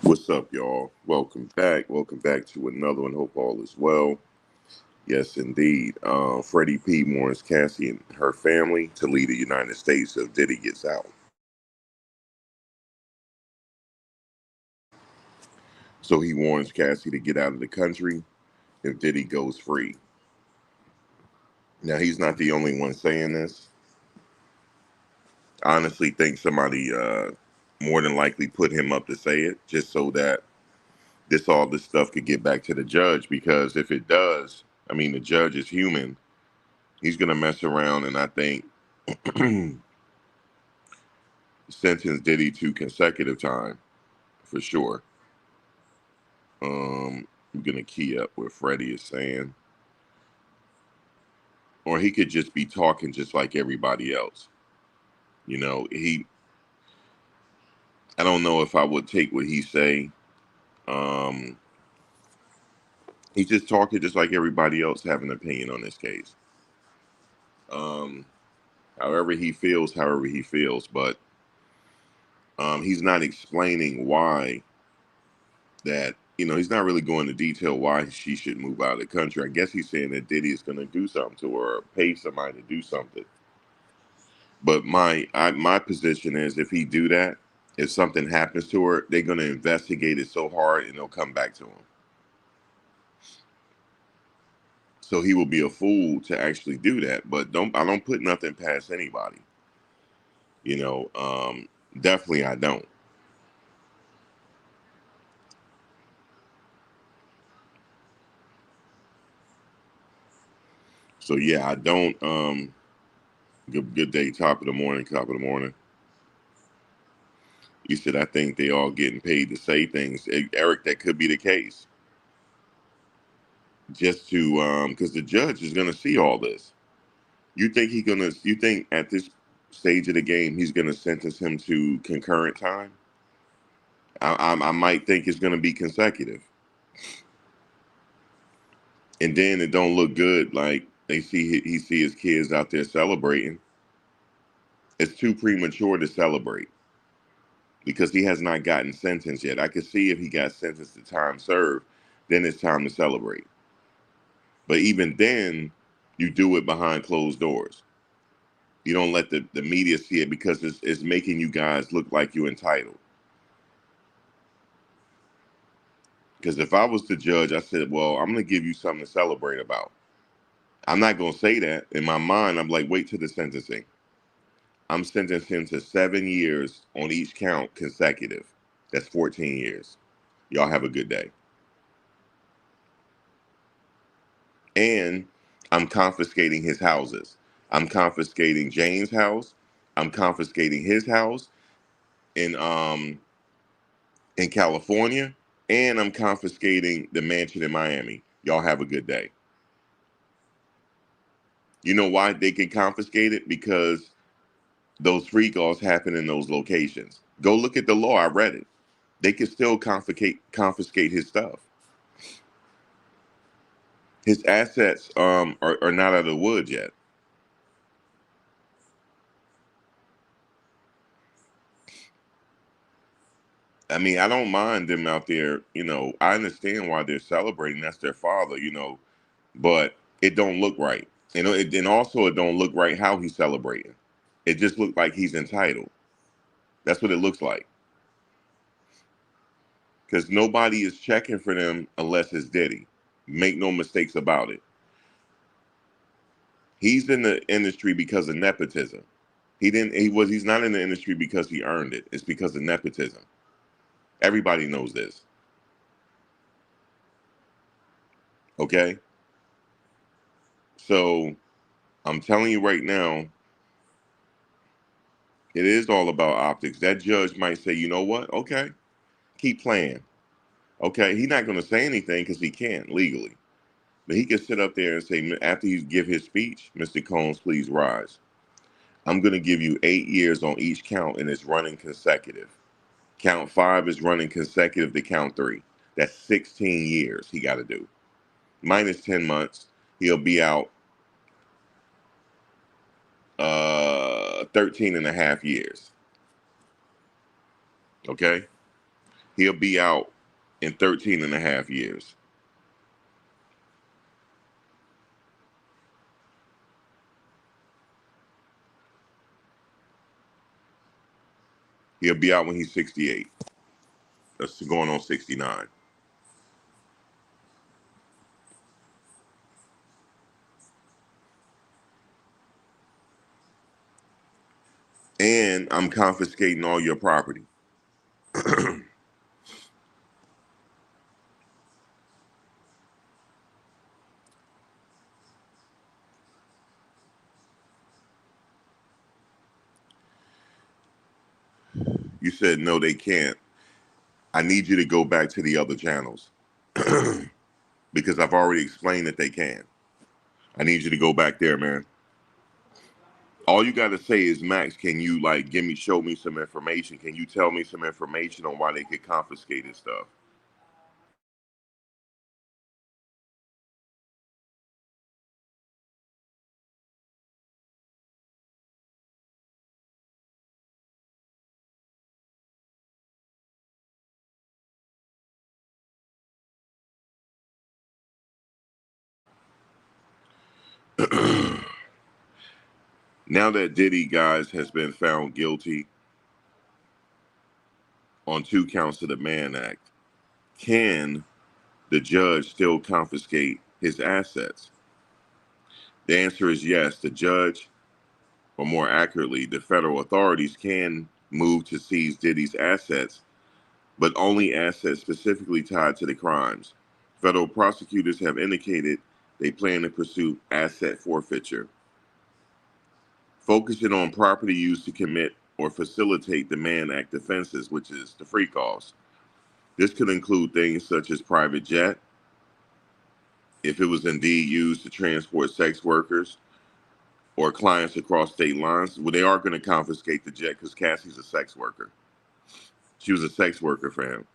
What's up, y'all? Welcome back. Welcome back to another one. Hope all is well. Yes, indeed. Freddie P. warns Cassie and her family to leave the United States if Diddy gets out. So he warns Cassie to get out of the country if Diddy goes free. Now, he's not the only one saying this. I honestly think somebody more than likely put him up to say it just so that all this stuff could get back to the judge, because if it does, I mean, the judge is human. He's going to mess around and I think sentence Diddy to consecutive time for sure. I'm gonna key up what Freddie is saying, or he could just be talking just like everybody else. You know, I don't know if I would take what he say. Um, he's just talking just like everybody else, have an opinion on this case. Um, however he feels, but he's not explaining why that. He's not really going into detail why she should move out of the country. I guess he's saying that Diddy is going to do something to her, or pay somebody to do something. But my position is, if he do that, if something happens to her, they're gonna investigate it so hard and they'll come back to him. So he will be a fool to actually do that. But I don't put nothing past anybody. You know, definitely I don't. So yeah, I don't. Good day, top of the morning, top of the morning. You said I think they all getting paid to say things. Eric, that could be the case. Just to because the judge is gonna see all this. You think at this stage of the game he's gonna sentence him to concurrent time? I might think it's gonna be consecutive, and then it don't look good. Like he see his kids out there celebrating. It's too premature to celebrate because he has not gotten sentenced yet. I could see if he got sentenced to time served, then it's time to celebrate. But even then, you do it behind closed doors. You don't let the media see it because it's making you guys look like you're entitled. Because if I was the judge, I said, well, I'm going to give you something to celebrate about. I'm not going to say that. In my mind, I'm like, wait till the sentencing. I'm sentencing him to 7 years on each count consecutive. That's 14 years. Y'all have a good day. And I'm confiscating his houses. I'm confiscating James' house. I'm confiscating his house in California, and I'm confiscating the mansion in Miami. Y'all have a good day. You know why they can confiscate it? Because those free calls happen in those locations. Go look at the law. I read it. They can still confiscate his stuff. His assets are not out of the woods yet. I mean, I don't mind them out there. I understand why they're celebrating. That's their father. But it don't look right. And also it don't look right how he's celebrating. It just looked like he's entitled. That's what it looks like. Because nobody is checking for them unless it's Diddy. Make no mistakes about it. He's in the industry because of nepotism. He's not in the industry because he earned it. It's because of nepotism. Everybody knows this. Okay? So I'm telling you right now, it is all about optics. That judge might say, you know what? Okay, keep playing. Okay, he's not going to say anything because he can't legally. But he can sit up there and say, after he give his speech, Mr. Combs, please rise. I'm going to give you 8 years on each count, and it's running consecutive. Count 5 is running consecutive to count 3. That's 16 years he got to do. minus 10 months, he'll be out 13 and a half years. Okay? He'll be out in 13 and a half years. He'll be out when he's 68. That's going on 69. And I'm confiscating all your property. You said, no, they can't. I need you to go back to the other channels because I've already explained that they can. I need you to go back there, man. All you got to say is, Max, can you like show me some information? Can you tell me some information on why they could confiscate his stuff? Now that Diddy, guys, has been found guilty on 2 counts of the Mann Act, can the judge still confiscate his assets? The answer is yes. The judge, or more accurately, the federal authorities can move to seize Diddy's assets, but only assets specifically tied to the crimes. Federal prosecutors have indicated they plan to pursue asset forfeiture, focusing on property used to commit or facilitate the Mann Act offenses, which is the free calls. This could include things such as private jet, if it was indeed used to transport sex workers or clients across state lines. Well, they are going to confiscate the jet because Cassie's a sex worker. She was a sex worker for him.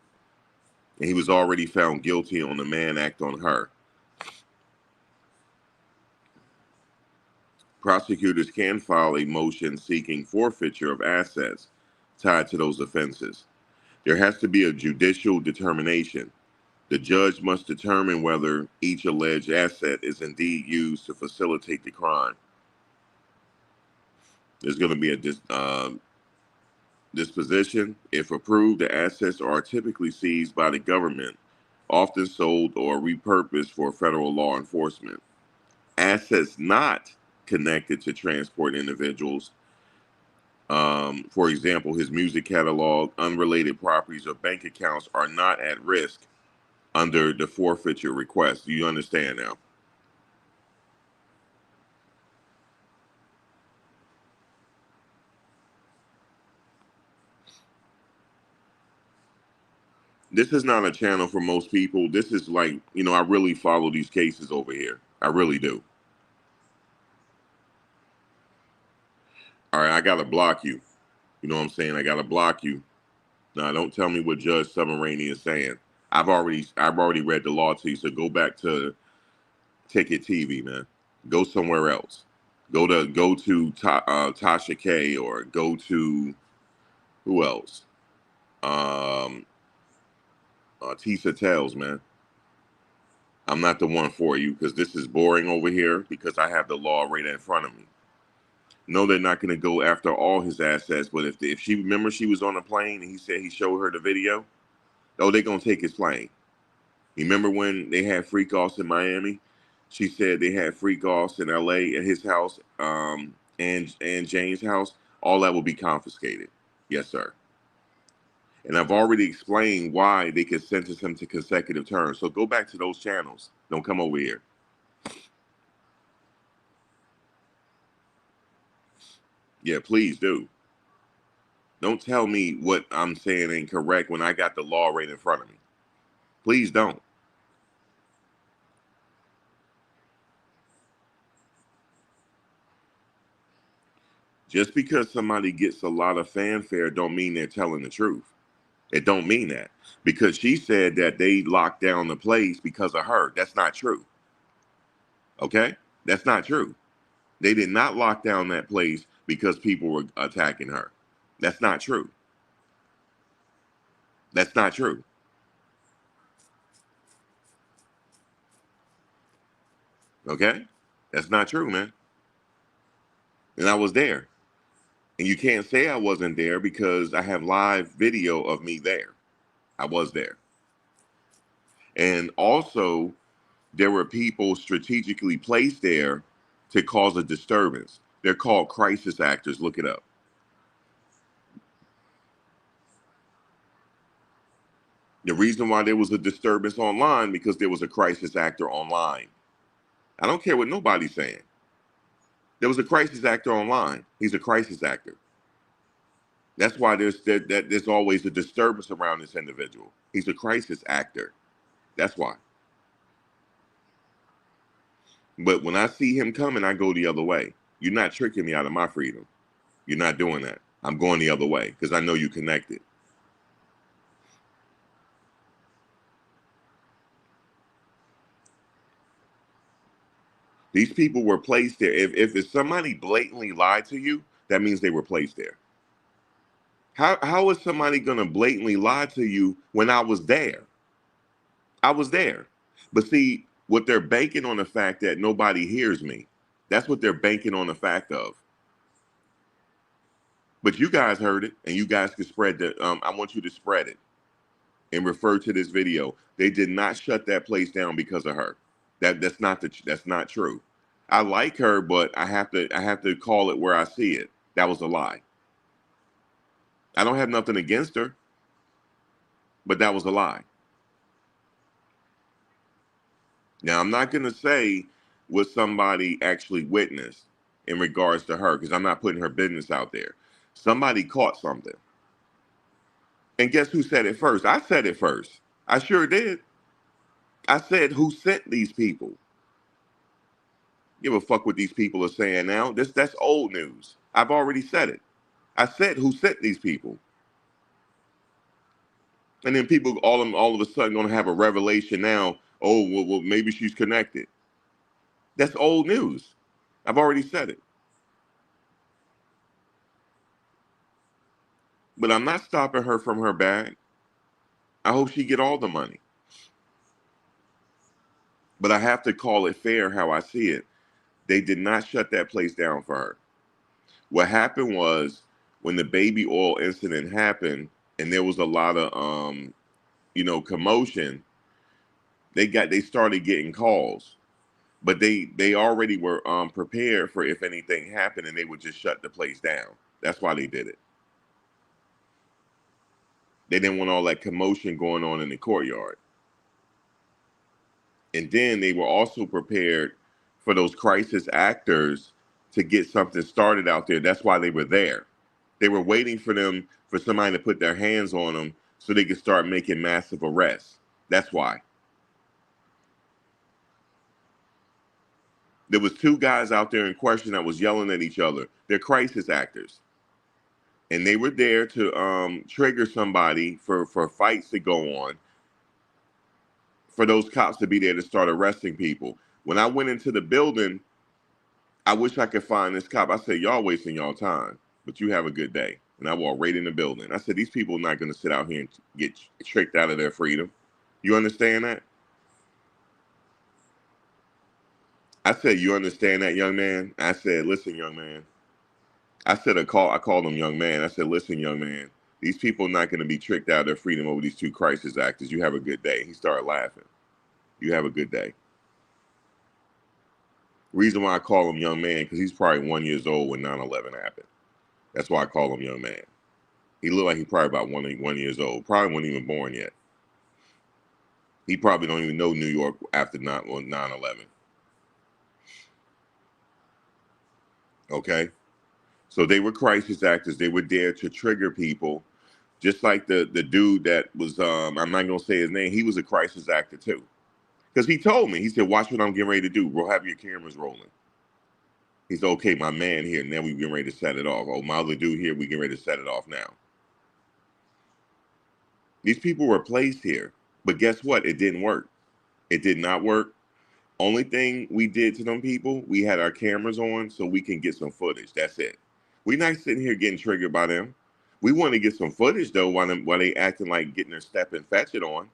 And he was already found guilty on the Mann Act on her. Prosecutors can file a motion seeking forfeiture of assets tied to those offenses. There has to be a judicial determination. The judge must determine whether each alleged asset is indeed used to facilitate the crime. There's going to be a disposition. If approved, the assets are typically seized by the government, often sold or repurposed for federal law enforcement. Assets not connected to transport individuals, for example, his music catalog, unrelated properties, or bank accounts, are not at risk under the forfeiture request. Do you understand now? This is not a channel for most people. This is like, I really follow these cases over here. I really do. All right, I got to block you. You know what I'm saying? I got to block you. Now, don't tell me what Judge Submarini is saying. I've already read the law to you, so go back to Ticket TV, man. Go somewhere else. Tasha K, or go to who else? Um, Tisa Tells, man. I'm not the one for you because this is boring over here because I have the law right in front of me. No, they're not going to go after all his assets, but if she remember she was on a plane and he said he showed her the video, oh, they're going to take his plane. You remember when they had freak offs in Miami? She said they had freak offs in LA at his house, and Jane's house. All that will be confiscated. Yes, sir. And I've already explained why they could sentence him to consecutive terms. So go back to those channels. Don't come over here. Yeah, please do. Don't tell me what I'm saying ain't correct when I got the law right in front of me. Please don't. Just because somebody gets a lot of fanfare don't mean they're telling the truth. It don't mean that. Because she said that they locked down the place because of her. That's not true. Okay? That's not true. They did not lock down that place because people were attacking her. That's not true. That's not true. Okay? That's not true, man. And I was there. And you can't say I wasn't there because I have live video of me there. I was there. And also, there were people strategically placed there to cause a disturbance. They're called crisis actors. Look it up. The reason why there was a disturbance online because there was a crisis actor online. I don't care what nobody's saying. There was a crisis actor online. He's a crisis actor. That's why there's always a disturbance around this individual. He's a crisis actor. That's why. But when I see him coming, I go the other way. You're not tricking me out of my freedom. You're not doing that. I'm going the other way because I know you connected. These people were placed there. If somebody blatantly lied to you, that means they were placed there. How is somebody gonna blatantly lie to you when I was there? I was there. But see, what they're banking on the fact that nobody hears me. That's what they're banking on the fact of. But you guys heard it, and you guys can spread the. I want you to spread it and refer to this video. They did not shut that place down because of her. That's not true. I like her, but I have to call it where I see it. That was a lie. I don't have nothing against her, but that was a lie. Now I'm not gonna say what somebody actually witnessed in regards to her because I'm not putting her business out there. Somebody caught something. And guess who said it first? I said it first. I sure did. I said who sent these people. Give a fuck what these people are saying now. That's old news. I've already said it. I said who sent these people. And then people all of a sudden gonna have a revelation now. Oh well maybe she's connected. That's old news. I've already said it. But I'm not stopping her from her bag. I hope she get all the money. But I have to call it fair how I see it. They did not shut that place down for her. What happened was when the baby oil incident happened and there was a lot of commotion, they started getting calls. But they already were prepared for if anything happened and they would just shut the place down. That's why they did it. They didn't want all that commotion going on in the courtyard. And then they were also prepared for those crisis actors to get something started out there. That's why they were there. They were waiting for somebody to put their hands on them so they could start making massive arrests. That's why. There was two guys out there in question that was yelling at each other. They're crisis actors. And they were there to trigger somebody for fights to go on, for those cops to be there to start arresting people. When I went into the building, I wish I could find this cop. I said, y'all wasting y'all time, but you have a good day. And I walked right in the building. I said, these people are not going to sit out here and get tricked out of their freedom. You understand that? I said, you understand that, young man? I said, listen, young man. I called him young man. I said, listen, young man, these people are not going to be tricked out of their freedom over these two crisis actors. You have a good day. He started laughing. You have a good day. Reason why I call him young man, because he's probably 1 year old when 9/11 happened. That's why I call him young man. He looked like he probably about 1 year old. Probably wasn't even born yet. He probably don't even know New York after 9/11. Okay? So they were crisis actors. They were there to trigger people. Just like the dude that was, I'm not going to say his name, he was a crisis actor too. Because he told me, he said, watch what I'm getting ready to do. We'll have your cameras rolling. He said, okay, my man here, now we getting ready to set it off. Oh, my other dude here, we getting ready to set it off now. These people were placed here. But guess what? It didn't work. It did not work. Only thing we did to them people, we had our cameras on so we can get some footage. That's it. We're not sitting here getting triggered by them. We want to get some footage though while they acting like getting their step and fetch it on.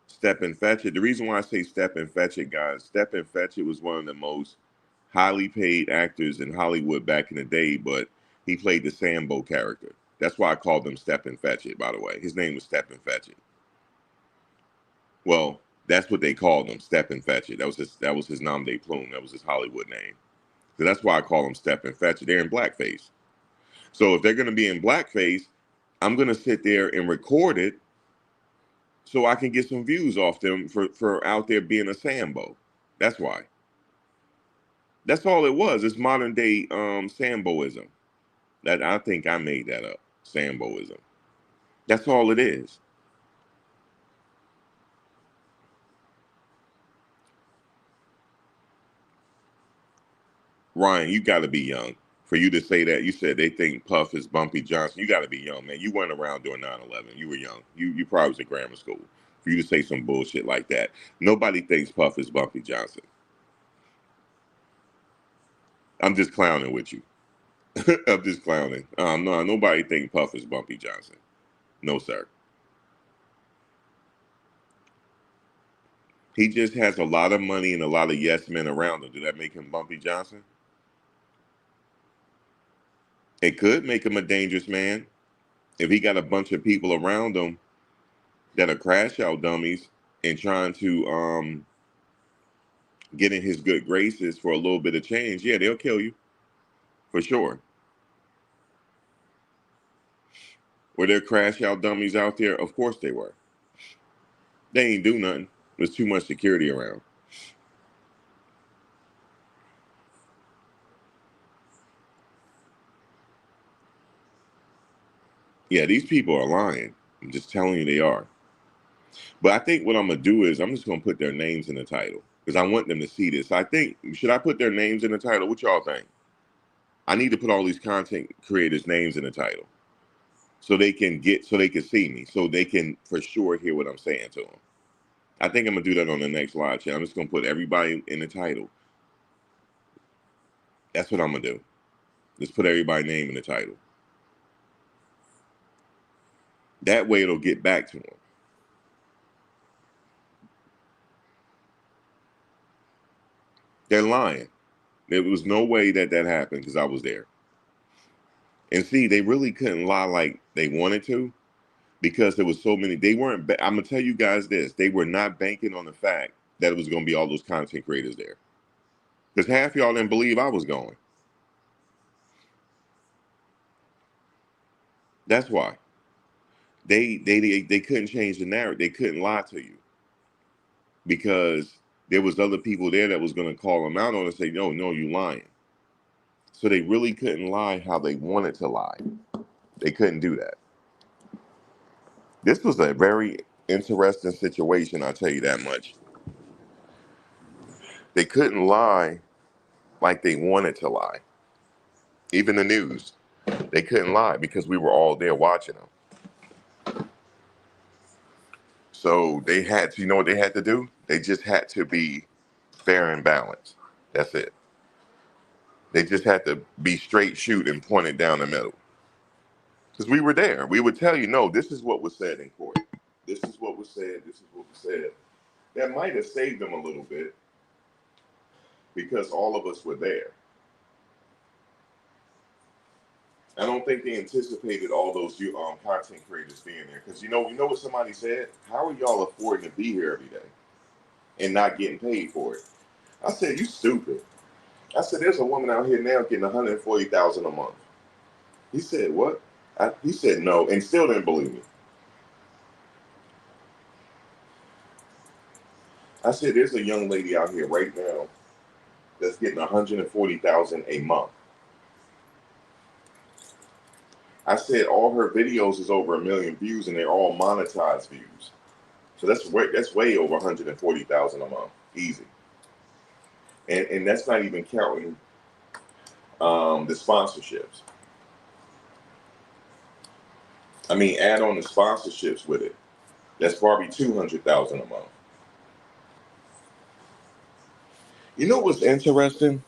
Step and Fetch It. The reason why I say Step and Fetch It, guys, Step and Fetch It was one of the most highly paid actors in Hollywood back in the day, but he played the Sambo character. That's why I called him Step and Fetch It, by the way. His name was Step and Fetch It. Well, that's what they called him, Step and Fetch It. That was his nom de plume. That was his Hollywood name. So that's why I call him Step and Fetch It. They're in blackface. So if they're going to be in blackface, I'm going to sit there and record it so I can get some views off them for out there being a Sambo. That's why. That's all it was. It's modern day Samboism. That I think I made that up. Samboism. That's all it is. Ryan, you got to be young for you to say that. You said they think Puff is Bumpy Johnson. You got to be young, man. You weren't around during 9/11. You were young. You probably was in grammar school for you to say some bullshit like that. Nobody thinks Puff is Bumpy Johnson. I'm just clowning with you. I'm just clowning. No, nobody think Puff is Bumpy Johnson. No, sir. He just has a lot of money and a lot of yes men around him. Did that make him Bumpy Johnson? It could make him a dangerous man if he got a bunch of people around him that are crash out dummies and trying to get in his good graces for a little bit of change. Yeah, they'll kill you for sure. Were there crash out dummies out there? Of course they were. They ain't do nothing. There's too much security around. Yeah, these people are lying. I'm just telling you they are. But I think what I'm gonna do is I'm just gonna put their names in the title because I want them to see this. I think should I put their names in the title? What y'all think? I need to put all these content creators' names in the title so they can see me, so they can for sure hear what I'm saying to them. I think I'm gonna do that on the next live chat. I'm just gonna put everybody in the title. That's what I'm gonna do. Just put everybody's name in the title. That way it'll get back to them. They're lying. There was no way that happened because I was there. And see, they really couldn't lie like they wanted to because there was so many. They weren't. I'm gonna tell you guys this: they were not banking on the fact that it was gonna be all those content creators there because half y'all didn't believe I was going. That's why they couldn't change the narrative. They couldn't lie to you because there was other people there that was gonna call them out on it and say, no, you lying. So they really couldn't lie how they wanted to lie. They couldn't do that. This was a very interesting situation, I'll tell you that much. They couldn't lie like they wanted to lie. Even the news, they couldn't lie because we were all there watching them. So they had to, you know what they had to do? They just had to be fair and balanced. That's it. They just had to be straight shoot and point it down the middle. Because we were there. We would tell you, no, this is what was said in court. This is what was said. This is what was said. That might have saved them a little bit because all of us were there. I don't think they anticipated all those content creators being there because you know what somebody said. How are y'all affording to be here every day and not getting paid for it? I said, you stupid. I said, there's a woman out here now getting $140,000 a month. He said, what? He said no, and still didn't believe me. I said, there's a young lady out here right now that's getting $140,000 a month. I said all her videos is over 1 million views, and they're all monetized views. So that's way over 140,000 a month, easy. And that's not even counting the sponsorships. I mean, add on the sponsorships with it. That's probably 200,000 a month. You know what's interesting?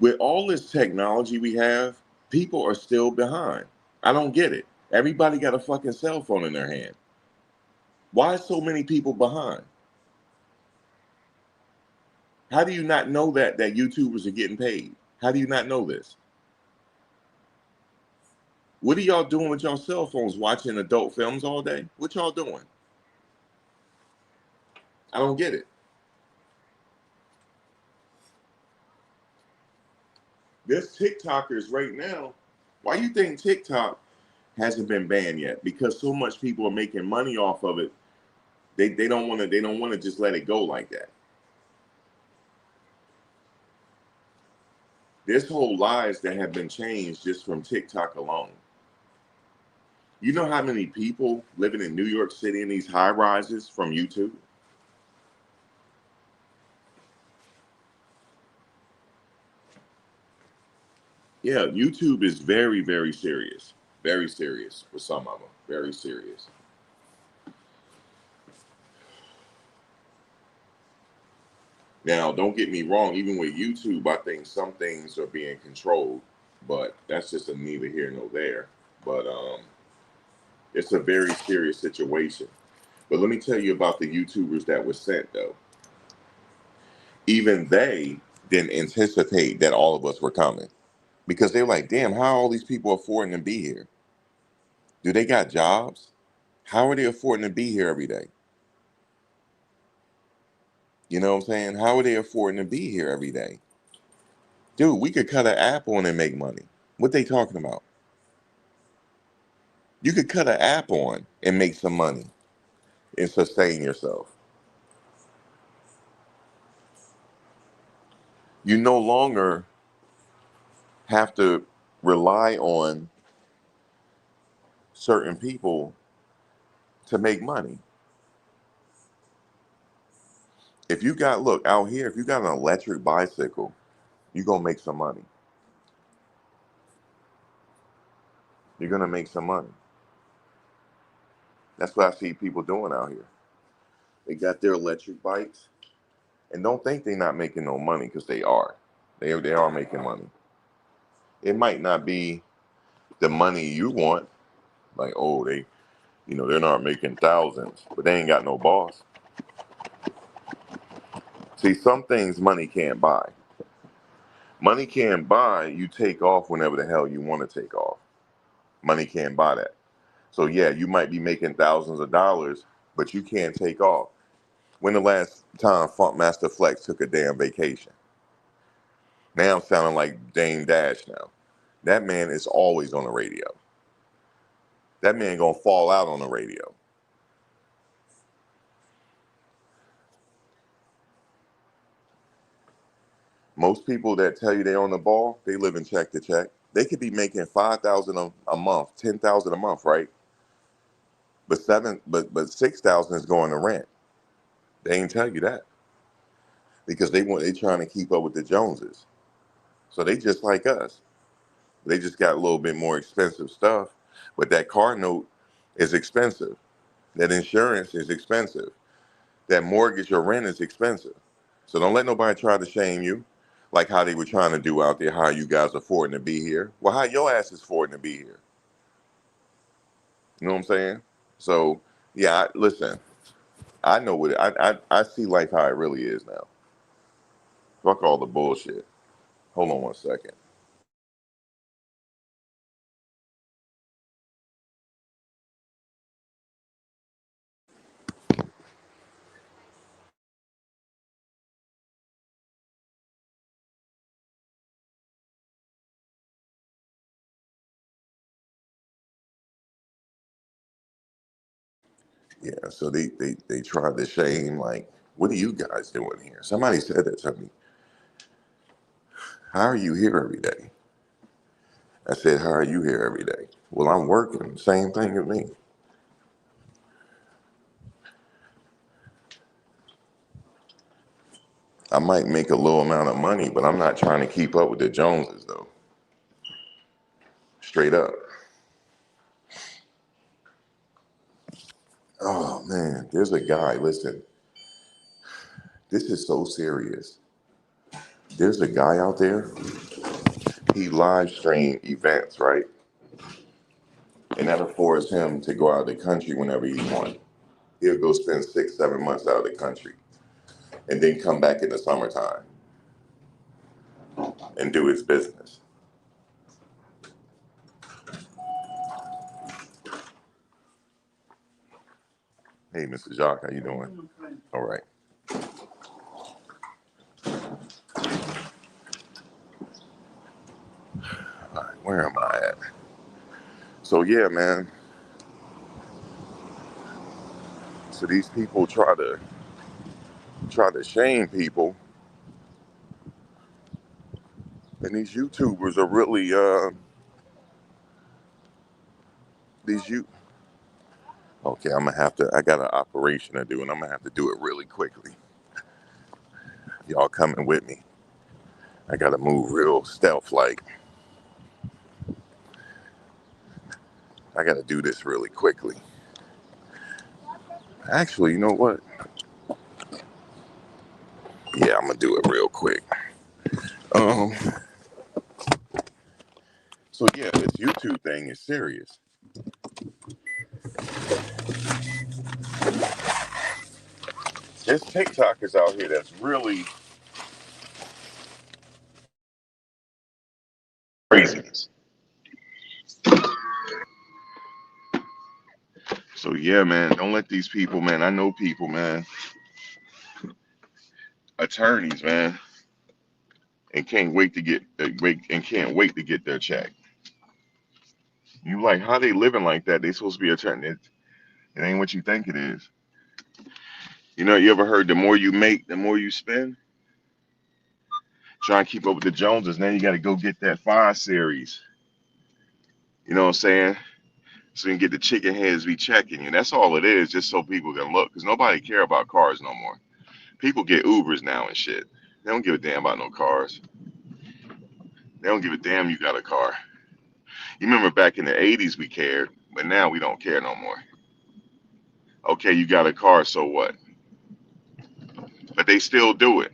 With all this technology we have, people are still behind. I don't get it. Everybody got a fucking cell phone in their hand. Why are so many people behind? How do you not know that YouTubers are getting paid? How do you not know this? What are y'all doing with y'all cell phones watching adult films all day? What y'all doing? I don't get it. There's TikTokers right now. Why you think TikTok hasn't been banned yet? Because so much people are making money off of it. They don't want to just let it go like that. There's whole lives that have been changed just from TikTok alone. You know how many people living in New York City in these high rises from YouTube? Yeah, YouTube is very, very serious. Very serious for some of them. Very serious. Now, don't get me wrong, even with YouTube, I think some things are being controlled, but that's just a neither here nor there. But it's a very serious situation. But let me tell you about the YouTubers that were sent, though. Even they didn't anticipate that all of us were coming because they were like, damn, how are all these people affording to be here? Do they got jobs? How are they affording to be here every day? You know what I'm saying? How are they affording to be here every day? Dude, we could cut an app on and make money. What they talking about? You could cut an app on and make some money and sustain yourself. You no longer have to rely on certain people to make money. If you got, look, out here, if you got an electric bicycle, you're going to make some money. You're going to make some money. That's what I see people doing out here. They got their electric bikes and don't think they're not making no money because they are. They are making money. It might not be the money you want, like, oh, they're not making thousands, but they ain't got no boss. See, some things money can't buy. Money can't buy you take off whenever the hell you want to take off. Money can't buy that. So yeah, you might be making thousands of dollars, but you can't take off. When the last time Funk Master Flex took a damn vacation? Now I'm sounding like Dame Dash now. That man is always on the radio. That man gonna fall out on the radio. Most people that tell you they on the ball, they live in check to check. They could be making 5,000 a month, 10,000 a month, right? But 6,000 is going to rent. They ain't tell you that because they trying to keep up with the Joneses. So they just like us. They just got a little bit more expensive stuff, but that car note is expensive. That insurance is expensive. That mortgage or rent is expensive. So don't let nobody try to shame you, like how they were trying to do out there. How you guys affording to be here? Well, how your ass is affording to be here? You know what I'm saying? So yeah, listen. I know what I see life how it really is now. Fuck all the bullshit. Hold on one second. Yeah, so they tried to shame, like, what are you guys doing here? Somebody said that to me. How are you here every day? I said, how are you here every day? Well, I'm working. Same thing with me. I might make a little amount of money, but I'm not trying to keep up with the Joneses though. Straight up. Oh man, there's a guy, listen. This is so serious. There's a guy out there, he live stream events, right? And that affords him to go out of the country whenever he wants. He'll go spend 6, 7 months out of the country and then come back in the summertime and do his business. Hey, Mr. Jacques, how you doing? All right. All right, where am I at? So yeah, man. So these people try to shame people, and these YouTubers are really these you. Okay, I'm gonna have to. I got an operation to do, and I'm gonna have to do it really quickly. Y'all coming with me? I gotta move real stealth like. I gotta do this really quickly. Actually, you know what? Yeah, I'm gonna do it real quick. Um. So yeah, this YouTube thing is serious. There's TikTokers out here that's really craziness. So yeah, man, don't let these people, man. I know people, man, attorneys, man, and can't wait to get can't wait to get their check. You like how they living like that? They supposed to be attorney. It ain't what you think it is. You know, you ever heard the more you make, the more you spend? Trying to keep up with the Joneses. Now you got to go get that 5 Series. You know what I'm saying? So you can get the chicken heads be checking you. That's all it is, just so people can look. Because nobody care about cars no more. People get Ubers now and shit. They don't give a damn about no cars. They don't give a damn you got a car. You remember back in the 80s we cared, but now we don't care no more. Okay, you got a car, so what? But they still do it.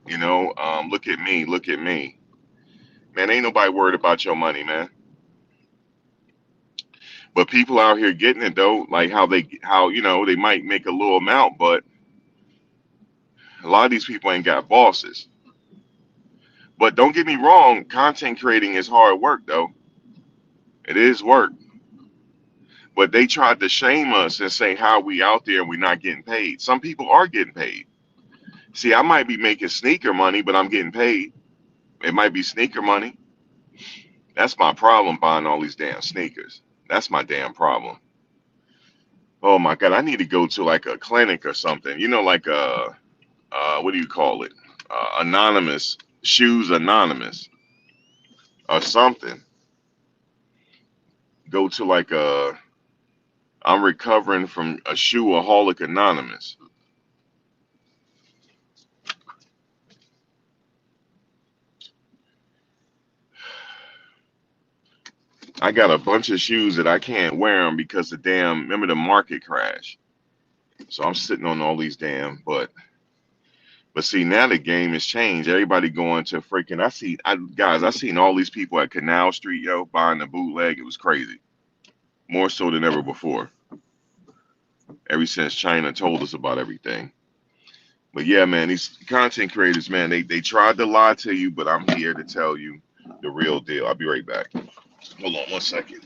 You know, look at me, look at me. Man, ain't nobody worried about your money, man. But people out here getting it though, like how you know they might make a little amount, but a lot of these people ain't got bosses. But don't get me wrong, content creating is hard work though. It is work. But they tried to shame us and say how we out there and we not getting paid. Some people are getting paid. See, I might be making sneaker money, but I'm getting paid. It might be sneaker money. That's my problem buying all these damn sneakers. That's my damn problem. Oh my God, I need to go to like a clinic or something. You know, like what do you call it? Anonymous, Shoes Anonymous or something. Go to like I'm recovering from a shoeaholic Anonymous. I got a bunch of shoes that I can't wear them because the damn, remember the market crash. So I'm sitting on all these damn, but see now the game has changed. Everybody going to freaking, I seen all these people at Canal Street, yo, buying the bootleg. It was crazy. More so than ever before. Ever since China told us about everything. But yeah, man, these content creators, man, they tried to lie to you, but I'm here to tell you the real deal. I'll be right back. Hold on 1 second.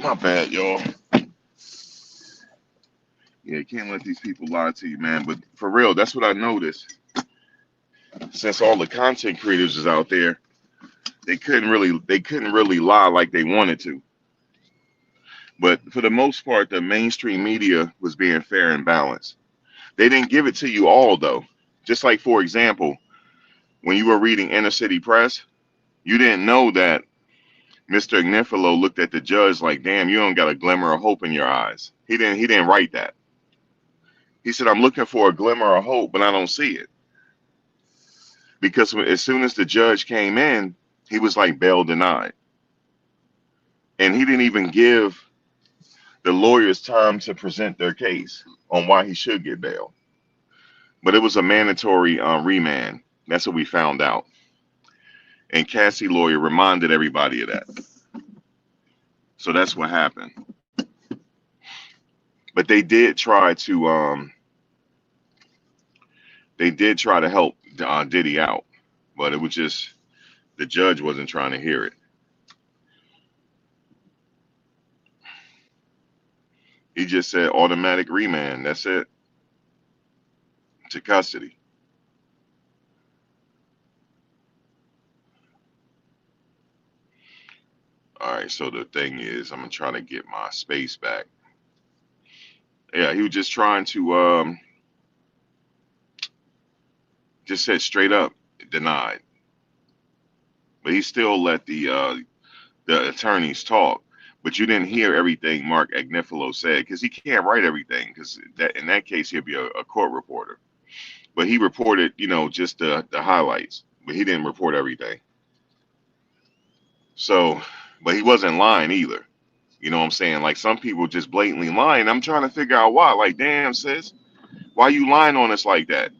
My bad, y'all. Yeah, you can't let these people lie to you, man. But for real, that's what I noticed. Since all the content creators is out there, they couldn't really lie like they wanted to. But for the most part, the mainstream media was being fair and balanced. They didn't give it to you all though. Just like for example, when you were reading Inner City Press, you didn't know that Mr. Ignifilo looked at the judge like, "Damn, you don't got a glimmer of hope in your eyes." He didn't write that. He said, "I'm looking for a glimmer of hope, but I don't see it." Because as soon as the judge came in, he was like bail denied. And he didn't even give the lawyers time to present their case on why he should get bail. But it was a mandatory remand. That's what we found out. And Cassie lawyer reminded everybody of that. So that's what happened. But they did try to help Diddy out, but it was just the judge wasn't trying to hear it. He just said automatic remand. That's it, to custody. All right. So the thing is, I'm trying to get my space back. Yeah, he was just trying to just said straight up denied, but he still let the attorneys talk. But you didn't hear everything Mark Agnifilo said because he can't write everything. Because that in that case he'll be a court reporter. But he reported, just the highlights. But he didn't report everything. So, but he wasn't lying either. You know what I'm saying? Like some people just blatantly lying. I'm trying to figure out why. Like, damn, sis, why you lying on us like that?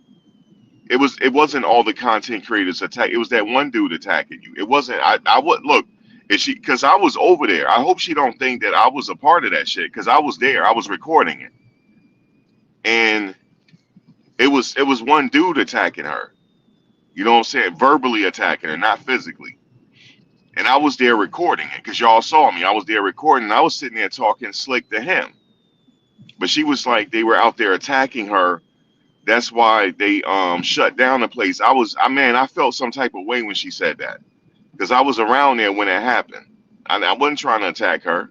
It wasn't all the content creators attack. It was that one dude attacking you. It wasn't. I would look. Is she? Because I was over there. I hope she don't think that I was a part of that shit. Because I was there. I was recording it, and it was one dude attacking her. You know what I'm saying? Verbally attacking her, not physically. And I was there recording it because y'all saw me. I was there recording. And I was sitting there talking slick to him. But she was like, they were out there attacking her. That's why they shut down the place. I felt some type of way when she said that because I was around there when it happened. I wasn't trying to attack her.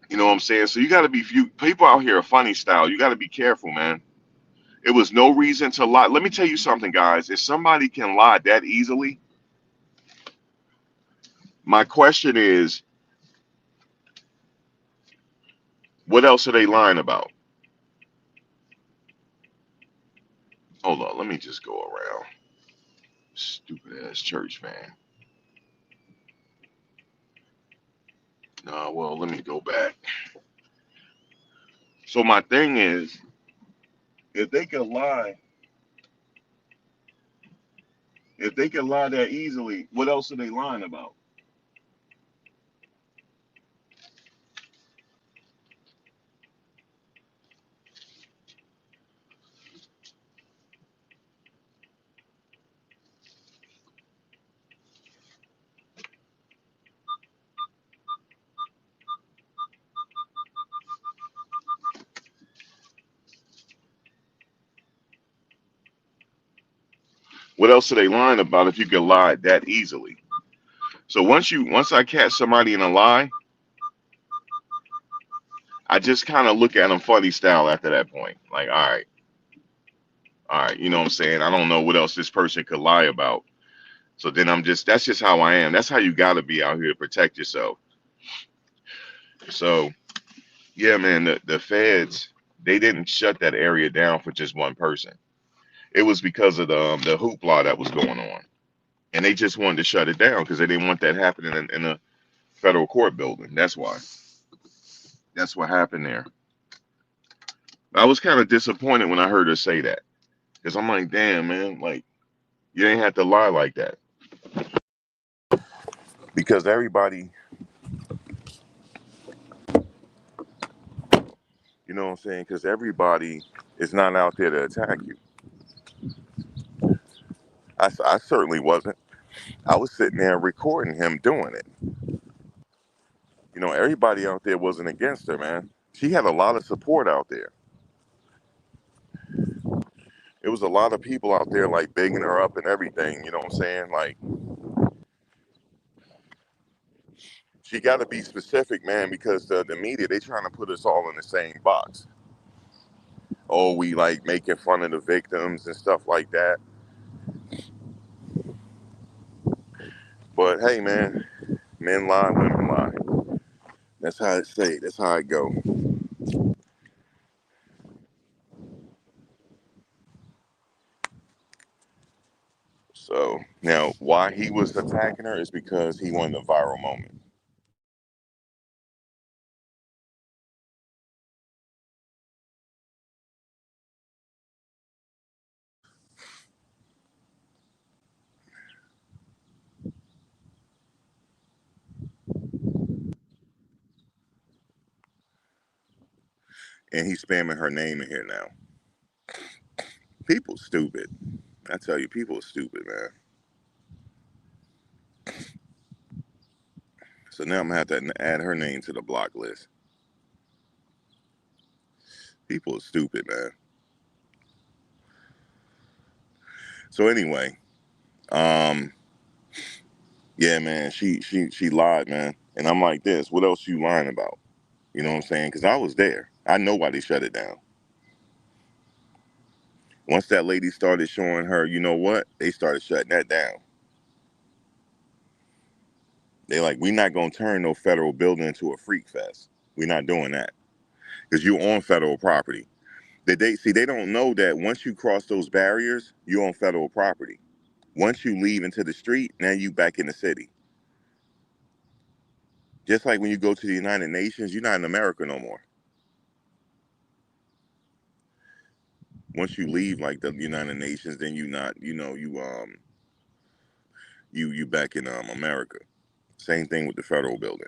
You know what I'm saying? So you got to be people out here are funny style. You got to be careful, man. It was no reason to lie. Let me tell you something, guys. If somebody can lie that easily, my question is, what else are they lying about? Hold on, let me just go around. Stupid ass church fan. Well, let me go back. So my thing is, if they could lie, if they could lie that easily, what else are they lying about? What else are they lying about if you could lie that easily? So once I catch somebody in a lie, I just kind of look at them funny style after that point. Like, all right, you know what I'm saying? I don't know what else this person could lie about. So then that's just how I am. That's how you got to be out here to protect yourself. So yeah, man, the feds, they didn't shut that area down for just one person. It was because of the hoopla that was going on, and they just wanted to shut it down because they didn't want that happening in a federal court building. That's why. That's what happened there. I was kind of disappointed when I heard her say that because I'm like, damn, man, like you ain't have to lie like that because everybody, you know what I'm saying? Because everybody is not out there to attack you. I certainly wasn't. I was sitting there recording him doing it. You know, everybody out there wasn't against her, man. She had a lot of support out there. It was a lot of people out there like bigging her up and everything. You know what I'm saying? Like, she got to be specific, man, because the media, they trying to put us all in the same box. Oh, we like making fun of the victims and stuff like that. But hey, man, men lie, women lie. That's how it say. That's how it go. So now, why he was attacking her is because he wanted a viral moment. And he's spamming her name in here now. People stupid. I tell you, people are stupid, man. So now I'm gonna have to add her name to the block list. People are stupid, man. So anyway, um, yeah, man, she lied, man. And I'm like this, what else you lying about? You know what I'm saying? Because I was there. I know why they shut it down. Once that lady started showing her, you know what? They started shutting that down. They like, we're not gonna turn no federal building into a freak fest. We're not doing that. Because you're on federal property. They don't know that once you cross those barriers, you're on federal property. Once you leave into the street, now you back in the city. Just like when you go to the United Nations, you're not in America no more. Once you leave like the United Nations, then you not, you back in America. Same thing with the federal building.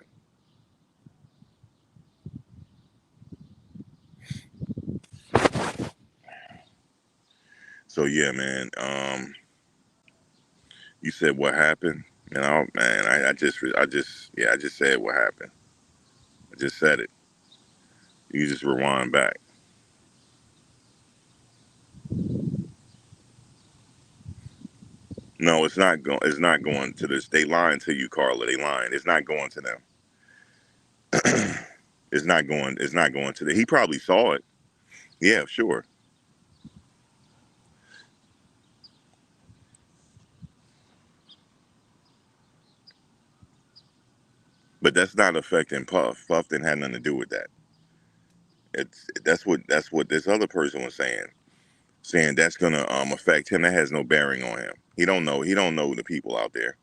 So yeah, man. You said what happened, and I just said what happened. I just said it. You just rewind back. No, it's not going. It's not going to this. They lying to you, Carla. They lying. It's not going to them. It's not going. It's not going to them. He probably saw it. Yeah, sure. But that's not affecting Puff. Puff didn't have nothing to do with that. That's what this other person was saying. Saying that's gonna affect him. That has no bearing on him. He don't know. He don't know the people out there.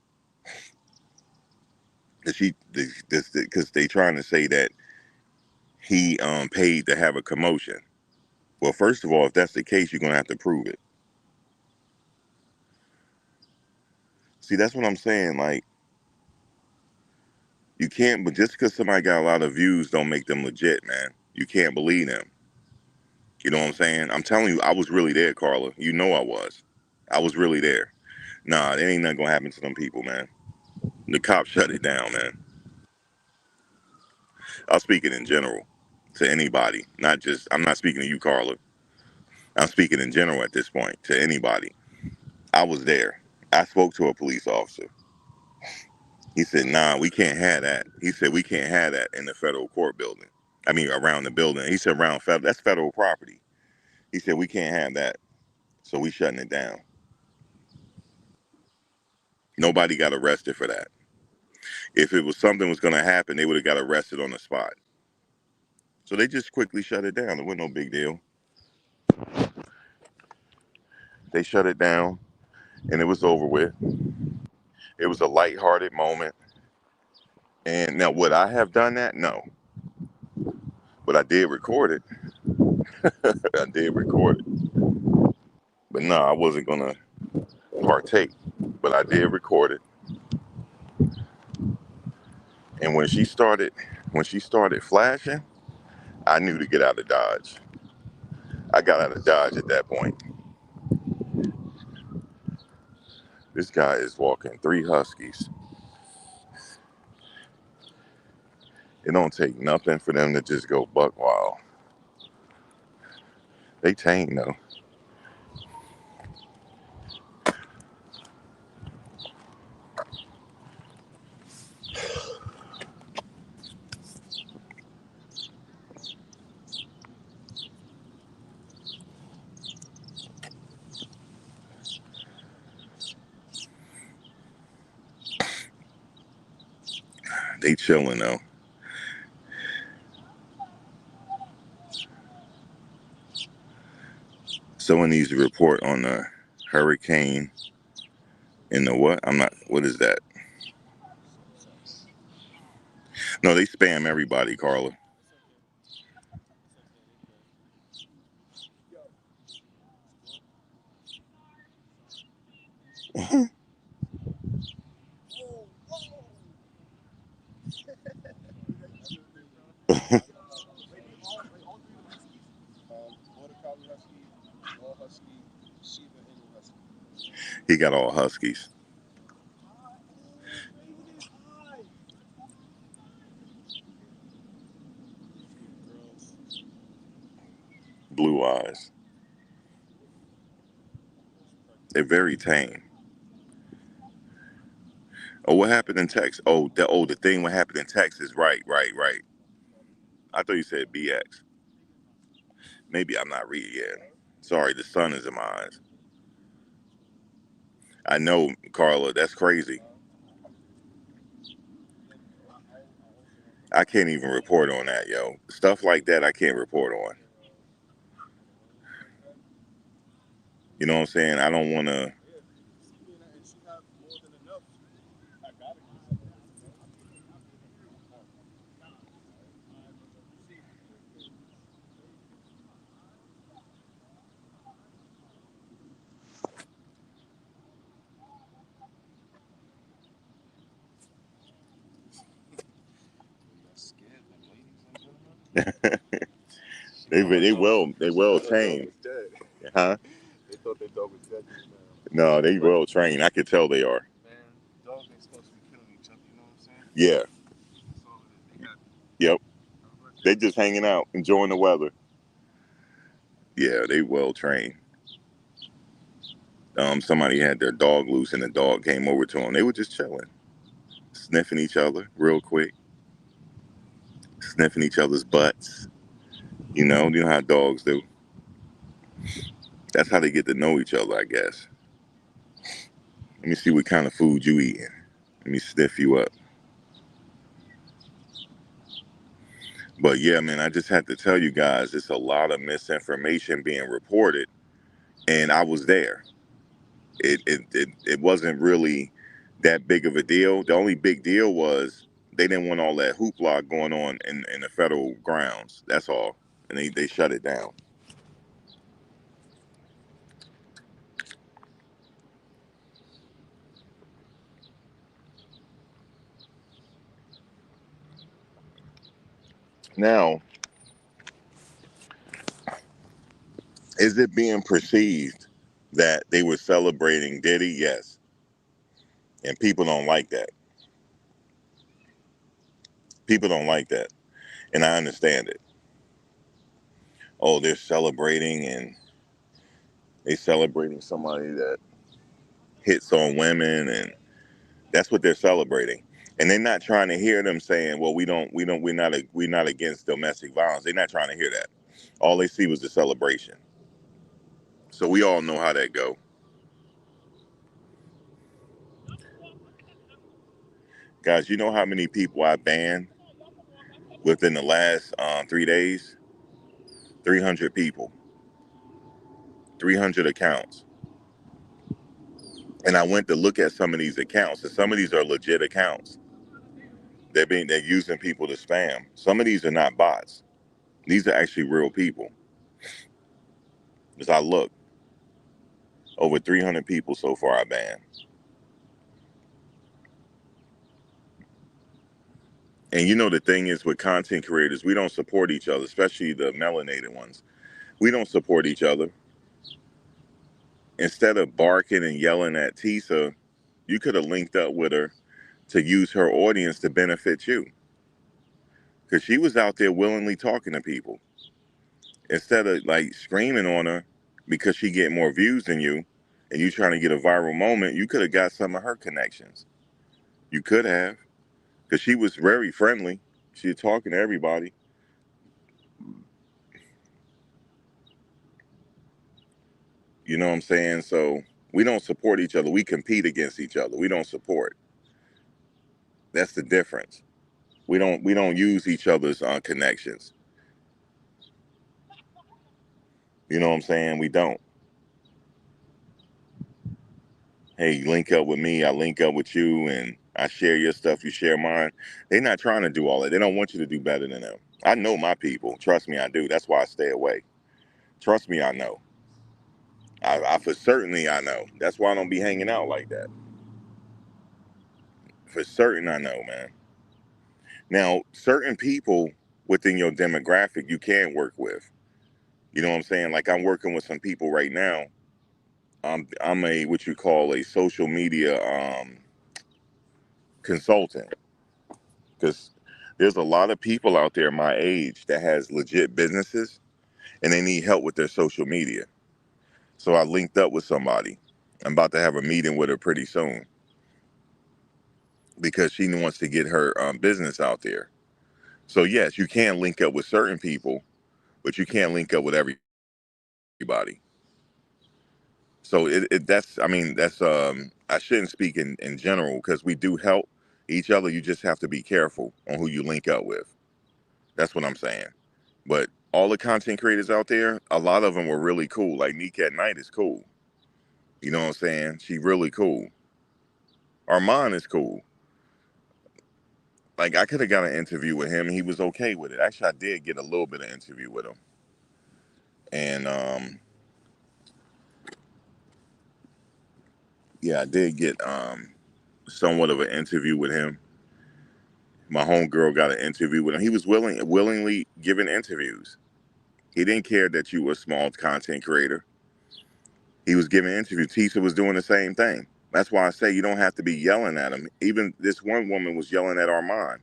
Because they trying to say that he paid to have a commotion. Well, first of all, if that's the case, you're gonna have to prove it. See, that's what I'm saying. Like, you can't, but just because somebody got a lot of views don't make them legit, man. You can't believe them. You know what I'm saying? I'm telling you, I was really there, Carla. You know I was. I was really there. Nah, it ain't nothing gonna happen to them people, man. The cops shut it down, man. I'm speaking in general to anybody, not just, I'm not speaking to you, Carla. I'm speaking in general at this point to anybody. I was there. I spoke to a police officer. He said, nah, we can't have that. He said, we can't have that in the federal court building. I mean, around the building. He said, around federal, that's federal property. He said, we can't have that. So we shutting it down. Nobody got arrested for that. If it was something was going to happen, they would have got arrested on the spot. So they just quickly shut it down. It wasn't no big deal. They shut it down and it was over with. It was a lighthearted moment. And now, would I have done that? No. But I did record it. I did record it. But no, I wasn't going to partake. But I did record it. And when she started flashing, I knew to get out of Dodge. I got out of Dodge at that point. This guy is walking 3 huskies. It don't take nothing for them to just go buck wild. They tame though. They chilling though. Someone needs to report on the hurricane in the what? I'm not. What is that? No, they spam everybody, Carla. He got all huskies. Blue eyes. They're very tame. Oh, what happened in Texas? The thing what happened in Texas. Right. I thought you said BX. Maybe I'm not reading yet. Sorry, the sun is in my eyes. I know, Carla, that's crazy. I can't even report on that, yo. Stuff like that I can't report on. You know what I'm saying? I don't want to. They well trained, huh? They thought their dog was dead. No, they well trained. I could tell they are. Man, dogs ain't supposed to be killing each other. You know what I'm saying? Yeah. Yep. They just hanging out, enjoying the weather. Yeah, they well trained. Somebody had their dog loose, and the dog came over to them. They were just chilling, sniffing each other real quick, sniffing each other's butts. You know how dogs do. That's how they get to know each other, I guess. Let me see what kind of food you eating. Let me sniff you up. But yeah, man, I just had to tell you guys, it's a lot of misinformation being reported, and I was there. It wasn't really that big of a deal. The only big deal was they didn't want all that hoopla going on in the federal grounds. That's all, and they shut it down. Now, is it being perceived that they were celebrating Diddy? Yes, and people don't like that. People don't like that, and I understand it. Oh, they're celebrating, and they celebrating somebody that hits on women, and that's what they're celebrating. And they're not trying to hear them saying, "Well, we're not against domestic violence." They're not trying to hear that. All they see was the celebration. So we all know how that go. Guys, you know how many people I banned within the last 3 days? 300 people, 300 accounts. And I went to look at some of these accounts, and some of these are legit accounts. They're using people to spam. Some of these are not bots. These are actually real people. As I look, over 300 people so far I banned. And the thing is with content creators, we don't support each other, especially the melanated ones. We don't support each other. Instead of barking and yelling at Tisa, you could have linked up with her to use her audience to benefit you. because she was out there willingly talking to people instead of like screaming on her because she get more views than you, and you trying to get a viral moment. You could have got some of her connections. You could have, because she was very friendly. She was talking to everybody. You know what I'm saying? So we don't support each other. We compete against each other. We don't support. That's the difference. We don't use each other's connections. You know what I'm saying? We don't. Hey, link up with me. I link up with you, and I share your stuff. You share mine. They're not trying to do all that. They don't want you to do better than them. I know my people. Trust me, I do. That's why I stay away. Trust me, I know. I for certainly I know. That's why I don't be hanging out like that. For certain, I know, man. Now, certain people within your demographic you can work with. You know what I'm saying? Like I'm working with some people right now. I'm a what you call a social media consultant, because there's a lot of people out there my age that has legit businesses and they need help with their social media. So I linked up with somebody. I'm about to have a meeting with her pretty soon because she wants to get her business out there. So yes, you can link up with certain people, but you can't link up with everybody. So that's, I mean, that's I shouldn't speak in general because we do help each other. You just have to be careful on who you link up with. That's what I'm saying. But all the content creators out there, a lot of them were really cool. Like Neek at Night is cool. You know what I'm saying? She really cool. Armand is cool. Like I could have got an interview with him and he was okay with it. Actually, I did get a little bit of interview with him. And yeah, I did get somewhat of an interview with him. My homegirl got an interview with him. He was willingly giving interviews. He didn't care that you were a small content creator. He was giving interviews. Tisha was doing the same thing. That's why I say you don't have to be yelling at him. Even this one woman was yelling at Armand,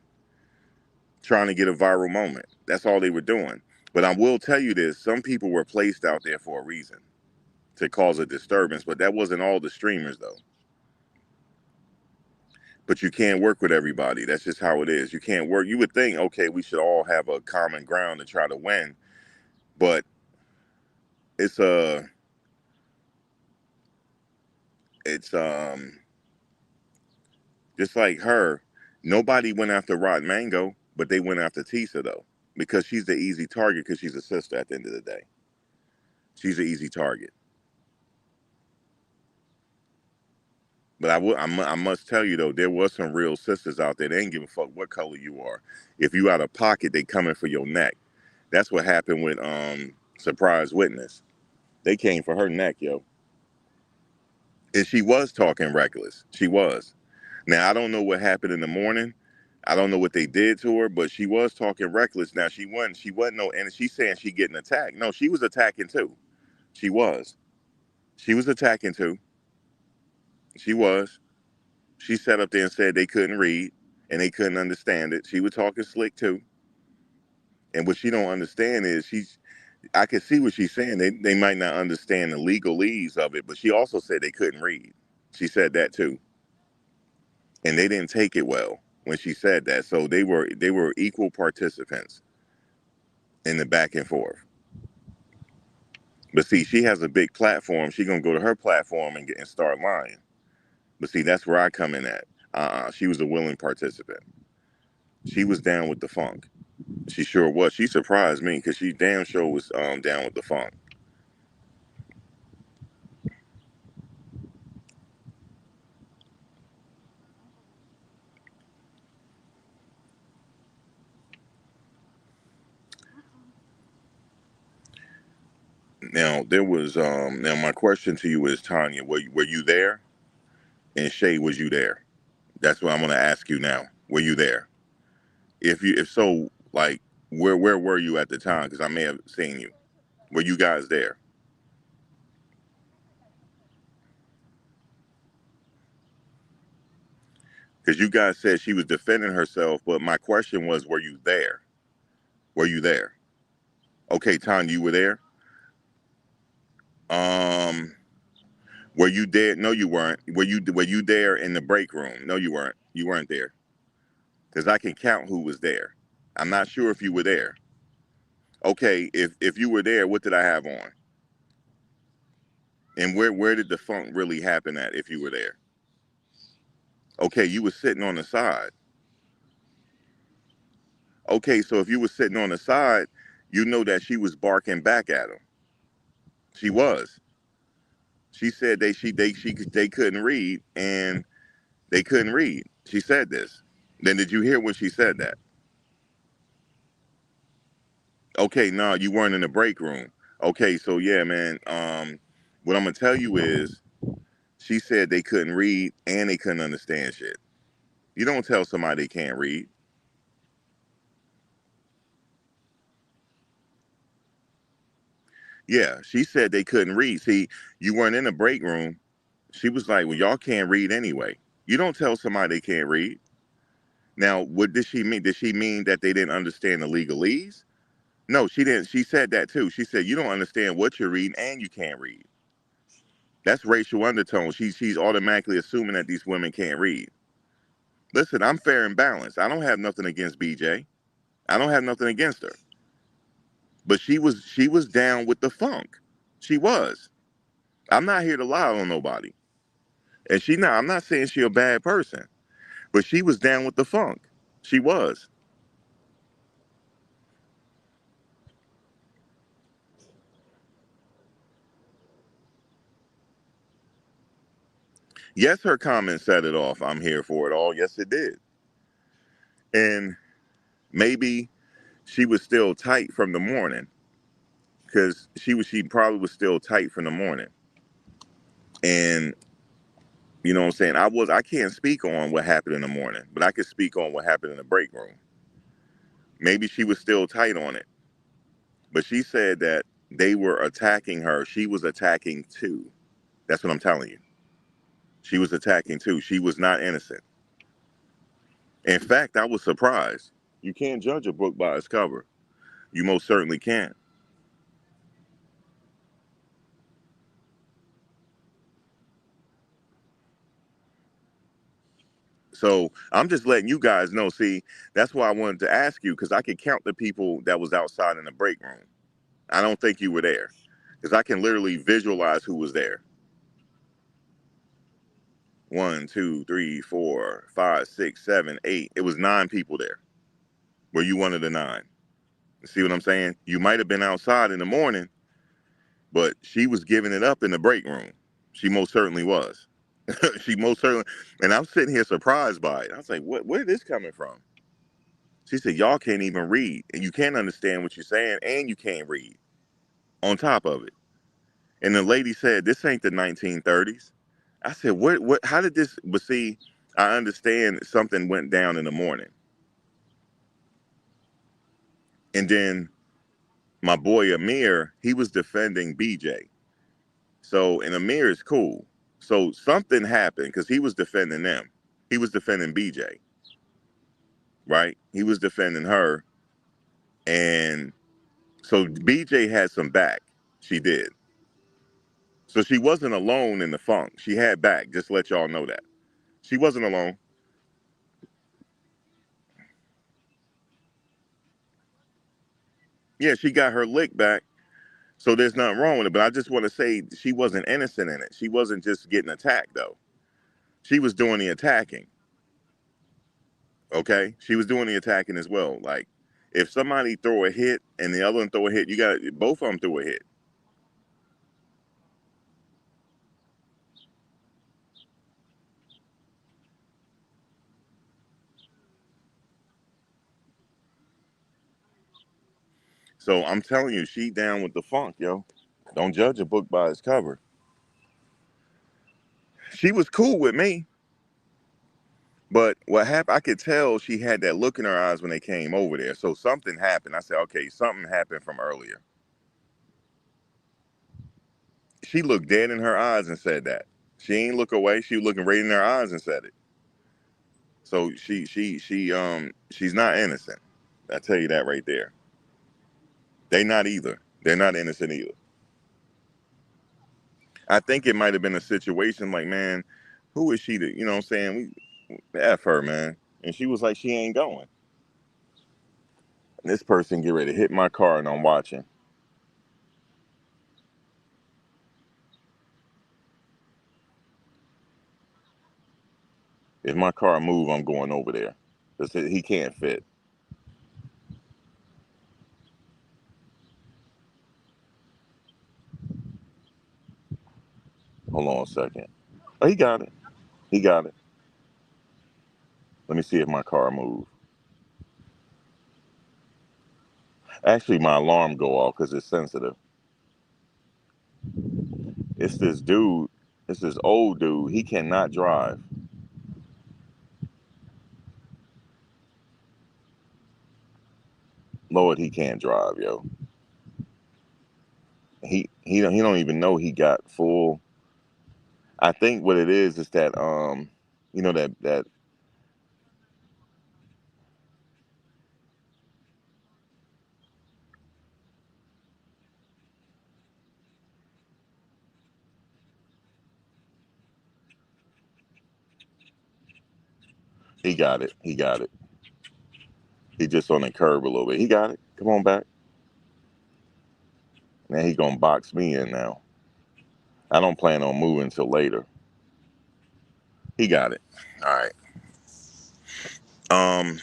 trying to get a viral moment. That's all they were doing. But I will tell you this, some people were placed out there for a reason, to cause a disturbance, but that wasn't all the streamers though. But you can't work with everybody. That's just how it is. You can't work. You would think, okay, we should all have a common ground to try to win, but it's it's just like her. Nobody went after Rod Mango, but they went after Tisa though, because she's the easy target because she's a sister. At the end of the day, she's an easy target. But I must tell you though, there was some real sisters out there. They ain't give a fuck what color you are. If you out of pocket, they coming for your neck. That's what happened with Surprise Witness. They came for her neck, yo. And she was talking reckless. She was. Now I don't know what happened in the morning. I don't know what they did to her, but she was talking reckless. Now she wasn't. She wasn't no. And she's saying she getting attacked. No, she was attacking too. She was. She was attacking too. She was. She sat up there and said they couldn't read and they couldn't understand it. She was talking slick too. And what she don't understand is I can see what she's saying. They might not understand the legalese of it, but she also said they couldn't read. She said that too. And they didn't take it well when she said that. So they were equal participants in the back and forth. But see, she has a big platform. She gonna go to her platform and start lying. But see, that's where I come in at. She was a willing participant. She was down with the funk. She sure was. She surprised me because she damn sure was down with the funk. Now there was now my question to you is, Tanya, were you there? And Shay, was you there? That's what I'm gonna ask you now. Were you there? If so, like where were you at the time? Because I may have seen you. Were you guys there? Because you guys said she was defending herself, but my question was, were you there? Were you there? Okay, Tanya, you were there. Um, were you there? No, you weren't. Were you there in the break room? No, you weren't. You weren't there because I can count who was there. I'm not sure if you were there. Okay, if you were there, what did I have on? And where did the funk really happen at? If you were there, okay, you were sitting on the side. Okay, so if you were sitting on the side, you know that she was barking back at him. She was. She said they couldn't read and they couldn't read. She said this. Then did you hear when she said that? Okay, no, you weren't in the break room. Okay, so yeah, man. What I'm gonna tell you is, she said they couldn't read and they couldn't understand shit. You don't tell somebody they can't read. Yeah, she said they couldn't read. See, you weren't in the break room. She was like, well, y'all can't read anyway. You don't tell somebody they can't read. Now, what did she mean? Did she mean that they didn't understand the legalese? No, she didn't. She said that too. She said, you don't understand what you're reading and you can't read. That's racial undertone. She's automatically assuming that these women can't read. Listen, I'm fair and balanced. I don't have nothing against BJ. I don't have nothing against her. But she was down with the funk. She was. I'm not here to lie on nobody. And I'm not saying she a bad person, but she was down with the funk. She was. Yes, her comment set it off. I'm here for it all. Yes, it did. And maybe she was still tight from the morning because she probably was still tight from the morning. And you know what I'm saying? I can't speak on what happened in the morning, but I could speak on what happened in the break room. Maybe she was still tight on it. But she said that they were attacking her. She was attacking too. That's what I'm telling you. She was attacking too. She was not innocent. In fact, I was surprised. You can't judge a book by its cover. You most certainly can't. So I'm just letting you guys know. See, that's why I wanted to ask you, because I could count the people that was outside in the break room. I don't think you were there, because I can literally visualize who was there. 1, 2, 3, 4, 5, 6, 7, 8. It was 9 people there. Were you one of the 9? See what I'm saying? You might have been outside in the morning, but she was giving it up in the break room. She most certainly was. She most certainly. And I'm sitting here surprised by it. I was like, "What? Where is this coming from?" She said, "Y'all can't even read, and you can't understand what you're saying, and you can't read." On top of it, and the lady said, "This ain't the 1930s." I said, "What? What? How did this?" But see, I understand something went down in the morning, and then my boy Amir, he was defending BJ. So, and Amir is cool. So something happened because he was defending them. He was defending BJ, right? He was defending her. And so BJ had some back. She did. So she wasn't alone in the funk. She had back. Just to let y'all know that. She wasn't alone. Yeah, she got her lick back. So there's nothing wrong with it. But I just want to say she wasn't innocent in it. She wasn't just getting attacked, though. She was doing the attacking. Okay, she was doing the attacking as well. Like, if somebody throw a hit and the other one throw a hit, you got both of them threw a hit. So I'm telling you, she down with the funk, yo. Don't judge a book by its cover. She was cool with me, but what happened? I could tell she had that look in her eyes when they came over there. So something happened. I said, okay, something happened from earlier. She looked dead in her eyes and said that. She ain't look away. She was looking right in her eyes and said it. So she's not innocent. I tell you that right there. They not either. They're not innocent either. I think it might have been a situation like, man, who is she to, you know what I'm saying? F her, man. And she was like, she ain't going. And this person get ready to hit my car and I'm watching. If my car move, I'm going over there. Because he can't fit. Hold on a second. Oh, he got it. He got it. Let me see if my car move. Actually, my alarm go off because it's sensitive. It's this dude. It's this old dude. He cannot drive. Lord, he can't drive, yo. He don't even know he got full. I think what it is that you know that he got it. He got it. He just on the curb a little bit. He got it. Come on back. Now he gonna box me in now. I don't plan on moving until later. He got it. All right. Um,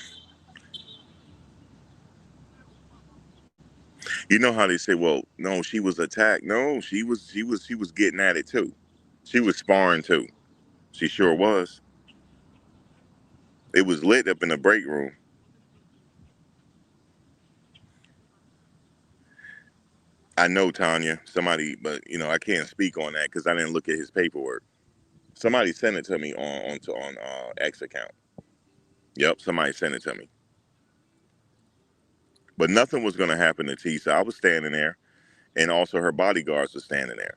you know how they say, well, no, she was attacked. No, she was getting at it too. She was sparring too. She sure was. It was lit up in the break room. I know, Tanya. Somebody, but I can't speak on that because I didn't look at his paperwork. Somebody sent it to me on X account. Yep, somebody sent it to me. But nothing was gonna happen to T. So I was standing there, and also her bodyguards were standing there.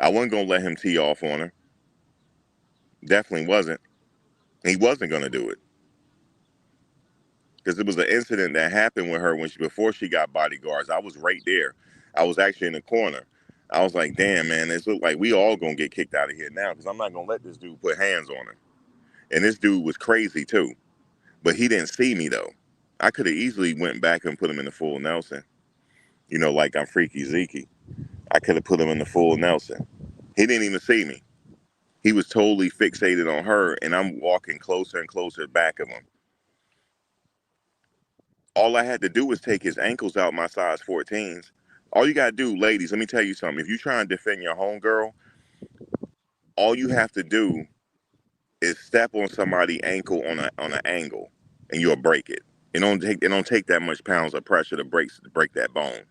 I wasn't gonna let him tee off on her. Definitely wasn't. He wasn't gonna do it because it was an incident that happened with her before she got bodyguards. I was right there. I was actually in the corner. I was like, damn, man, it looked like we all gonna get kicked out of here now because I'm not gonna let this dude put hands on her. And this dude was crazy too, but he didn't see me though. I could have easily went back and put him in the full Nelson. Like I'm Freaky Zeke. I could have put him in the full Nelson. He didn't even see me. He was totally fixated on her, and I'm walking closer and closer back of him. All I had to do was take his ankles out my size 14s. All you gotta do, ladies, let me tell you something. If you try and defend your homegirl, all you have to do is step on somebody's ankle on an angle, and you'll break it. It don't take that much pounds of pressure to break that bone.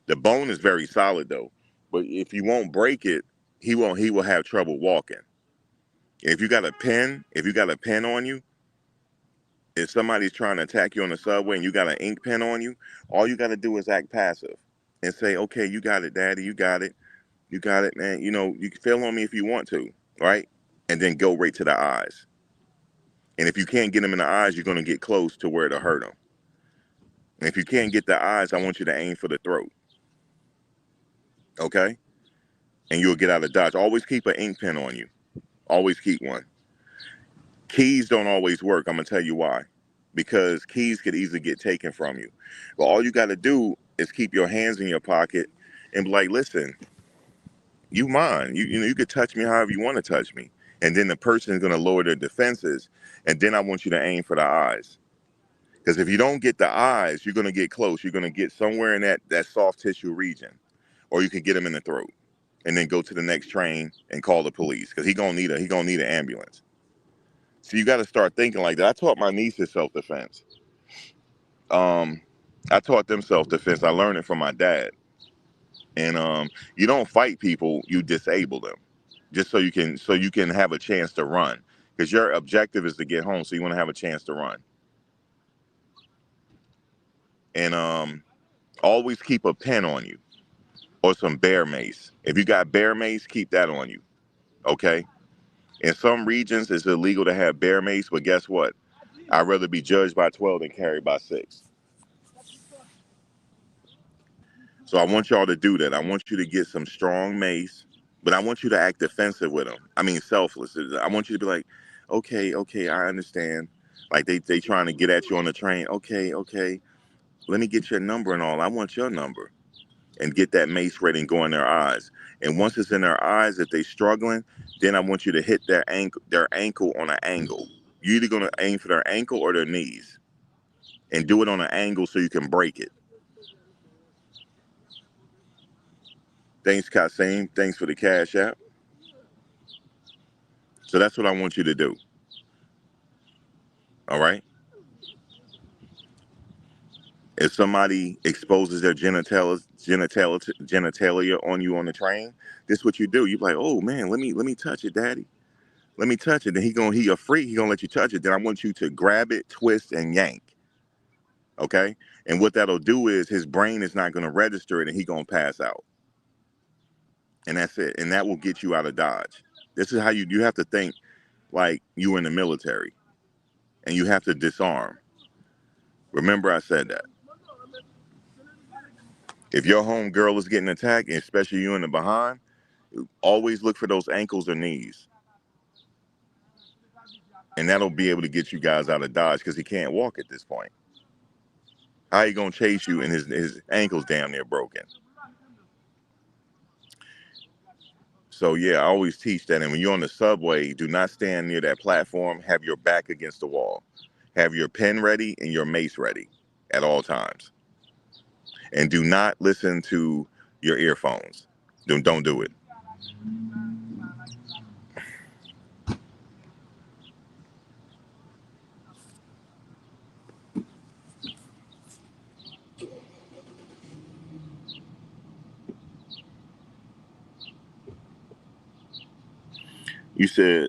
The bone is very solid though, but if you won't break it, he will have trouble walking. If you got a pen on you, if somebody's trying to attack you on the subway and you got an ink pen on you, all you got to do is act passive and say, okay, you got it, daddy, you got it, man. You can feel on me if you want to, right? And then go right to the eyes. And if you can't get them in the eyes, you're going to get close to where to hurt them. And if you can't get the eyes, I want you to aim for the throat, okay? And you'll get out of dodge. Always keep an ink pen on you. Always keep one. Keys don't always work. I'm gonna tell you why. Because keys could easily get taken from you. But all you got to do is keep your hands in your pocket and be like, listen, you mine. You could touch me however you want to touch me. And then the person is gonna lower their defenses. And then I want you to aim for the eyes. Because if you don't get the eyes, you're gonna get close. You're gonna get somewhere in that soft tissue region, or you could get them in the throat, and then go to the next train and call the police because he gonna need an ambulance. So you got to start thinking like that. I taught my nieces self-defense. Um, I taught them self-defense. I learned it from my dad. And you don't fight people, you disable them, just so you can have a chance to run. Because your objective is to get home, so you want to have a chance to run. And always keep a pen on you or some bear mace. If you got bear mace, keep that on you. Okay. In some regions, it's illegal to have bear mace, but guess what? I'd rather be judged by 12 than carried by 6. So I want y'all to do that. I want you to get some strong mace, but I want you to act defensive with them. I mean, selfless. I want you to be like, okay, okay, I understand. Like they trying to get at you on the train. Okay, okay, let me get your number and all. I want your number. And get that mace ready and go in their eyes. And once it's in their eyes, if they struggling, then I want you to hit their ankle on an angle. You're either gonna aim for their ankle or their knees, and do it on an angle so you can break it. Thanks, Kasim. Thanks for the cash app. So that's what I want you to do. All right. If somebody exposes their genitalia on you on the train, this is what you do. You be like, oh man, let me touch it, daddy. Let me touch it. Then he a freak. He gonna let you touch it. Then I want you to grab it, twist, and yank. Okay. And what that'll do is his brain is not gonna register it, and he gonna pass out. And that's it. And that will get you out of Dodge. This is how you have to think like you in the military, and you have to disarm. Remember, I said that. If your home girl is getting attacked, and especially you in the behind, always look for those ankles or knees. And that'll be able to get you guys out of Dodge because he can't walk at this point. How he gonna chase you and his ankles damn near broken? So yeah, I always teach that. And when you're on the subway, do not stand near that platform. Have your back against the wall. Have your pen ready and your mace ready at all times. And do not listen to your earphones. Don't do it. You said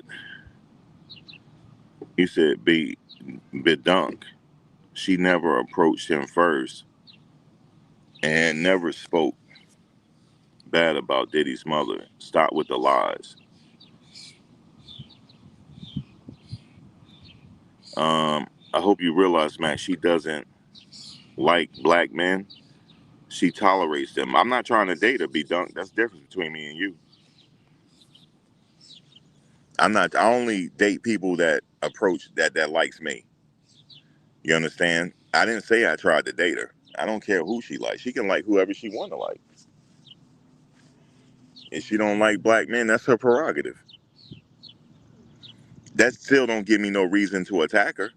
be dunk. She never approached him first and never spoke bad about Diddy's mother. Stop with the lies. I hope you realize, Matt, she doesn't like black men. She tolerates them. I'm not trying to date her, be dunk. That's the difference between me and you. I only date people that approach that likes me. You understand? I didn't say I tried to date her. I don't care who she likes. She can like whoever she want to like. If she don't like black men, that's her prerogative. That still don't give me no reason to attack her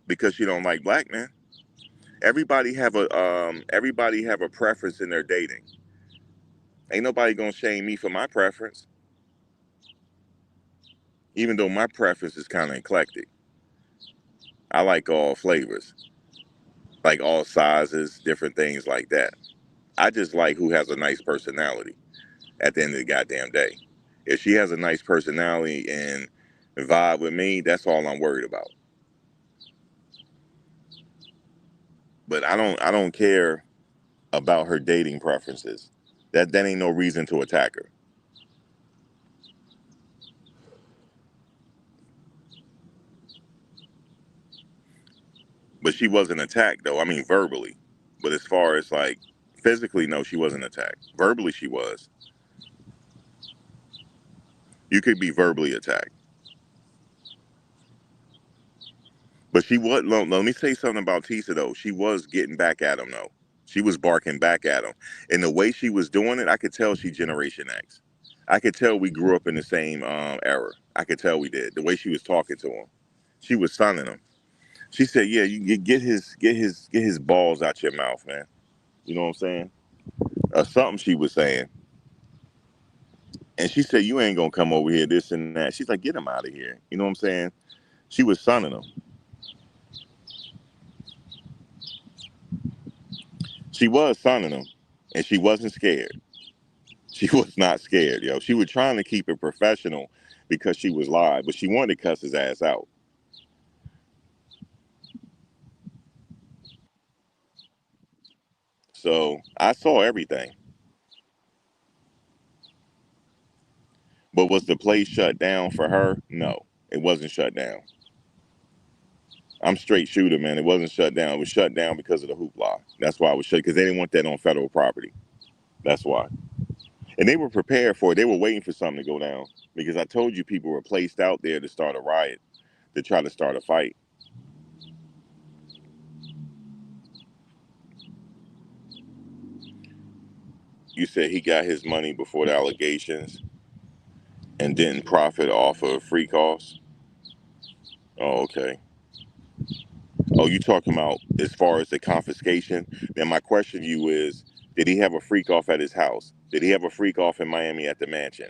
because she don't like black men. Everybody have a preference in their dating. Ain't nobody gonna shame me for my preference, even though my preference is kind of eclectic. I like all flavors, like all sizes, different things like that. I just like who has a nice personality at the end of the goddamn day. If she has a nice personality and vibe with me, that's all I'm worried about. But I don't care about her dating preferences. That ain't no reason to attack her. But she wasn't attacked though. I mean verbally. But as far as like physically, no, she wasn't attacked. Verbally she was. You could be verbally attacked. But she was let me say something about Tisa though. She was getting back at him though. She was barking back at him. And the way she was doing it, I could tell she Generation X. I could tell we grew up in the same era. I could tell we did. The way she was talking to him. She was sunning him. She said, "Yeah, you get his balls out your mouth, man." You know what I'm saying? Or something she was saying. And she said, "You ain't gonna come over here, this and that." She's like, "Get him out of here." You know what I'm saying? She was sunning him. She was sunning him, and she wasn't scared. She was not scared, yo. She was trying to keep it professional because she was live, but she wanted to cuss his ass out. So I saw everything. But was the place shut down for her? No, it wasn't shut down. I'm straight shooter, man. It wasn't shut down. It was shut down because of the hoopla. That's why it was shut, because they didn't want that on federal property. That's why. And they were prepared for it. They were waiting for something to go down because I told you people were placed out there to start a riot, to try to start a fight. You said he got his money before the allegations and didn't profit off of free costs. Oh, okay. Oh, you talking about as far as the confiscation? Then my question to you is, did he have a freak off at his house? Did he have a freak off in Miami at the mansion?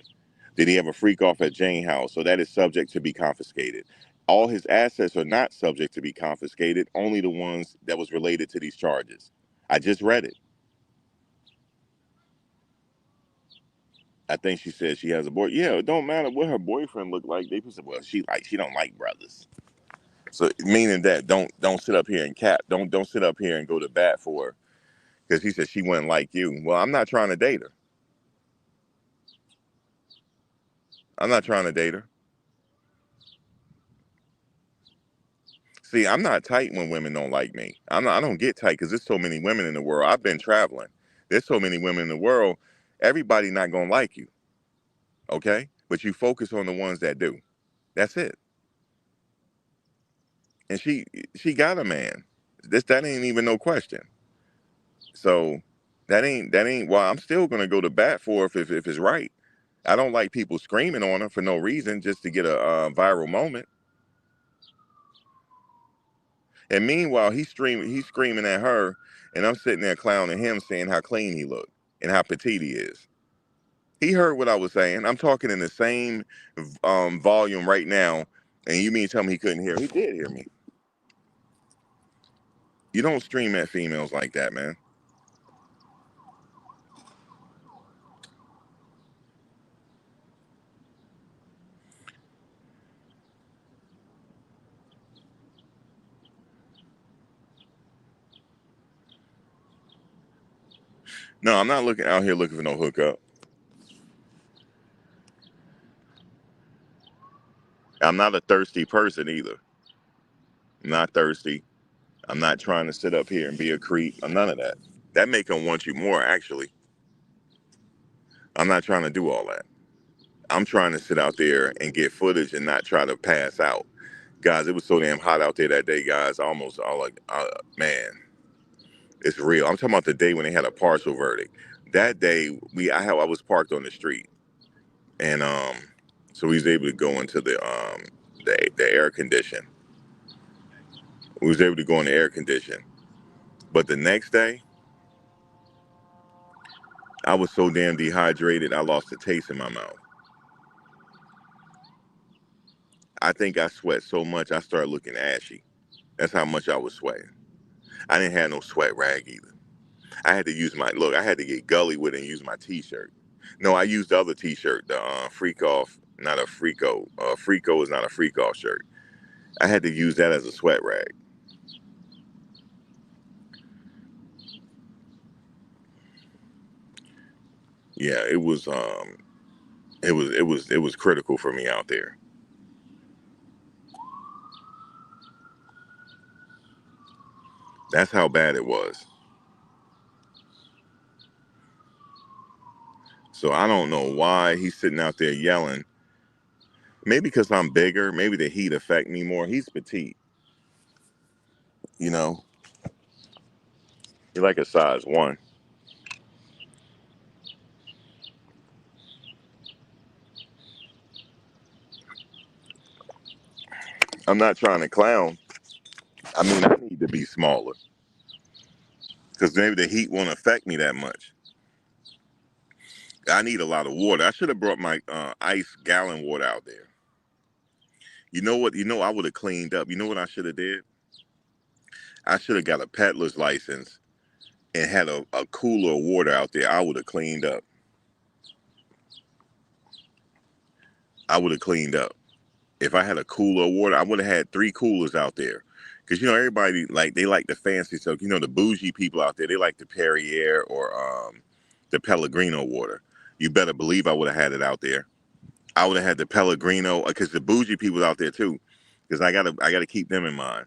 Did he have a freak off at Jane House? So that is subject to be confiscated. All his assets are not subject to be confiscated, only the ones that was related to these charges. I just read it. I think she said she has a boy. Yeah, it don't matter what her boyfriend looked like. They said, well, she don't like brothers. So meaning that don't sit up here and cap. Don't sit up here and go to bat for her because he said she wouldn't like you. Well, I'm not trying to date her. I'm not trying to date her. See, I'm not tight when women don't like me. I don't get tight because there's so many women in the world. I've been traveling. There's so many women in the world. Everybody not gonna like you, okay? But you focus on the ones that do. That's it. And she got a man. That ain't even no question. So that ain't. Well, I'm still gonna go to bat for her if it's right. I don't like people screaming on her for no reason just to get a viral moment. And meanwhile, he's screaming at her, and I'm sitting there clowning him, saying how clean he looked and how petite he is. He heard what I was saying. I'm talking in the same volume right now, and you mean tell me he couldn't hear? He did hear me. You don't stream at females like that, man. No, I'm not looking out here looking for no hookup. I'm not a thirsty person either. I'm not thirsty. I'm not trying to sit up here and be a creep. I'm none of that. That make them want you more, actually. I'm not trying to do all that. I'm trying to sit out there and get footage and not try to pass out. Guys, it was so damn hot out there that day, guys. All like, man, it's real. I'm talking about the day when they had a partial verdict. That day, I was parked on the street, and so we was able to go into the air condition. We was able to go in the air condition. But the next day, I was so damn dehydrated, I lost the taste in my mouth. I think I sweat so much, I started looking ashy. That's how much I was sweating. I didn't have no sweat rag either. I had to use I had to get gully with it and use my t-shirt. No, I used the other t-shirt, the freak off, not a freako. Freako is not a freak off shirt. I had to use that as a sweat rag. Yeah, it was critical for me out there. That's how bad it was. So I don't know why he's sitting out there yelling. Maybe because I'm bigger, maybe the heat affect me more. He's petite, you know. He's like a size one. I'm not trying to clown. I mean, I need to be smaller because maybe the heat won't affect me that much. I need a lot of water. I should have brought my ice gallon water out there. You know what? I would have cleaned up. You know what I should have did? I should have got a peddler's license and had a cooler of water out there. I would have cleaned up. I would have cleaned up. If I had a cooler of water, I would have had 3 coolers out there. Because, everybody, like, they like the fancy stuff. The bougie people out there, they like the Perrier or the Pellegrino water. You better believe I would have had it out there. I would have had the Pellegrino, because the bougie people out there too, because I gotta keep them in mind.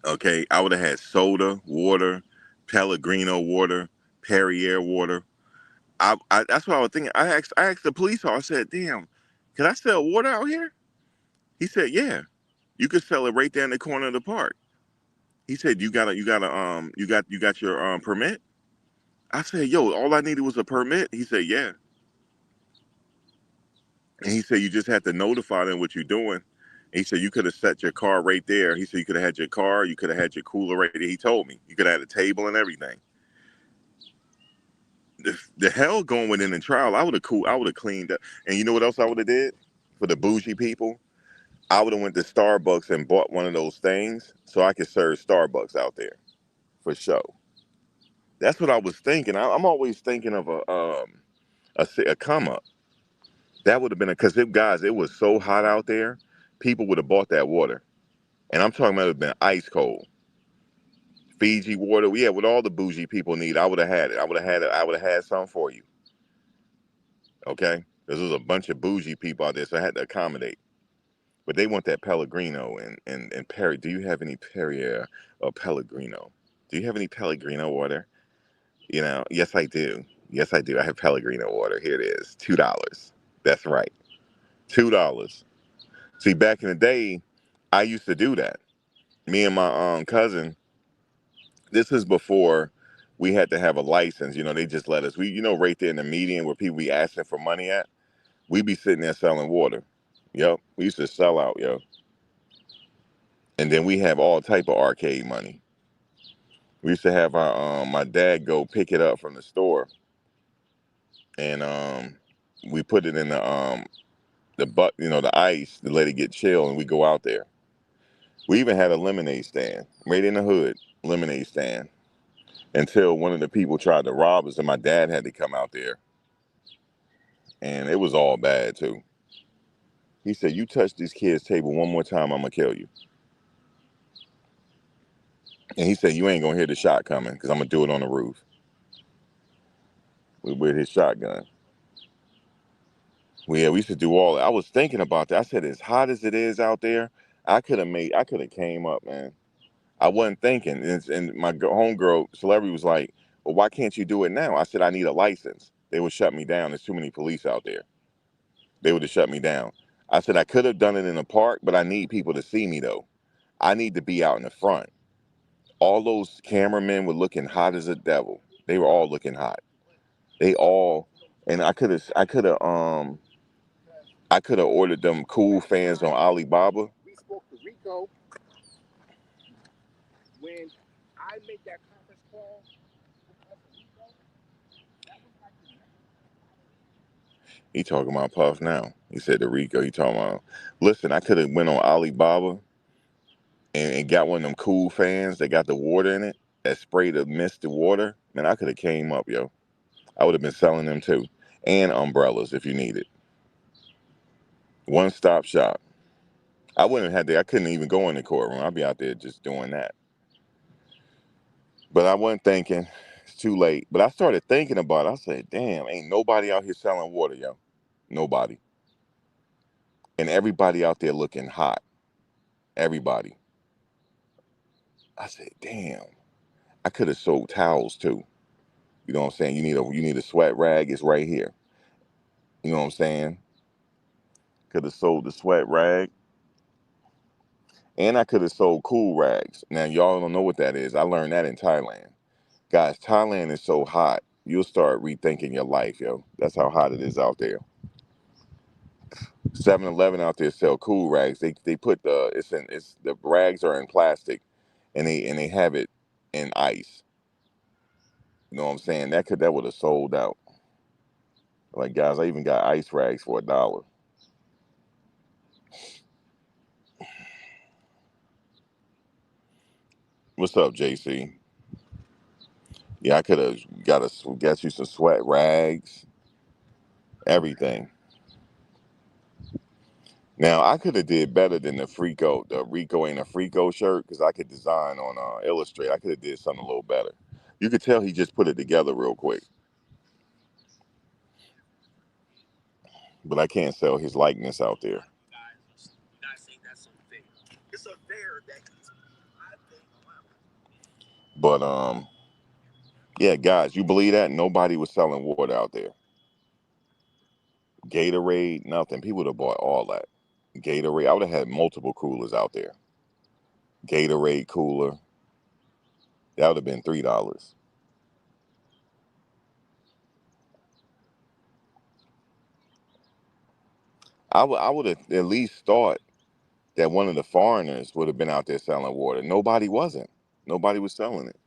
Okay, I would have had soda, water, Pellegrino water, Perrier water. That's what I was thinking. I asked the police officer. I said, "Damn, can I sell water out here?" He said, "Yeah, you could sell it right there in the corner of the park." He said, you got your permit?" I said, "Yo, all I needed was a permit." He said, "Yeah," and he said, "You just had to notify them what you're doing." And he said, "You could have set your car right there." He said, "You could have had your car, you could have had your cooler right there." He told me you could have had a table and everything. The hell going within the trial, I would have cleaned up. And you know what else I would have did for the bougie people? I would have went to Starbucks and bought one of those things so I could serve Starbucks out there for show. That's what I was thinking. I'm always thinking of a come up. That would have been because guys, it was so hot out there. People would have bought that water, and I'm talking about it would have been ice cold. Fiji water, yeah, what all the bougie people need. I would have had it. I would have had it. I would have had some for you. Okay, because there's a bunch of bougie people out there, so I had to accommodate. But they want that Pellegrino and Perry. Do you have any Perrier or Pellegrino? Do you have any Pellegrino water? You know, yes, I do. Yes, I do. I have Pellegrino water. Here it is, $2. That's right, $2. See, back in the day, I used to do that. Me and my cousin. This is before we had to have a license. You know, they just let us. Right there in the median where people be asking for money at, we be sitting there selling water. Yep, we used to sell out, yo. And then we have all type of arcade money. We used to have our my dad go pick it up from the store, and we put it in the ice to let it get chill, and we go out there. We even had a lemonade stand right in the hood, lemonade stand, until one of the people tried to rob us, and my dad had to come out there, and it was all bad too. He said, "You touch this kid's table one more time, I'm gonna kill you." And he said, "You ain't gonna hear the shot coming, because I'm gonna do it on the roof." With his shotgun. We used to do all that. I was thinking about that. I said, as hot as it is out there, I could have came up, man. I wasn't thinking. And my homegirl, celebrity, was like, "Well, why can't you do it now?" I said, "I need a license." They would shut me down. There's too many police out there. They would have shut me down. I said, "I could have done it in the park, but I need people to see me, though. I need to be out in the front." All those cameramen were looking hot as a devil. They were all looking hot. They all, and I could have ordered them cool fans on Alibaba. We spoke to Rico when I made that conference call. He talking about Puff now. He said to Rico, he talking about, listen, I could have went on Alibaba and got one of them cool fans that got the water in it, that spray to mist the water. Man, I could have came up, yo. I would have been selling them too. And umbrellas if you need it. One stop shop. I wouldn't have had to, I couldn't even go in the courtroom. I'd be out there just doing that. But I wasn't thinking. It's too late. But I started thinking about it. I said, damn, ain't nobody out here selling water, yo. Nobody. And everybody out there looking hot. Everybody. I said, damn. I could have sold towels too. You know what I'm saying? You need a sweat rag, it's right here. You know what I'm saying? Could have sold the sweat rag. And I could have sold cool rags. Now y'all don't know what that is. I learned that in Thailand. Guys, Thailand is so hot, you'll start rethinking your life, yo. That's how hot it is out there. 7-Eleven out there sell cool rags. They put the rags are in plastic, and they have it in ice. You know what I'm saying? That would have sold out. Like, guys, I even got ice rags for $1. What's up, JC? Yeah, I could have got you some sweat rags, everything. Now I could have did better than the Rico ain't a Frico shirt, because I could design on Illustrator. I could have did something a little better. You could tell he just put it together real quick, but I can't sell his likeness out there. But Yeah, guys, you believe that? Nobody was selling water out there. Gatorade, nothing. People would have bought all that. Gatorade, I would have had multiple coolers out there. Gatorade cooler, that would have been $3. I would have at least thought that one of the foreigners would have been out there selling water. Nobody wasn't. Nobody was selling it.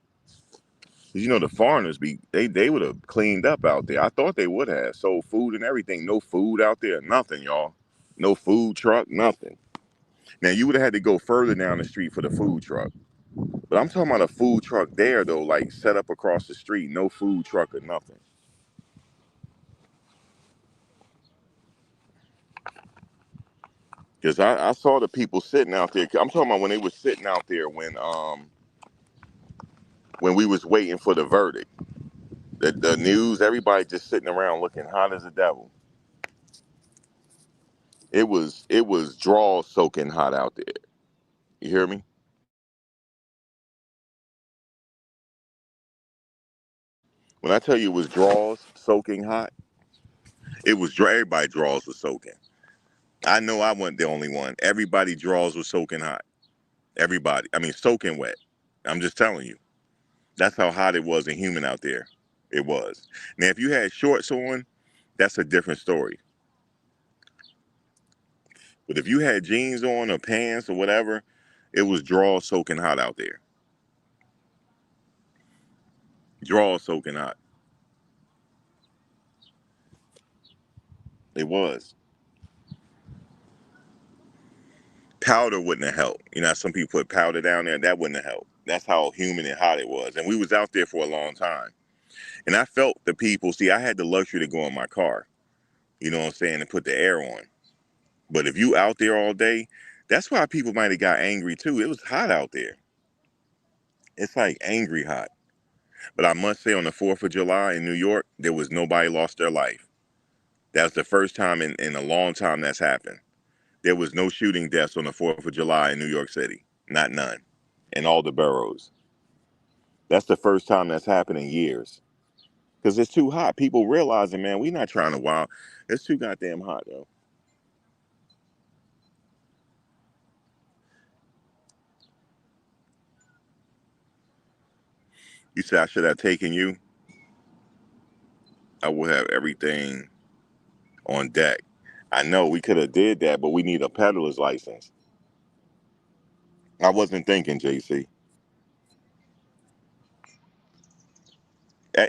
'Cause you know the foreigners they would have cleaned up out there. I thought they would have sold food and everything. No food out there, nothing, y'all. No food truck, nothing. Now you would have had to go further down the street for the food truck. But I'm talking about a food truck there though, like set up across the street, no food truck or nothing. Because I saw the people sitting out there. I'm talking about when they were sitting out there when we was waiting for the verdict. The news, everybody just sitting around looking hot as a devil. It was draw soaking hot out there. You hear me? When I tell you it was draws soaking hot, it was everybody draws was soaking. I know I wasn't the only one. Everybody draws was soaking hot. Everybody. I mean soaking wet. I'm just telling you. That's how hot it was and humid out there. It was. Now if you had shorts on, that's a different story. But if you had jeans on or pants or whatever, it was draw soaking hot out there. Draw soaking hot. It was. Powder wouldn't have helped. You know, some people put powder down there. That wouldn't have helped. That's how humid and hot it was. And we was out there for a long time. And I felt the people. See, I had the luxury to go in my car. You know what I'm saying? And put the air on. But if you out there all day, that's why people might have got angry too. It was hot out there. It's like angry hot. But I must say, on the 4th of July in New York, there was nobody lost their life. That was the first time in a long time that's happened. There was no shooting deaths on the 4th of July in New York City. Not none. In all the boroughs. That's the first time that's happened in years. Because it's too hot. People realizing, man, we not trying to wild. It's too goddamn hot, though. You said I should have taken you. I will have everything on deck. I know we could have did that, but we need a peddler's license. I wasn't thinking, JC.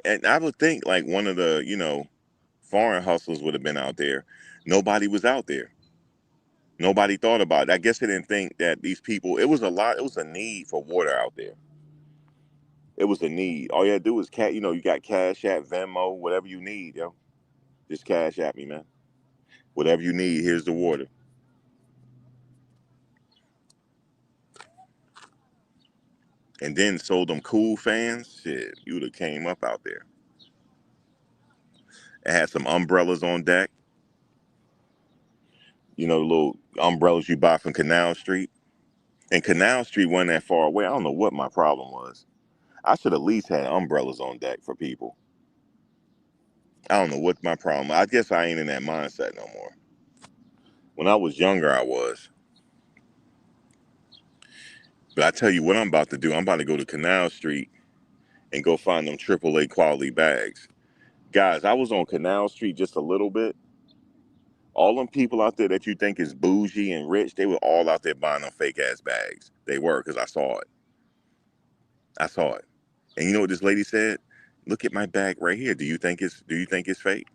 And I would think like one of the, foreign hustlers would have been out there. Nobody was out there. Nobody thought about it. I guess they didn't think that these people, it was a need for water out there. It was a need. All you had to do is, you got Cash App, Venmo, whatever you need, yo. Just Cash App me, man. Whatever you need, here's the water. And then sold them cool fans. Shit, you would have came up out there. It had some umbrellas on deck. You know, the little umbrellas you buy from Canal Street. And Canal Street wasn't that far away. I don't know what my problem was. I should at least had umbrellas on deck for people. I don't know what my problem. I guess I ain't in that mindset no more. When I was younger, I was. But I tell you what I'm about to do. I'm about to go to Canal Street and go find them AAA quality bags. Guys, I was on Canal Street just a little bit. All them people out there that you think is bougie and rich, they were all out there buying them fake ass bags. They were, because I saw it. I saw it. And you know what this lady said? Look at my bag right here. Do you think it's fake?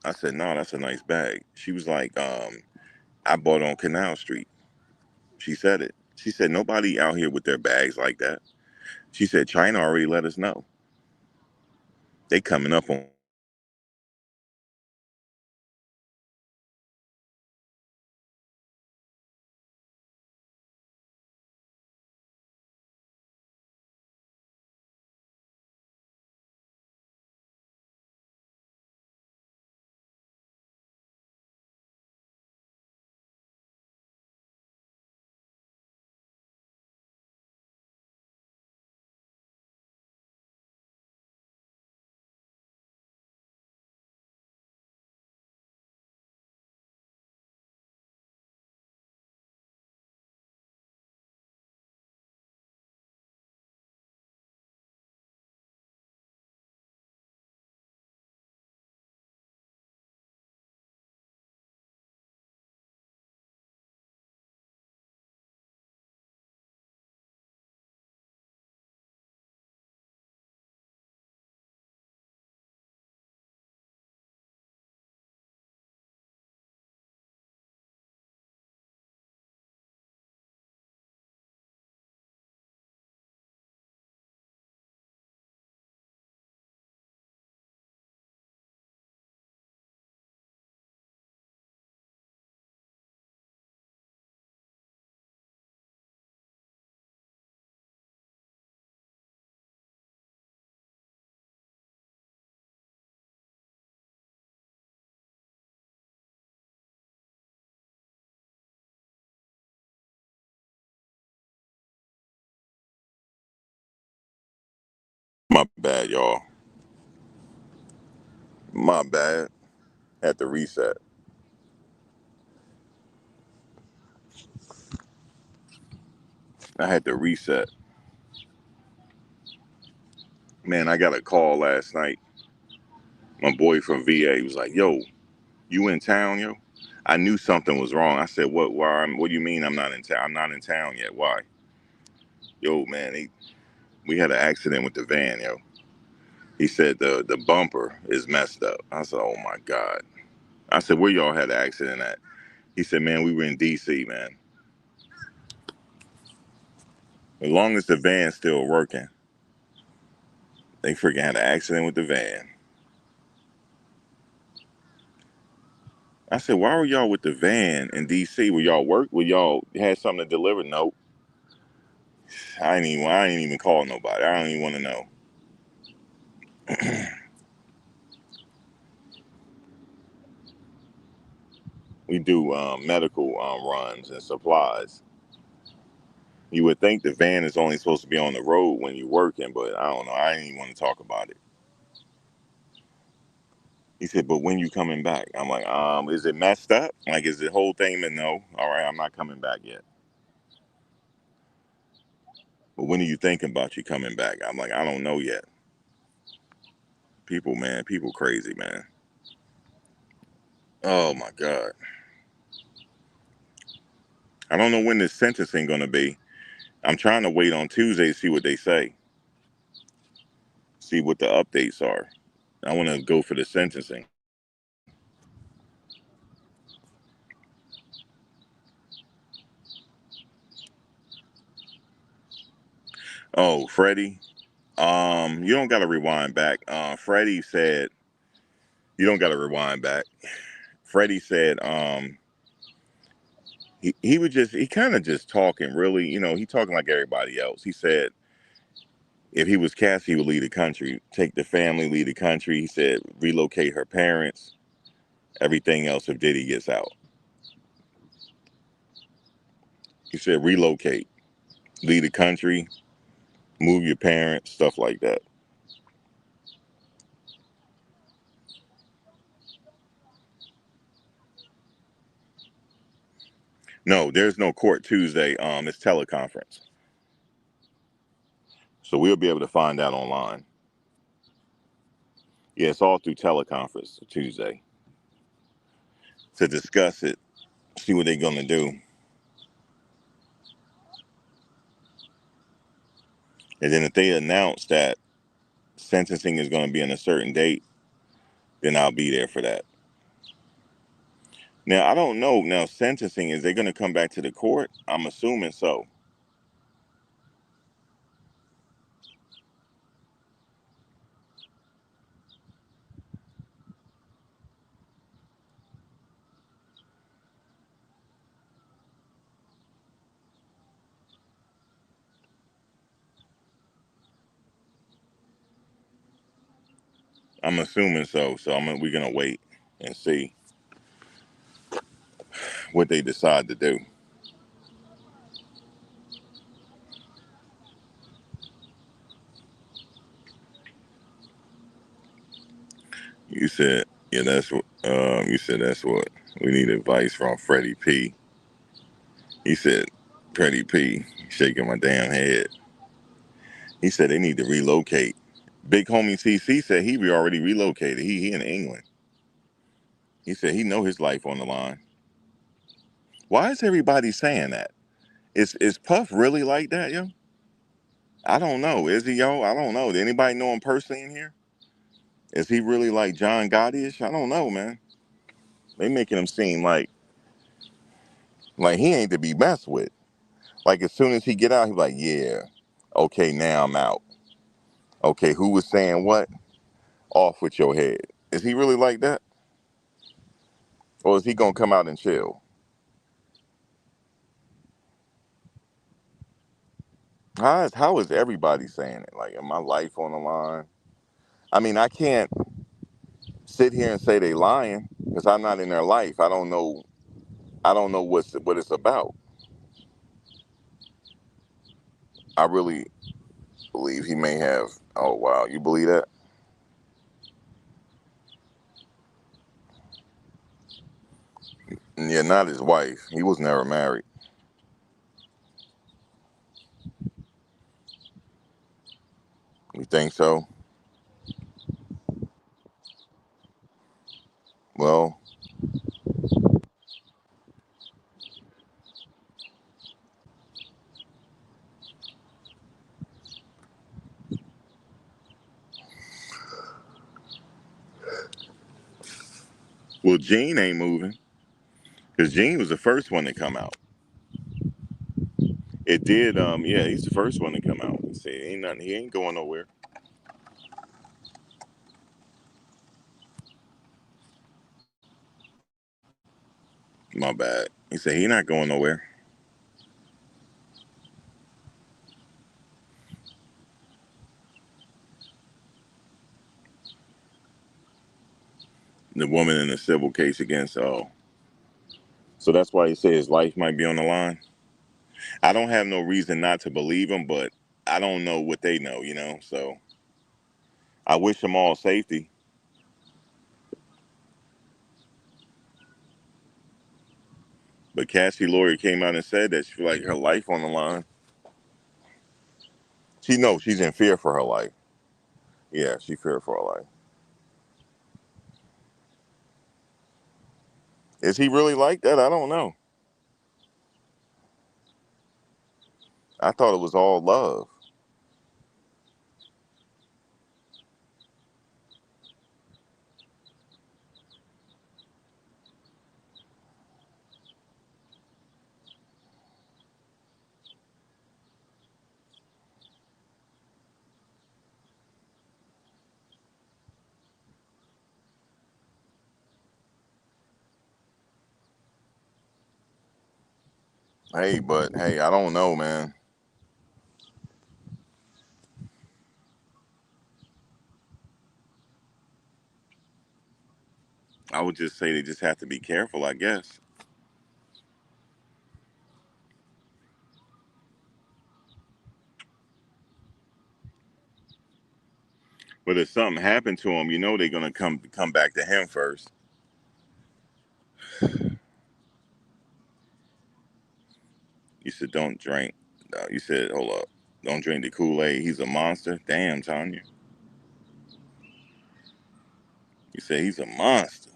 I said, no, that's a nice bag. She was like, I bought it on Canal Street. She said it. She said, nobody out here with their bags like that. She said, China already let us know. They coming up on My bad, y'all. My bad. Had to reset. I had to reset. Man, I got a call last night. My boy from VA was like, "Yo, you in town, yo?" I knew something was wrong. I said, "What? Why? What do you mean I'm not in town? I'm not in town yet. Why?" Yo, man, we had an accident with the van, yo. He said the bumper is messed up. I said, "Oh my God." I said, "Where y'all had the accident at?" He said, "Man, we were in DC, man. As long as the van's still working, they freaking had an accident with the van." I said, "Why were y'all with the van in DC? Were y'all work? Were y'all had something to deliver?" Nope. I ain't even call nobody. I don't even want to know. We do medical runs and supplies. You would think the van is only supposed to be on the road when you're working, but I don't know. I didn't even want to talk about it. He said, "But when you coming back?" I'm like, is it messed up? Like, is the whole thing that no? All right, I'm not coming back yet. But when are you thinking about you coming back? I'm like, I don't know yet. People, man, people crazy, man. Oh my God. I don't know when this sentencing gonna be. I'm trying to wait on Tuesday to see what they say, see what the updates are. I want to go for the sentencing. Oh, Freddie. You don't gotta rewind back. Freddie said you don't gotta rewind back. Freddie said, he was just he kind of just talking really, he talking like everybody else. He said if he was Cassie, he would leave the country, take the family, leave the country. He said relocate her parents, everything else if Diddy gets out. He said relocate, leave the country, move your parents, stuff like that. No, there's no court Tuesday. It's teleconference. So we'll be able to find out online. Yeah, it's all through teleconference Tuesday to discuss it, see what they're gonna do. And then if they announce that sentencing is gonna be on a certain date, then I'll be there for that. Now I don't know. Now sentencing, is they gonna come back to the court? I'm assuming so. I'm assuming so. So we're gonna wait and see what they decide to do. You said, yeah, that's what. You said that's what we need advice from Freddie P. He said, Freddie P. Shaking my damn head. He said they need to relocate. Big homie CC said he already relocated. He in England. He said he know his life on the line. Why is everybody saying that? Is Puff really like that, yo? I don't know. Is he, yo? I don't know. Did anybody know him personally in here? Is he really like John Gotti-ish? I don't know, man. They making him seem like he ain't to be messed with. Like as soon as he get out, he like, yeah, okay, now I'm out. Okay, who was saying what? Off with your head. Is he really like that? Or is he gonna come out and chill? How is everybody saying it? Like, my life on the line? I mean, I can't sit here and say they lying because I'm not in their life. I don't know. I don't know what it's about. I really believe he may have Oh wow, you believe that? Yeah, not his wife. He was never married. You think so? Well, well, Gene ain't moving because Gene was the first one to come out. It did. Yeah, he's the first one to come out. He said ain't nothing. He ain't going nowhere. My bad. He said he not going nowhere. The woman in the civil case against. Oh, so that's why he said his life might be on the line. I don't have no reason not to believe him, but I don't know what they know, you know. So I wish them all safety. But Cassie lawyer came out and said that she feel like her life on the line. She knows she's in fear for her life. Yeah, she feared for her life. Is he really like that? I don't know. I thought it was all love. Hey, but hey, I don't know, man. I would just say they just have to be careful, I guess. But if something happened to him, you know they're gonna come back to him first. You said don't drink. You said hold up, don't drink the Kool-Aid. He's a monster. Damn, Tanya. You said he's a monster.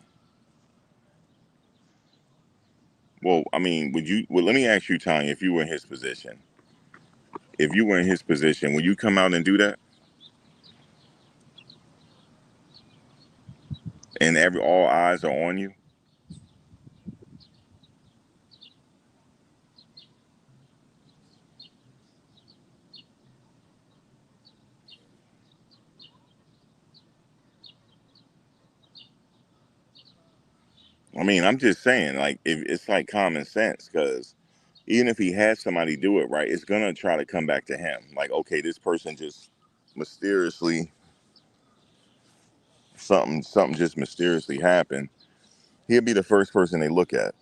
Well, I mean, would you? Well, let me ask you, Tanya, if you were in his position, if you were in his position, would you come out and do that? And all eyes are on you. I mean, I'm just saying, like, if it's like common sense, because even if he has somebody do it right, it's gonna try to come back to him. Like, okay, this person just mysteriously something just mysteriously happened. He'll be the first person they look at.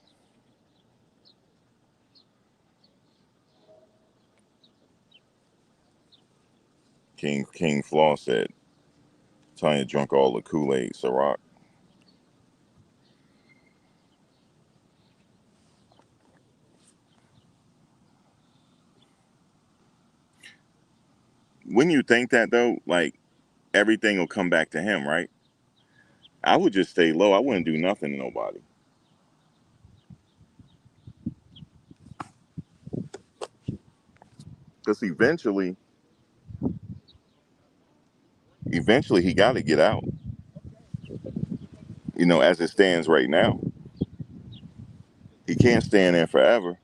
King Flaw said, Tanya drunk all the Kool-Aid, Ciroc. Wouldn't you think that though? Like everything will come back to him, right? I would just stay low. I wouldn't do nothing to nobody. Because eventually he got to get out. You know, as it stands right now, he can't stand there forever.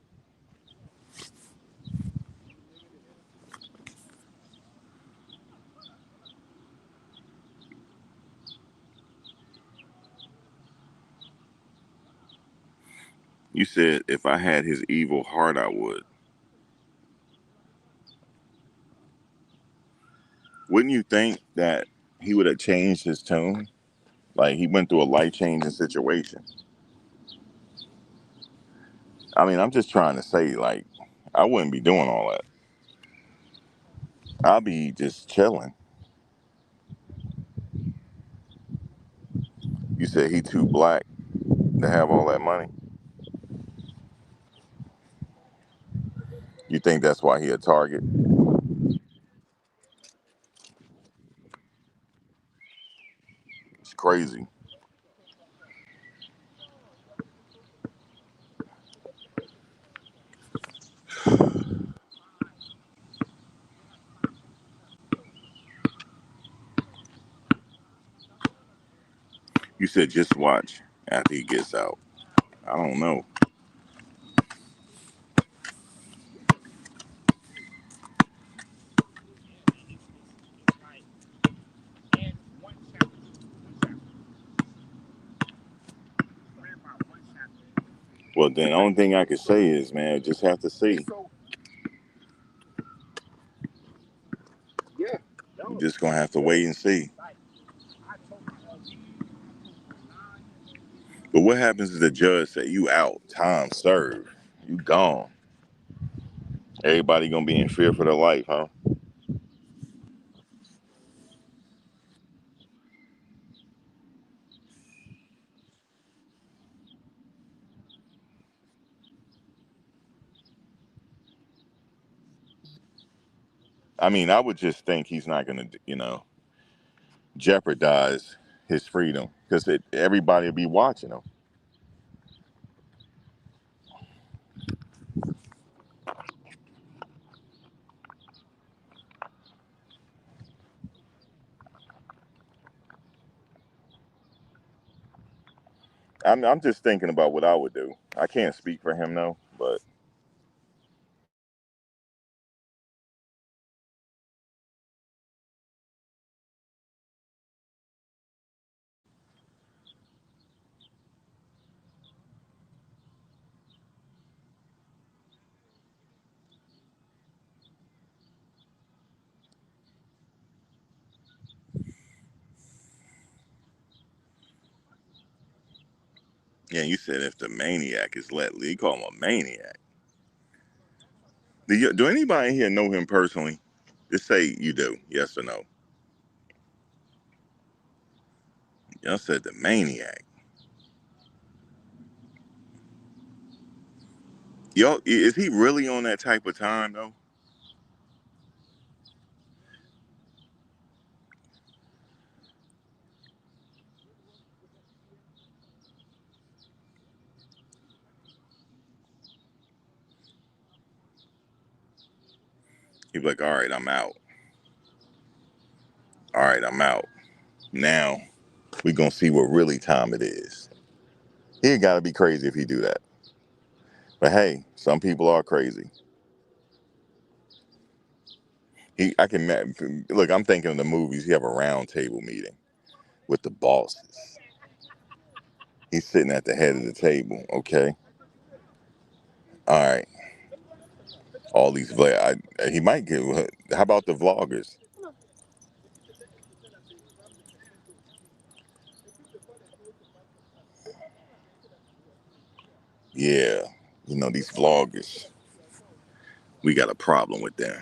You said if I had his evil heart, I would. Wouldn't you think that he would have changed his tune? Like he went through a life changing situation. I mean, I'm just trying to say, like, I wouldn't be doing all that. I'll be just chilling. You said he too black to have all that money. You think that's why he a target? It's crazy. You said just watch after he gets out. I don't know. Well, then the only thing I can say is, man, just have to see. We're just gonna have to wait and see. But what happens if the judge say you out, time served, you gone? Everybody gonna be in fear for their life, huh? I mean, I would just think he's not gonna, jeopardize his freedom because everybody will be watching him. I'm just thinking about what I would do. I can't speak for him though, but yeah, you said if the maniac is let lead, you call him a maniac. Do anybody here know him personally? Just say you do, yes or no. Y'all said the maniac. Y'all, is he really on that type of time though? He's like, all right, I'm out. All right, I'm out. Now we gonna see what really time it is. He ain't gotta be crazy if he do that. But hey, some people are crazy. I can look. I'm thinking of the movies. You have a round table meeting with the bosses. He's sitting at the head of the table. Okay, all right. All these he might get. How about the vloggers? Yeah, these vloggers. We got a problem with them.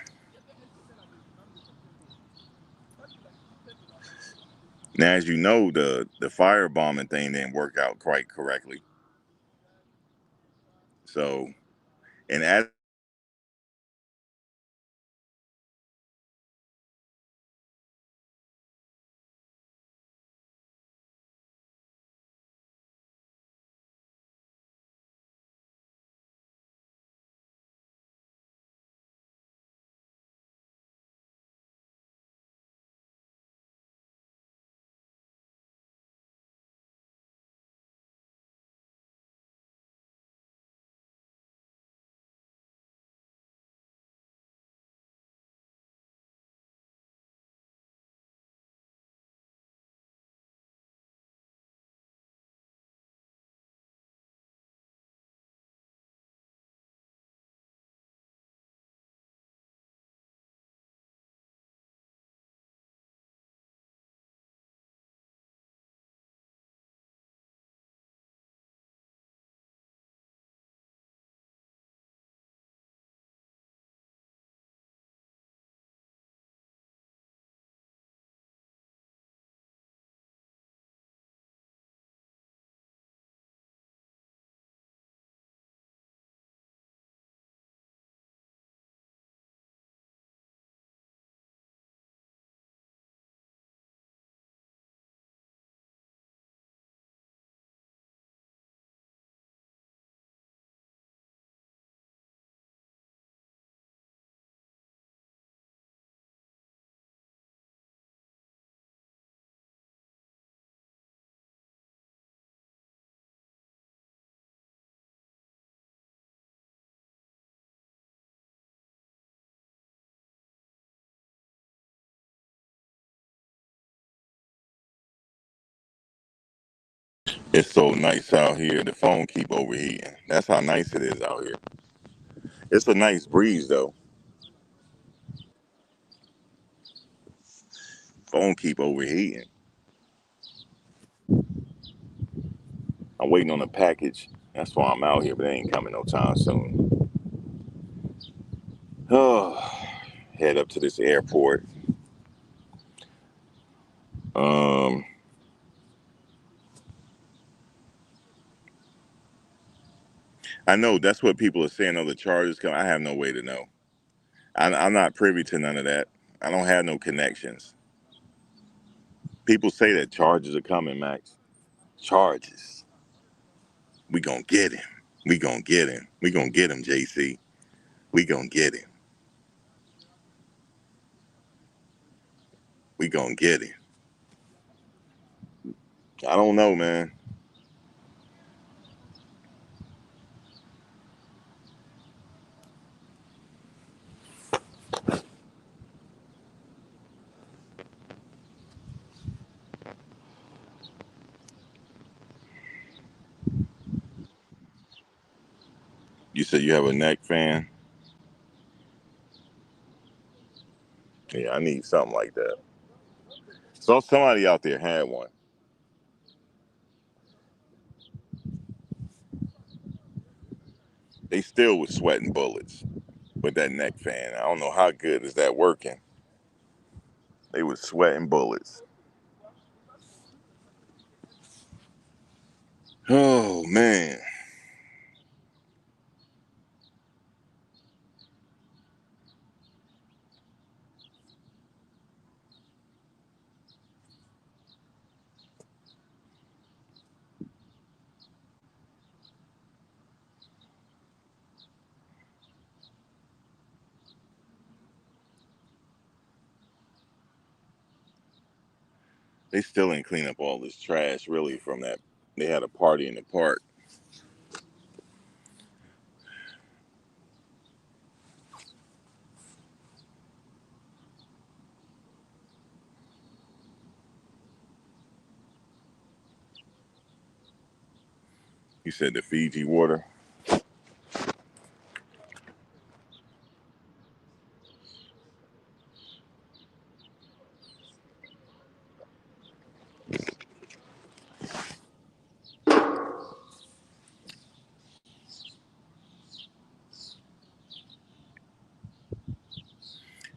Now, as you know, the firebombing thing didn't work out quite correctly. So, and as It's so nice out here. The phone keep overheating. That's how nice it is out here. It's a nice breeze though. Phone keep overheating. I'm waiting on a package. That's why I'm out here, but it ain't coming no time soon. Oh, head up to this airport. Um, I know that's what people are saying. Oh, the charges come. I have no way to know. I'm not privy to none of that. I don't have no connections. People say that charges are coming, Max. Charges. We gonna get him. We gonna get him. We gonna get him, JC. We gonna get him. We gonna get him. I don't know, man. You said you have a neck fan? Yeah, I need something like that. So somebody out there had one. They still was sweating bullets with that neck fan. I don't know how good is that working. They was sweating bullets. Oh man. They still ain't clean up all this trash really from that. They had a party in the park. You said the Fiji water.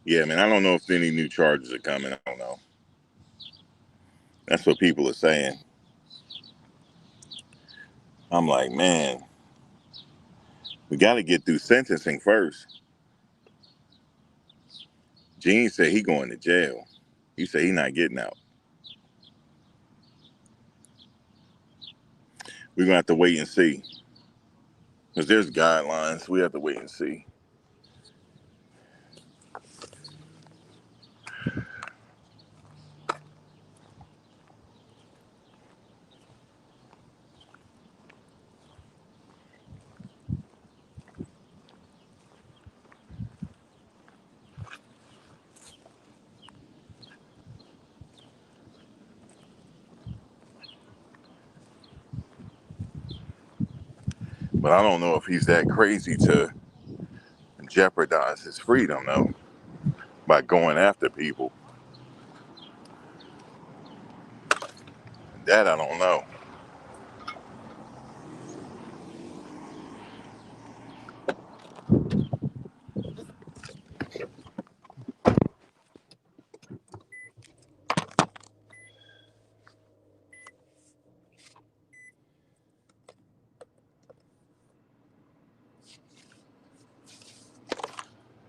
Yeah, man, I don't know if any new charges are coming. I don't know. That's what people are saying. I'm like, man, we got to get through sentencing first. Gene said he going to jail. He said he not getting out. We're gonna have to wait and see. Because there's guidelines. We have to wait and see. But I don't know if he's that crazy to jeopardize his freedom, though, by going after people. That I don't know.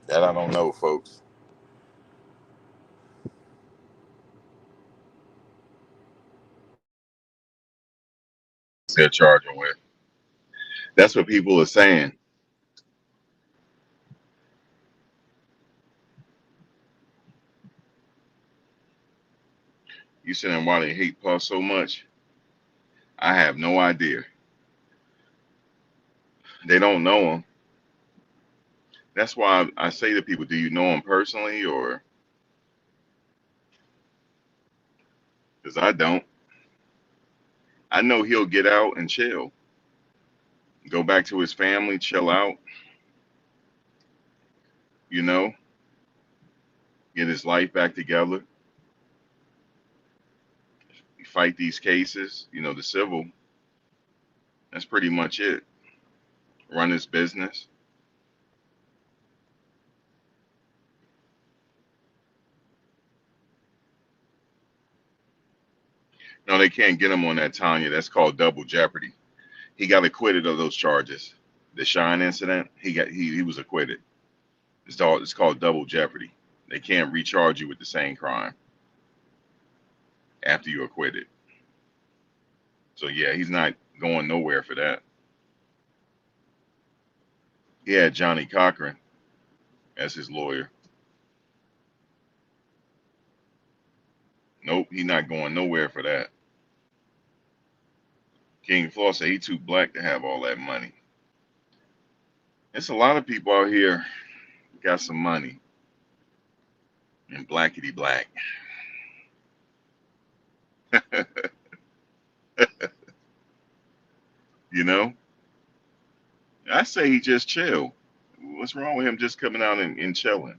That I don't know, folks. They're charging with. That's what people are saying. You saying why they hate Puff so much? I have no idea. They don't know him. That's why I say to people, do you know him personally, or because I don't. I know he'll get out and chill, go back to his family, chill out, you know, get his life back together, fight these cases, the civil. That's pretty much it. Run his business. No, they can't get him on that Tanya. That's called double jeopardy. He got acquitted of those charges. The Shine incident, he was acquitted. It's called double jeopardy. They can't recharge you with the same crime after you're acquitted. So yeah, he's not going nowhere for that. He had Johnny Cochran as his lawyer. Nope, he's not going nowhere for that. King Floss said he too black to have all that money. It's a lot of people out here got some money and blackety black. you know, I say he just chill. What's wrong with him just coming out and chilling,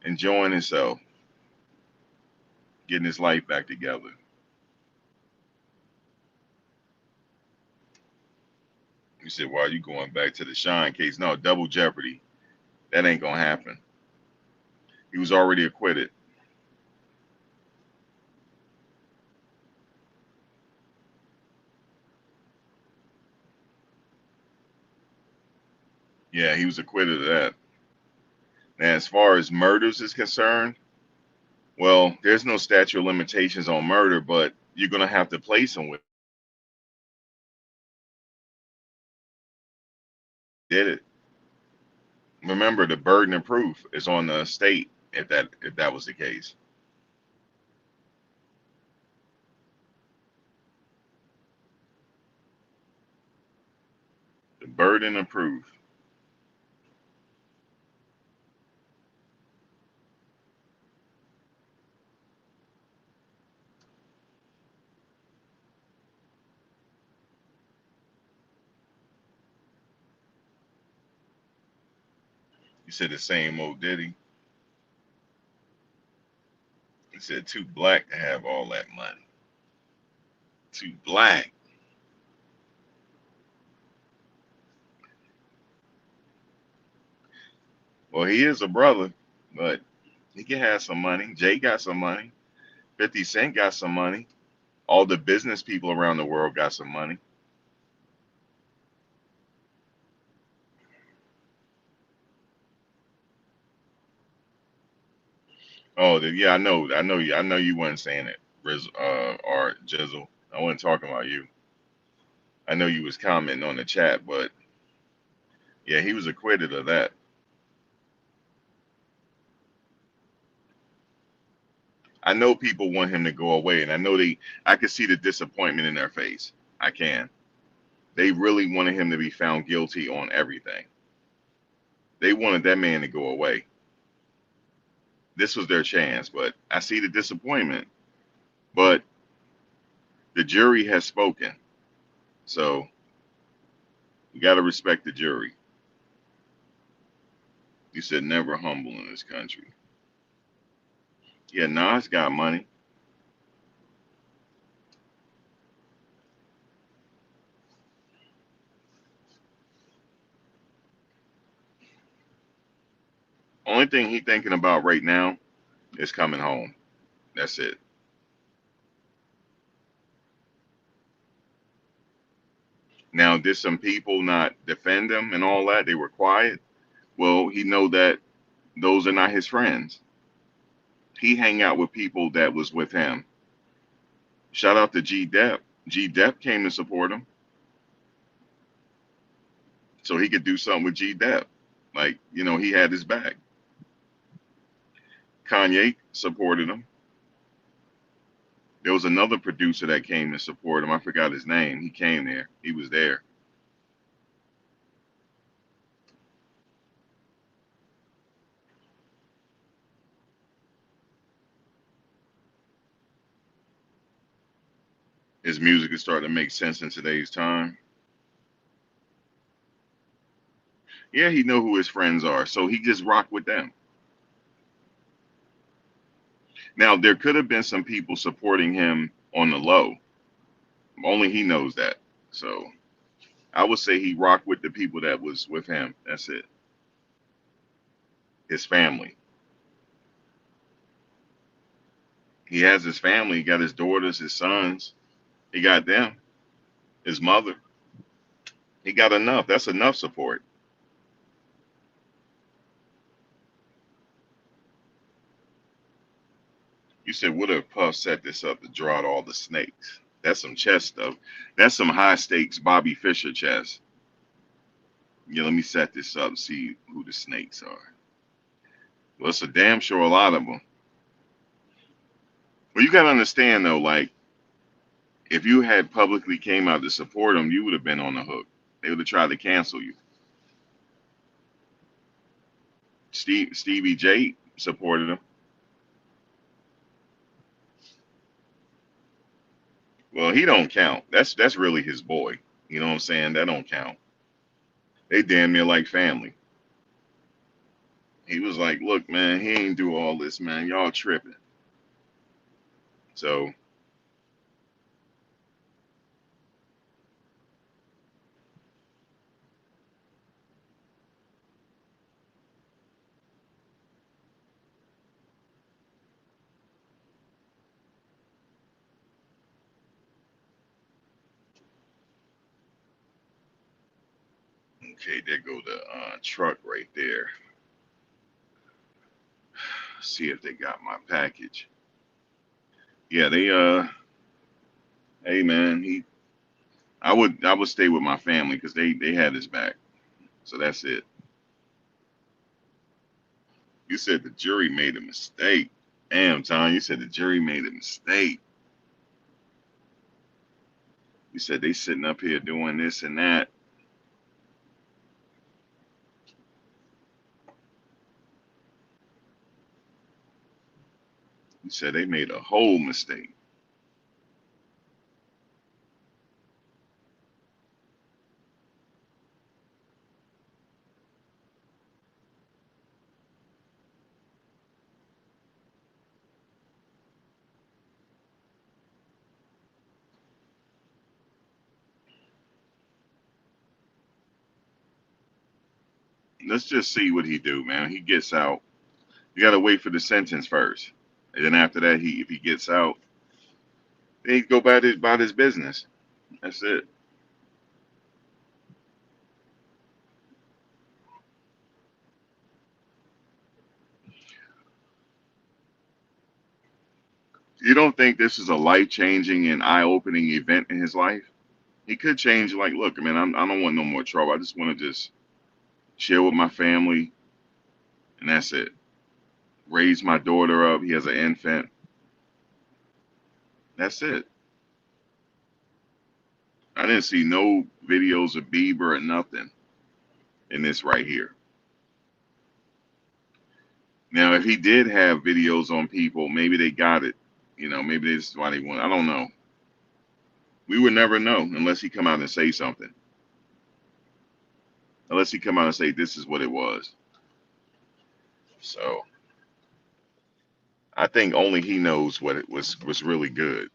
enjoying himself, getting his life back together? You said, why are you going back to the Shine case? No, double jeopardy. That ain't gonna happen. He was already acquitted. Yeah, he was acquitted of that. Now, as far as murders is concerned, well, there's no statute of limitations on murder, but you're gonna have to place him with did it. Remember, the burden of proof is on the state if that was the case. The burden of proof. You said the same old Diddy. He said too black to have all that money. Too black. Well, he is a brother, but he can have some money. Jay got some money. 50 Cent got some money. All the business people around the world got some money. Oh, yeah, I know you weren't saying it, Riz, or Jizzle. I wasn't talking about you. I know you was commenting on the chat, but yeah, he was acquitted of that. I know people want him to go away, and I could see the disappointment in their face. I can. They really wanted him to be found guilty on everything. They wanted that man to go away. This was their chance, but I see the disappointment. But the jury has spoken, so you got to respect the jury. You said never humble in this country. Yeah, Nas got money. Only thing he thinking about right now is coming home. That's it. Now, did some people not defend him and all that? They were quiet. Well, he know that those are not his friends. He hang out with people that was with him. Shout out to G Dep. G Dep came to support him, so he could do something with G Dep. Like, he had his back. Kanye supported him. There was another producer that came to support him. I forgot his name. He came there. He was there. His music is starting to make sense in today's time. Yeah, he know who his friends are, so he just rock with them. Now there could have been some people supporting him on the low. Only he knows that. So I would say he rocked with the people that was with him. That's it. His family. He has his family. He got his daughters, his sons. He got them. His mother. He got enough. That's enough support. You said, what if Puff set this up to draw out all the snakes? That's some chess stuff. That's some high stakes Bobby Fischer chess. Yeah, let me set this up and see who the snakes are. Well, it's a damn sure a lot of them. Well, you got to understand, though, like, if you had publicly came out to support him, you would have been on the hook. They would have tried to cancel you. Stevie J supported him. Well, he don't count. That's really his boy. You know what I'm saying? That don't count. They damn near like family. He was like, look, man, he ain't do all this, man. Y'all tripping. So, okay, there go the truck right there. See if they got my package. Yeah, they hey man, I would stay with my family because they had his back. So that's it. You said the jury made a mistake. Damn, Tom, you said the jury made a mistake. You said they sitting up here doing this and that. You said they made a whole mistake. Let's just see what he do, man. He gets out. You gotta wait for the sentence first. And then after that, if he gets out, then he go about his business. That's it. You don't think this is a life changing and eye opening event in his life? He could change. Like, look, man, I don't want no more trouble. I just want to just chill with my family, and that's it. Raise my daughter up. He has an infant. That's it. I didn't see no videos of Bieber or nothing in this right here. Now, if he did have videos on people, maybe they got it. You know, maybe this is why they want. I don't know. We would never know unless he come out and say something. Unless he come out and say this is what it was. So I think only he knows what it was really good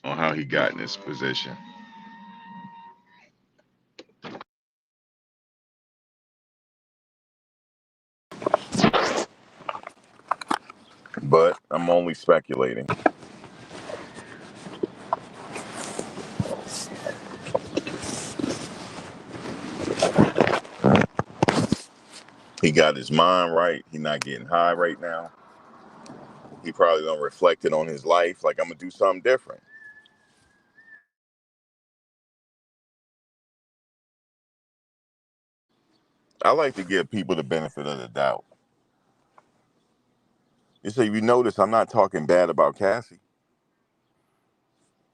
on how he got in this position. But I'm only speculating. He got his mind right. He not getting high right now. He probably don't reflect it on his life. Like, I'm gonna do something different. I like to give people the benefit of the doubt. You see, you notice I'm not talking bad about Cassie.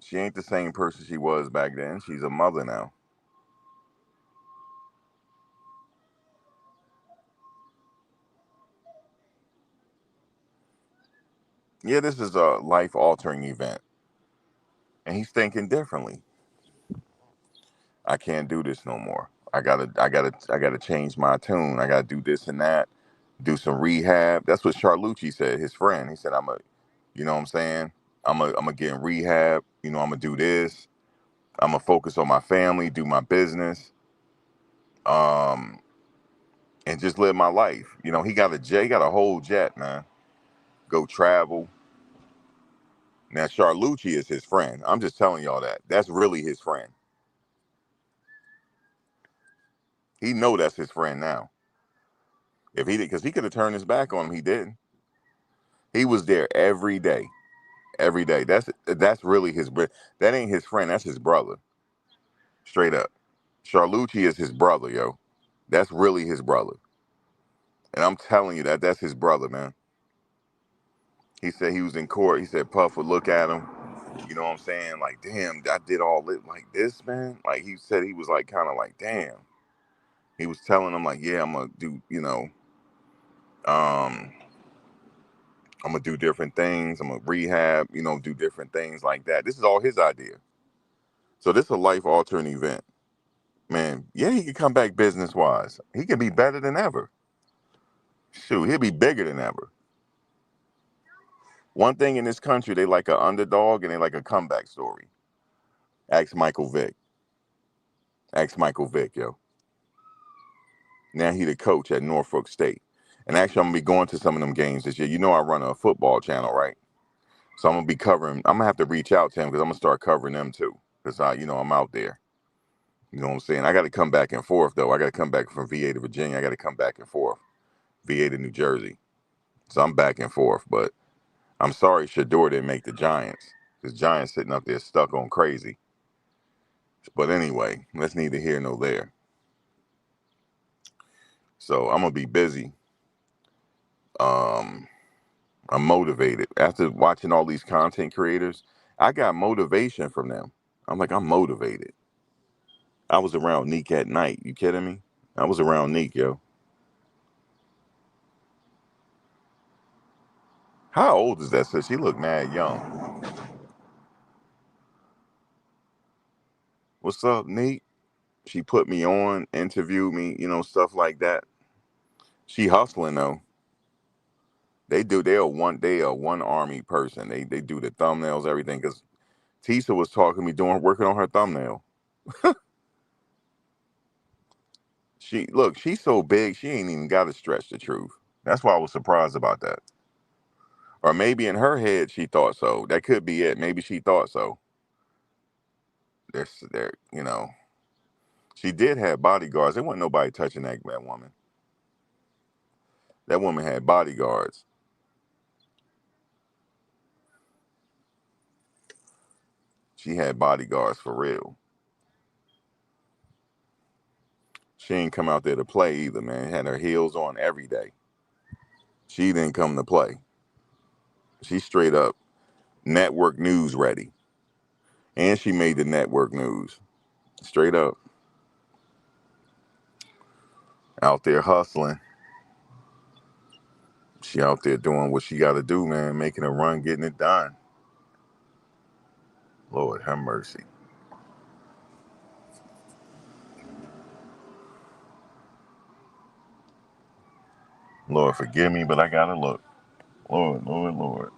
She ain't the same person she was back then. She's a mother now. Yeah, this is a life altering event. and he's thinking differently. I can't do this no more. I gotta change my tune. I gotta do this and that, do some rehab. That's what Charlucci said, his friend. He said, you know what I'm saying? I'm a get in rehab. You know, I'm gonna do this. I'm gonna focus on my family, do my business, um, and just live my life. You know, he got a jet, he got a whole jet, man. Go travel. Now, Charlucci is his friend. I'm just telling y'all that. That's really his friend. He know that's his friend now. If he did, because he could have turned his back on him, he didn't. He was there every day, every day. That's really his. That ain't his friend. That's his brother, straight up. Charlucci is his brother, yo. That's really his brother, and I'm telling you that's his brother, man. He said he was in court. He said Puff would look at him. You know what I'm saying? Like, damn, I did all it like this, man. Like he said, he was like kind of like, damn. He was telling him like, yeah, I'm gonna do, um, I'm gonna do different things. I'm gonna rehab, do different things like that. This is all his idea. So this is a life altering event, man. Yeah, he could come back business wise. He could be better than ever. Shoot, he'll be bigger than ever. One thing in this country, they like an underdog and they like a comeback story. Ask Michael Vick. Ask Michael Vick, yo. Now he the coach at Norfolk State. And actually, I'm gonna be going to some of them games this year. You know, I run a football channel, right? So I'm gonna be covering. I'm gonna have to reach out to him because I'm gonna start covering them too. Because I'm out there. You know what I'm saying? I got to come back and forth though. I got to come back from VA to Virginia. I got to come back and forth, VA to New Jersey. So I'm back and forth. But I'm sorry Shador didn't make the Giants. Because Giants sitting up there stuck on crazy. But anyway, that's neither here nor there. So I'm gonna be busy. Um, I'm motivated after watching all these content creators. I got motivation from them. I'm motivated. I was around Neek at night. You kidding me? I was around Neek, yo. How old is that sis? She look mad young. What's up, Neek? She put me on, interviewed me, stuff like that. She hustling though. They are one army person. They do the thumbnails, everything. Cause Tisa was talking to me working on her thumbnail. She's so big, she ain't even gotta stretch the truth. That's why I was surprised about that. Or maybe in her head she thought so. That could be it. Maybe she thought so. There. She did have bodyguards. There wasn't nobody touching that woman. That woman had bodyguards. She had bodyguards for real. She ain't come out there to play either, man. Had her heels on every day. She didn't come to play. She straight up network news ready. And she made the network news. Straight up. Out there hustling. She out there doing what she got to do, man. Making a run, getting it done. Lord have mercy. Lord forgive me, but I got to look. Lord, Lord, Lord.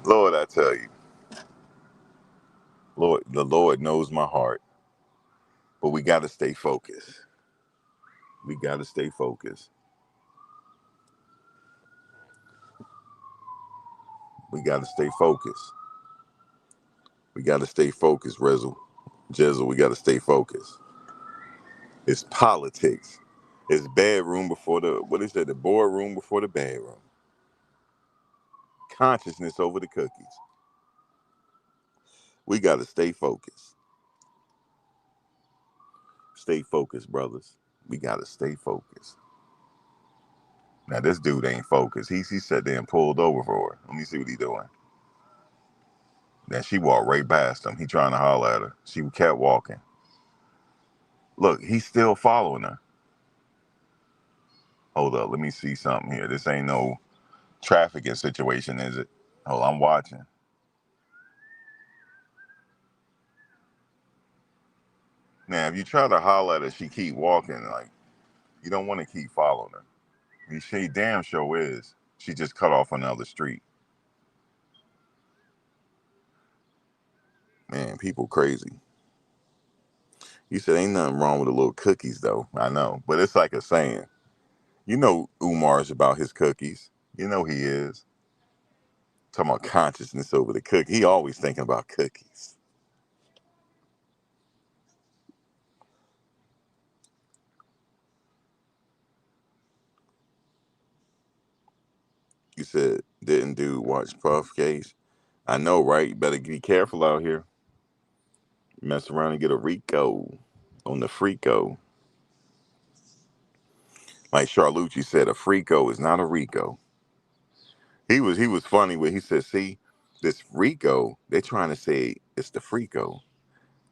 Lord, I tell you. Lord, the Lord knows my heart. But we got to stay focused. We got to stay focused. We got to stay focused. We got to stay focused, Rizzle. Jizzle, we got to stay focused. It's politics. It's bedroom before what is that? The boardroom before the bedroom. Consciousness over the cookies. We got to stay focused. Stay focused, brothers. We got to stay focused. Now, this dude ain't focused. He sat there and pulled over for her. Let me see what he doing. Then she walked right past him. He trying to holler at her. She kept walking. Look, he's still following her. Hold up, let me see something here. This ain't no trafficking situation, is it? Oh, I'm watching. Now, if you try to holler at her, she keep walking. Like, you don't want to keep following her. She damn sure is. She just cut off another street. Man, people crazy. You said ain't nothing wrong with the little cookies, though. I know, but it's like a saying. You know Umar's about his cookies. You know he is. Talking about consciousness over the cookie. He always thinking about cookies. You said didn't do watch Puff case. I know, right? You better be careful out here. Mess around and get a Rico on the Frico. Like Charlucci said, a Frico is not a Rico. He was funny when he said, see, this Rico, they're trying to say it's the Frico,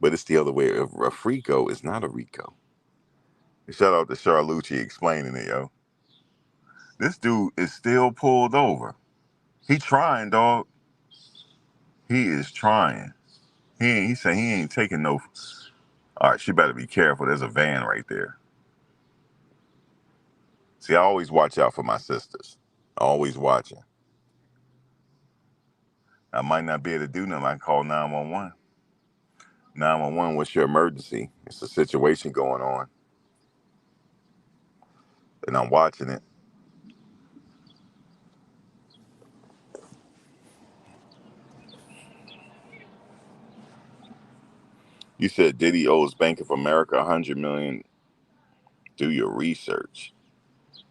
but it's the other way. A Frico is not a Rico. Shout out to Charlucci explaining it, yo. This dude is still pulled over. He trying, dog. He is trying. He saying he ain't taking no. All right, she better be careful. There's a van right there. See, I always watch out for my sisters. Always watching. I might not be able to do nothing. I can call 911. 911, what's your emergency? It's a situation going on, and I'm watching it. You said Diddy owes Bank of America $100 million. Do your research.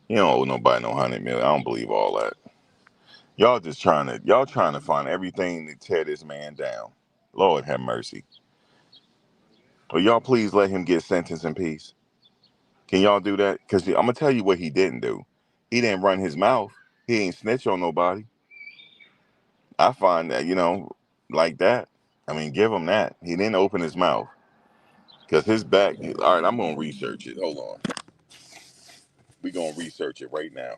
You don't owe nobody no $100 million. I don't believe all that. Y'all trying to find everything to tear this man down. Lord have mercy. Will y'all please let him get sentenced in peace? Can y'all do that? Because I'm gonna tell you what he didn't do. He didn't run his mouth. He ain't snitch on nobody. I find that, like that. I mean, give him that. He didn't open his mouth. Because his back, all right, I'm gonna research it. Hold on. We're gonna research it right now.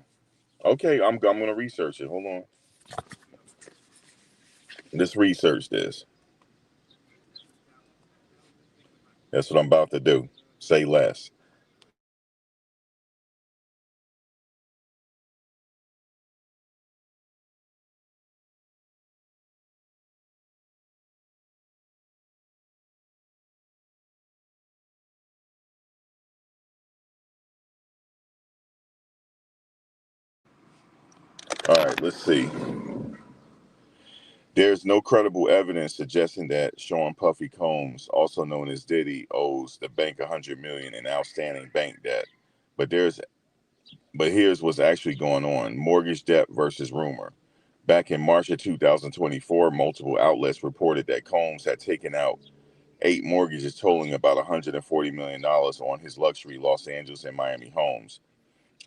Okay, I'm gonna research it. Hold on. Let's research this. That's what I'm about to do. Say less. All right, let's see. There's no credible evidence suggesting that Sean Puffy Combs, also known as Diddy, owes the bank $100 million in outstanding bank debt. But here's what's actually going on: mortgage debt versus rumor. Back in March of 2024, multiple outlets reported that Combs had taken out 8 mortgages totaling about $140 million on his luxury Los Angeles and Miami homes.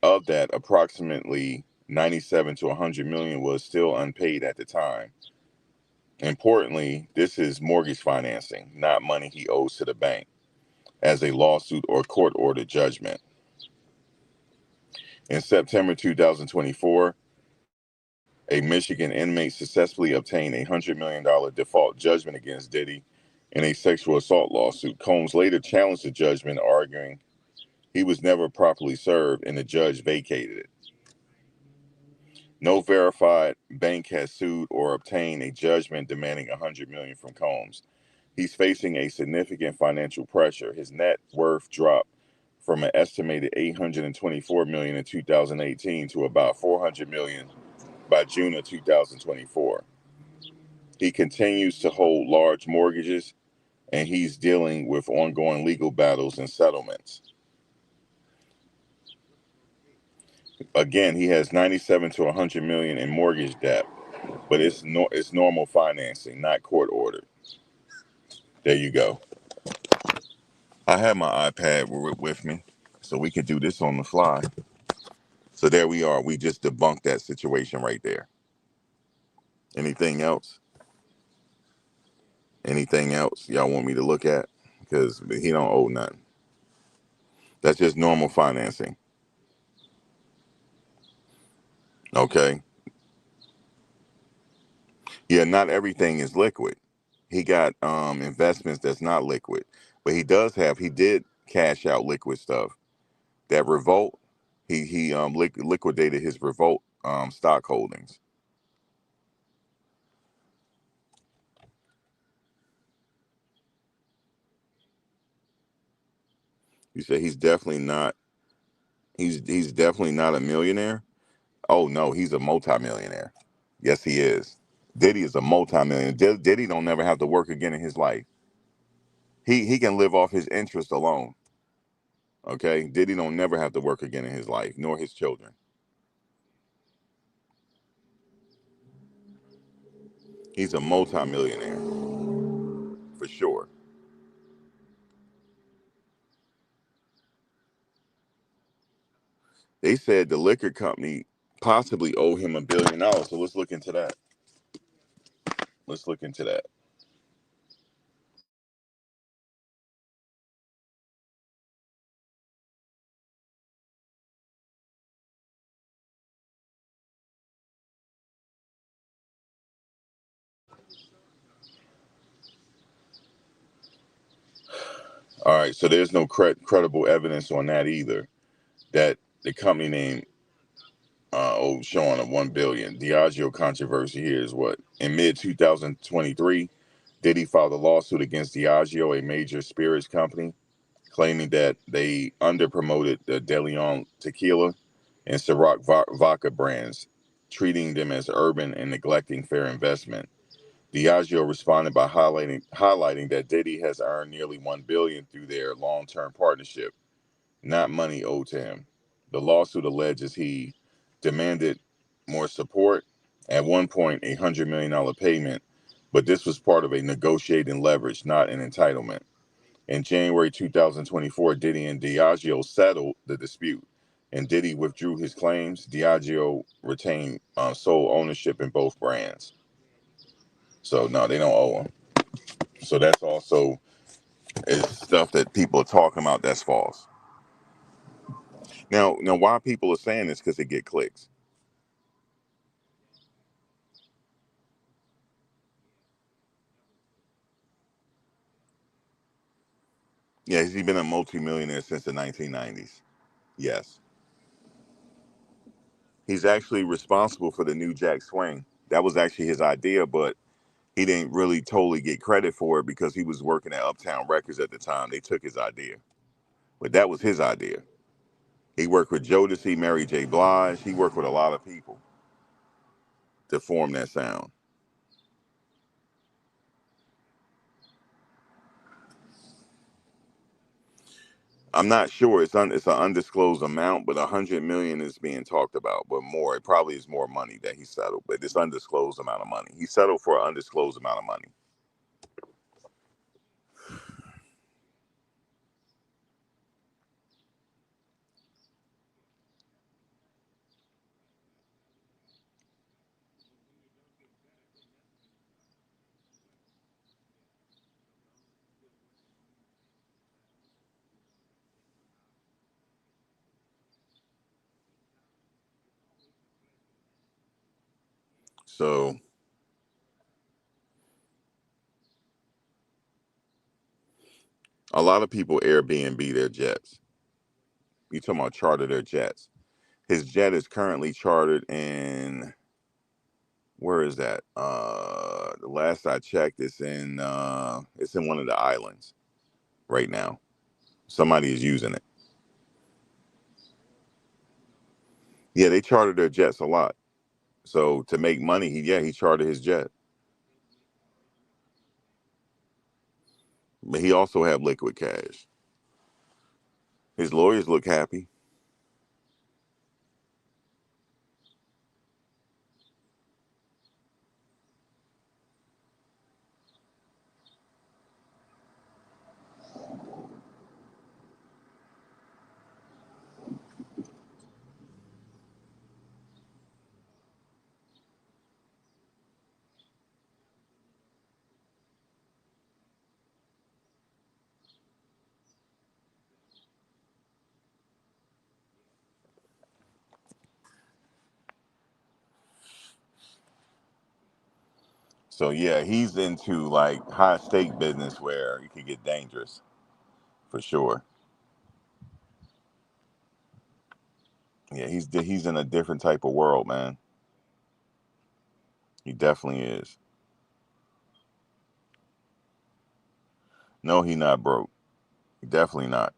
Of that, approximately 97 to 100 million was still unpaid at the time. Importantly, this is mortgage financing, not money he owes to the bank, as a lawsuit or court ordered judgment. In September 2024, a Michigan inmate successfully obtained a $100 million default judgment against Diddy in a sexual assault lawsuit. Combs later challenged the judgment, arguing he was never properly served and the judge vacated it. No verified bank has sued or obtained a judgment demanding $100 million from Combs. He's facing a significant financial pressure. His net worth dropped from an estimated $824 million in 2018 to about $400 million by June of 2024. He continues to hold large mortgages, and he's dealing with ongoing legal battles and settlements. Again, he has 97 to 100 million in mortgage debt, but it's normal financing, not court ordered. There you go. I have my iPad with me, so we could do this on the fly. So there we are. We just debunked that situation right there. Anything else? Anything else y'all want me to look at? Because he don't owe nothing. That's just normal financing. Okay. Yeah, not everything is liquid. He got investments that's not liquid, but he did cash out liquid stuff. That Revolt, he liquidated his Revolt stock holdings. You say he's definitely not a millionaire. Oh no, he's a multimillionaire. Yes, he is. Diddy is a multimillionaire. Diddy don't never have to work again in his life. He can live off his interest alone. Okay, Diddy don't never have to work again in his life, nor his children. He's a multimillionaire for sure. They said the liquor company possibly owe him $1 billion. So let's look into that. Let's look into that. All right, so there's no credible evidence on that either. That the company name showing a 1 billion. Diageo controversy here is what in mid 2023, Diddy filed a lawsuit against Diageo, a major spirits company, claiming that they underpromoted the De Leon tequila and Ciroc vodka brands, treating them as urban and neglecting fair investment. Diageo responded by highlighting that Diddy has earned nearly 1 billion through their long-term partnership, not money owed to him. The lawsuit alleges he demanded more support, at one point $100 million payment, but this was part of a negotiating leverage, not an entitlement. In January 2024, Diddy and Diageo settled the dispute, and Diddy withdrew his claims. Diageo retained sole ownership in both brands. So no, they don't owe him. So that's also is stuff that people are talking about that's false. Now, why people are saying this because they get clicks. Yeah, he's been a multimillionaire since the 1990s. Yes, he's actually responsible for the New Jack Swing. That was actually his idea, but he didn't really totally get credit for it because he was working at Uptown Records at the time. They took his idea, but that was his idea. He worked with Jodeci, Mary J. Blige. He worked with a lot of people to form that sound. I'm not sure. It's an undisclosed amount, but 100 million is being talked about. But more, it probably is more money that he settled. But it's undisclosed amount of money. He settled for an undisclosed amount of money. So a lot of people Airbnb their jets. You talking about charter their jets? His jet is currently chartered in where is that? The last I checked, it's in one of the islands right now. Somebody is using it. Yeah, they charter their jets a lot. So to make money, he chartered his jet. But he also have liquid cash. His lawyers look happy. So yeah, he's into like high stake business where it could get dangerous for sure. Yeah, he's in a different type of world, man. He definitely is. No, he not broke. Definitely not.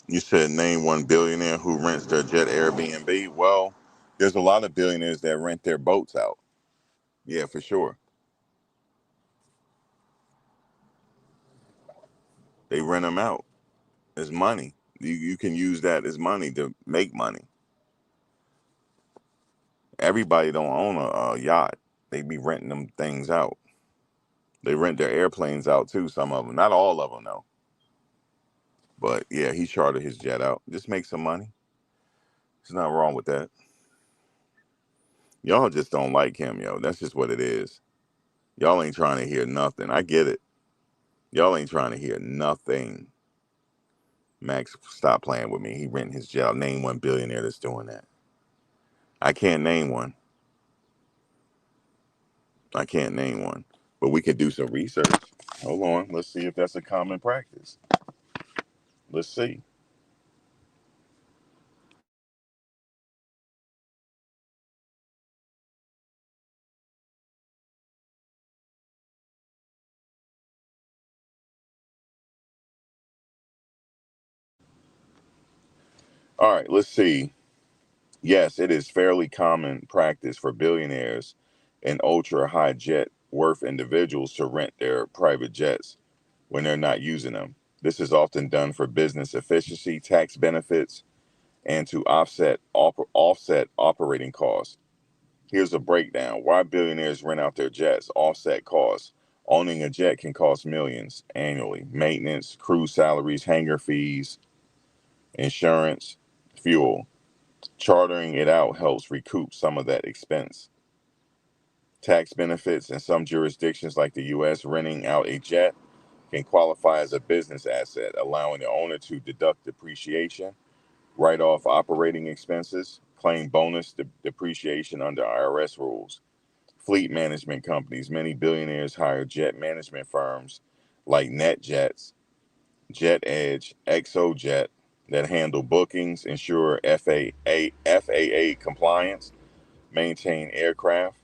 You said name one billionaire who rents their jet Airbnb. Well, there's a lot of billionaires that rent their boats out. Yeah, for sure. They rent them out as money. You can use that as money to make money. Everybody don't own a yacht. They be renting them things out. They rent their airplanes out too. Some of them, not all of them though. But yeah, he chartered his jet out. Just make some money. There's nothing wrong with that. Y'all just don't like him, yo. That's just what it is. Y'all ain't trying to hear nothing. I get it. Y'all ain't trying to hear nothing. Max, stop playing with me. He renting his jet out. Name one billionaire that's doing that. I can't name one. I can't name one. But we could do some research. Hold on. Let's see if that's a common practice. Let's see. All right, let's see. Yes, it is fairly common practice for billionaires and ultra high jet worth individuals to rent their private jets when they're not using them. This is often done for business efficiency, tax benefits, and to offset operating costs. Here's a breakdown. Why billionaires rent out their jets: offset costs. Owning a jet can cost millions annually. Maintenance, crew salaries, hangar fees, insurance, fuel. Chartering it out helps recoup some of that expense. Tax benefits: in some jurisdictions like the US, renting out a jet can qualify as a business asset, allowing the owner to deduct depreciation, write off operating expenses, claim bonus depreciation under IRS rules. Fleet management companies: many billionaires hire jet management firms like NetJets, JetEdge, ExoJet that handle bookings, ensure FAA compliance, maintain aircraft,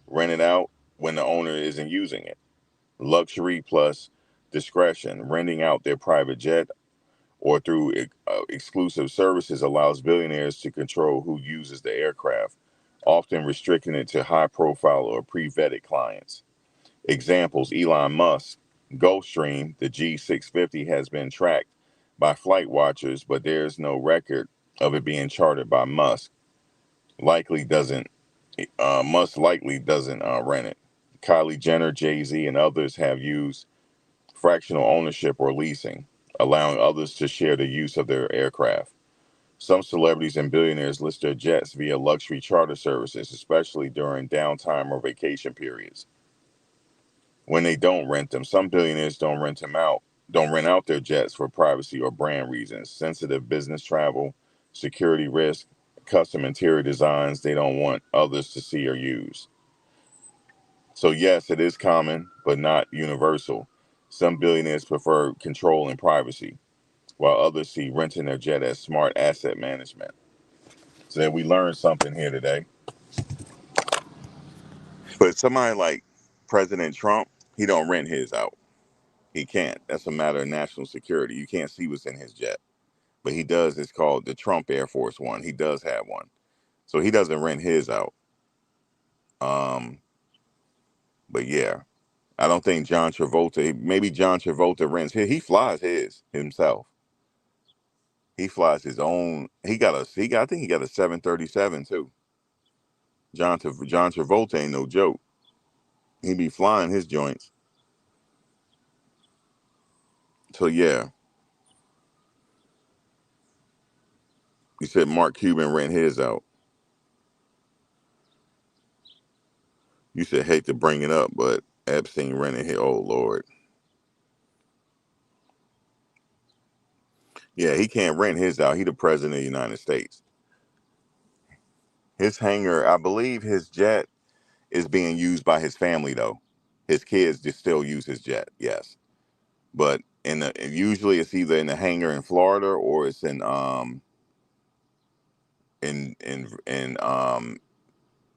rent it out when the owner isn't using it. Luxury plus discretion: renting out their private jet or through exclusive services allows billionaires to control who uses the aircraft, often restricting it to high profile or pre vetted clients. Examples: Elon Musk, Gulfstream, the G650 has been tracked by flight watchers, but there's no record of it being chartered by Musk. Likely doesn't, Musk likely doesn't rent it. Kylie Jenner, Jay Z, and others have used fractional ownership or leasing, allowing others to share the use of their aircraft. Some celebrities and billionaires list their jets via luxury charter services, especially during downtime or vacation periods. When they don't rent them, some billionaires don't rent out their jets for privacy or brand reasons, sensitive business travel, security risk, custom interior designs they don't want others to see or use. So yes, it is common, but not universal. Some billionaires prefer control and privacy, while others see renting their jet as smart asset management. So then we learned something here today. But somebody like President Trump, he don't rent his out. He can't. That's a matter of national security. You can't see what's in his jet. But he does. It's called the Trump Air Force One. He does have one. So he doesn't rent his out. Um, but yeah, I don't think John Travolta, maybe John Travolta rents his. He flies his himself. He flies his own. I think he got a 737 too. John Travolta ain't no joke. He be flying his joints. So yeah, you said Mark Cuban rent his out. You said hate to bring it up, but Epstein rented his. Oh Lord, yeah, he can't rent his out. He the president of the United States. His hangar, I believe, his jet is being used by his family though. His kids just still use his jet. Yes, but usually it's either in the hangar in Florida or it's in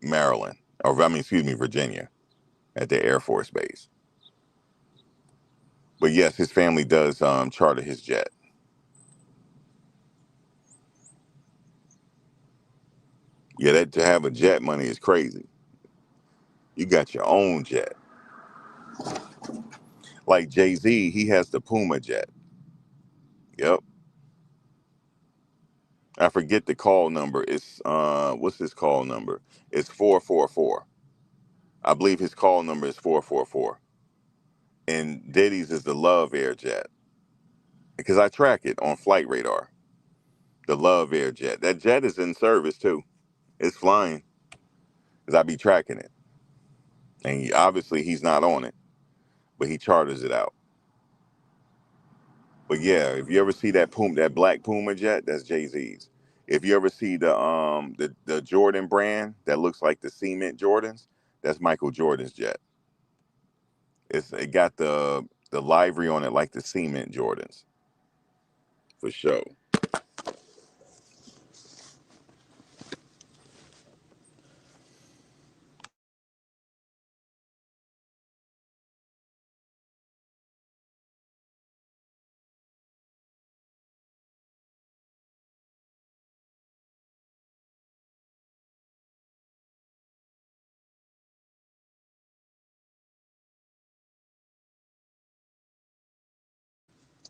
Maryland, or I mean, excuse me, Virginia, at the Air Force Base. But yes, his family does charter his jet. Yeah, that to have a jet money is crazy. You got your own jet. Like Jay-Z, he has the Puma jet. Yep. I forget the call number. It's what's his call number? It's 444. I believe his call number is 444. And Diddy's is the Love Air jet. Because I track it on Flight Radar. The Love Air jet. That jet is in service too. It's flying. Because I be tracking it. And obviously he's not on it, but he charters it out. But yeah, if you ever see that black Puma jet, that's Jay-Z's. If you ever see the Jordan brand that looks like the cement Jordans, that's Michael Jordan's jet. It got the livery on it like the cement Jordans, for sure.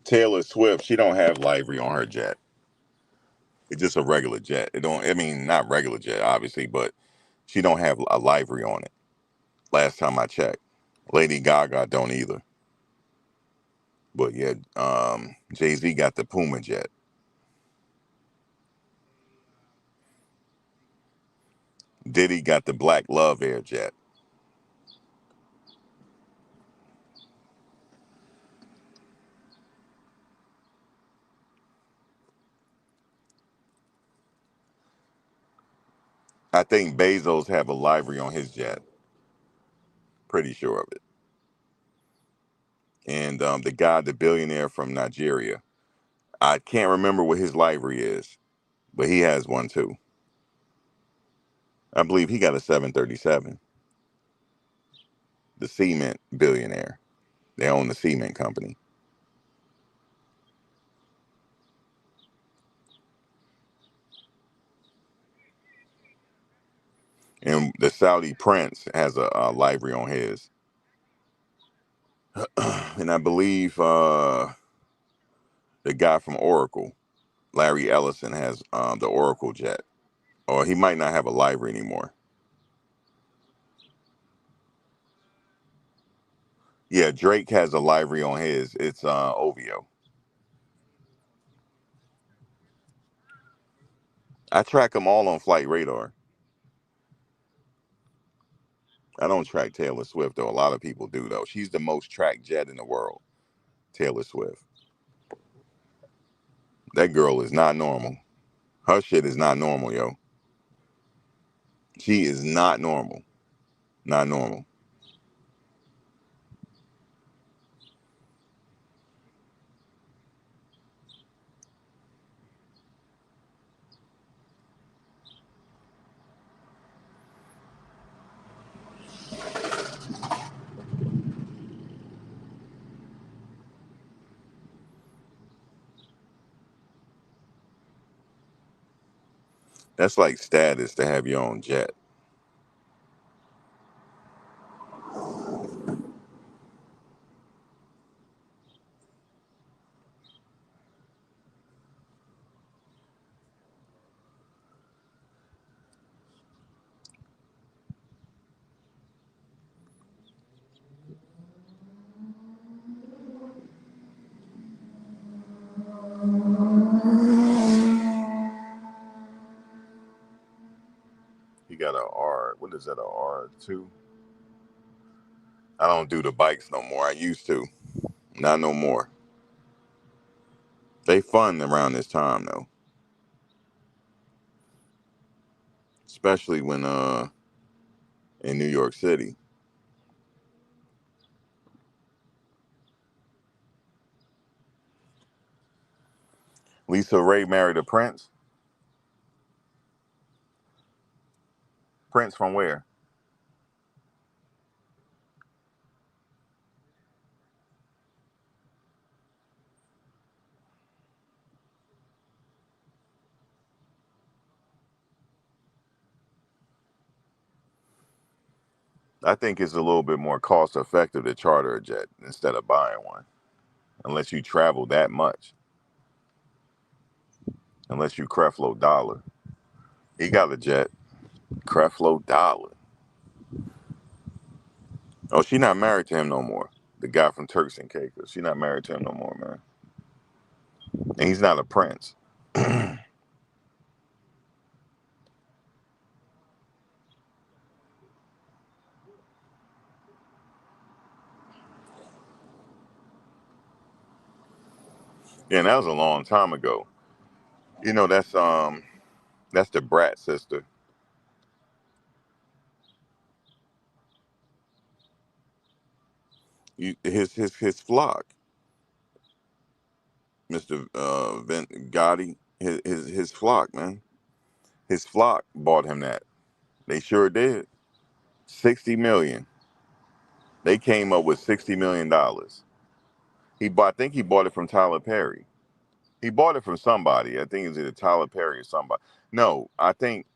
Taylor Swift, she don't have livery on her jet. It's just a regular jet. It don't. I mean, not regular jet, obviously, but she don't have a livery on it. Last time I checked, Lady Gaga don't either. But yeah, Jay Z got the Puma jet. Diddy got the Black Love Air jet. I think Bezos have a livery on his jet. Pretty sure of it. And the guy, the billionaire from Nigeria, I can't remember what his livery is, but he has one too. I believe he got a 737. The cement billionaire. They own the cement company. And the Saudi prince has a livery on his. And I believe the guy from Oracle, Larry Ellison, has the Oracle jet. Or he might not have a livery anymore. Yeah, Drake has a livery on his. It's OVO. I track them all on Flight Radar. I don't track Taylor Swift, though. A lot of people do, though. She's the most tracked jet in the world, Taylor Swift. That girl is not normal. Her shit is not normal, yo. She is not normal. Not normal. That's like status to have your own jet. got a R. What is that? A R2? I don't do the bikes no more. I used to. Not no more. They fun around this time though, especially when in New York City. Lisa Ray married a prince. Prince from where? I think it's a little bit more cost effective to charter a jet instead of buying one, unless you travel that much. Unless you Creflo Dollar. He got a jet. Creflo Dollar. Oh, she not married to him no more. The guy from Turks and Caicos. She not married to him no more, man. And he's not a prince. Yeah, and that was a long time ago. You know, that's the Brat sister. His flock, Mr. Gotti, his flock, man. His flock bought him that. They sure did. 60 million. They came up with $60 million. I think he bought it from Tyler Perry. He bought it from somebody. I think it was either Tyler Perry or somebody. No, I think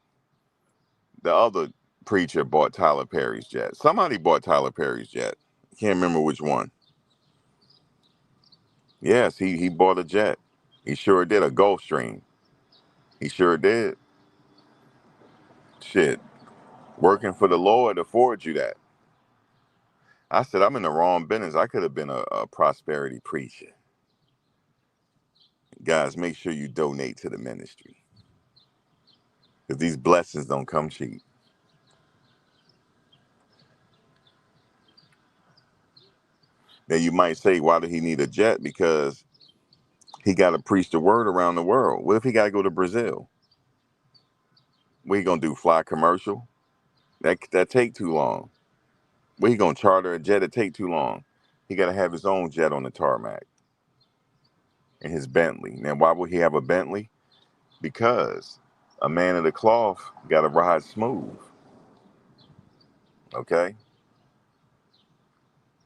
the other preacher bought Tyler Perry's jet. Somebody bought Tyler Perry's jet. Can't remember which one. Yes, he bought a jet. He sure did, a Gulfstream. He sure did. Shit, working for the Lord affords you that. I said, I'm in the wrong business. I could have been a prosperity preacher. Guys, make sure you donate to the ministry, because these blessings don't come cheap. Now you might say, why did he need a jet? Because he got to preach the word around the world. What if he got to go to Brazil? What he gonna do? Fly commercial? That take too long. What he gonna charter a jet? It take too long. He got to have his own jet on the tarmac and his Bentley. Now, why would he have a Bentley? Because a man of the cloth got to ride smooth. Okay,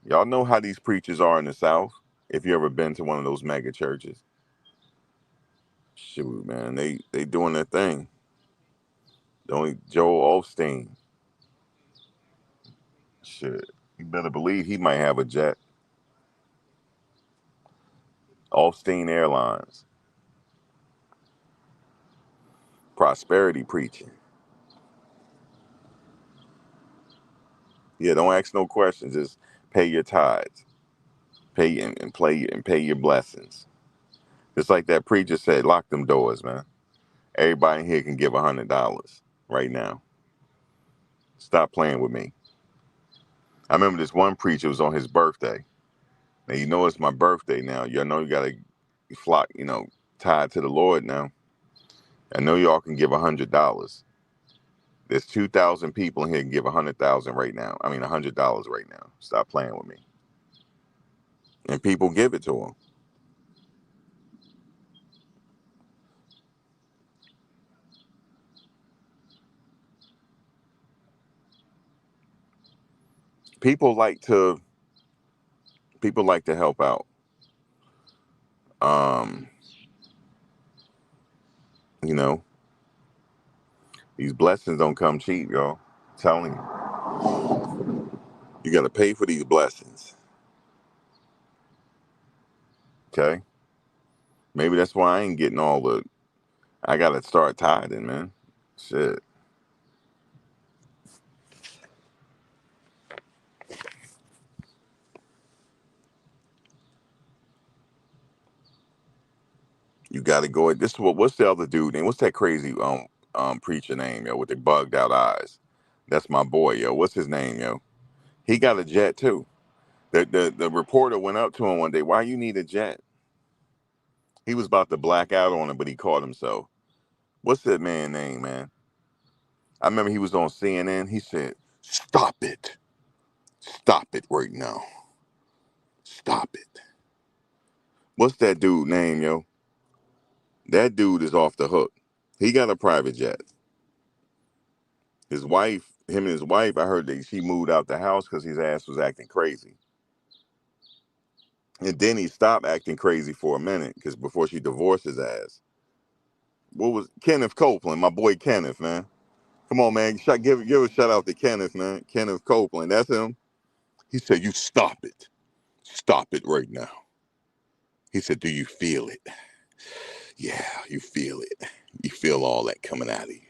y'all know how these preachers are in the South. If you ever been to one of those mega churches, shoot, man, they doing their thing. The only Joel Osteen, shit, you better believe he might have a jet. Osteen Airlines, prosperity preaching. Yeah, don't ask no questions. Just pay your tithes, pay and play and pay your blessings. Just like that preacher said, lock them doors, man. Everybody in here can give $100 right now. Stop playing with me. I remember this one preacher was on his birthday. Now you know it's my birthday now. You know you gotta flock, tied to the Lord now. I know y'all can give $100. There's 2,000 people in here can give 100,000 right now. I mean $100 right now. Stop playing with me. And people give it to him. People like to help out. Um, you know, these blessings don't come cheap, y'all. I'm telling you, you gotta pay for these blessings. Okay, maybe that's why I ain't getting all the. I gotta start tithing, man. Shit, you gotta go. This is what's the other dude name? What's that crazy preacher name, yo, with the bugged out eyes. That's my boy, yo. What's his name, yo? He got a jet too. The reporter went up to him one day. Why you need a jet? He was about to black out on him, but he caught himself. What's that man name, man? I remember he was on CNN. He said, "Stop it. Stop it right now. Stop it." What's that dude name, yo? That dude is off the hook. He got a private jet. His wife, him and his wife, I heard that she moved out the house because his ass was acting crazy. And then he stopped acting crazy for a minute because before she divorced his ass. What was Kenneth Copeland, my boy Kenneth, man. Come on, man. Give a shout out to Kenneth, man. Kenneth Copeland. That's him. He said, "You stop it. Stop it right now." He said, "Do you feel it?" Yeah, you feel it. You feel all that coming out of you.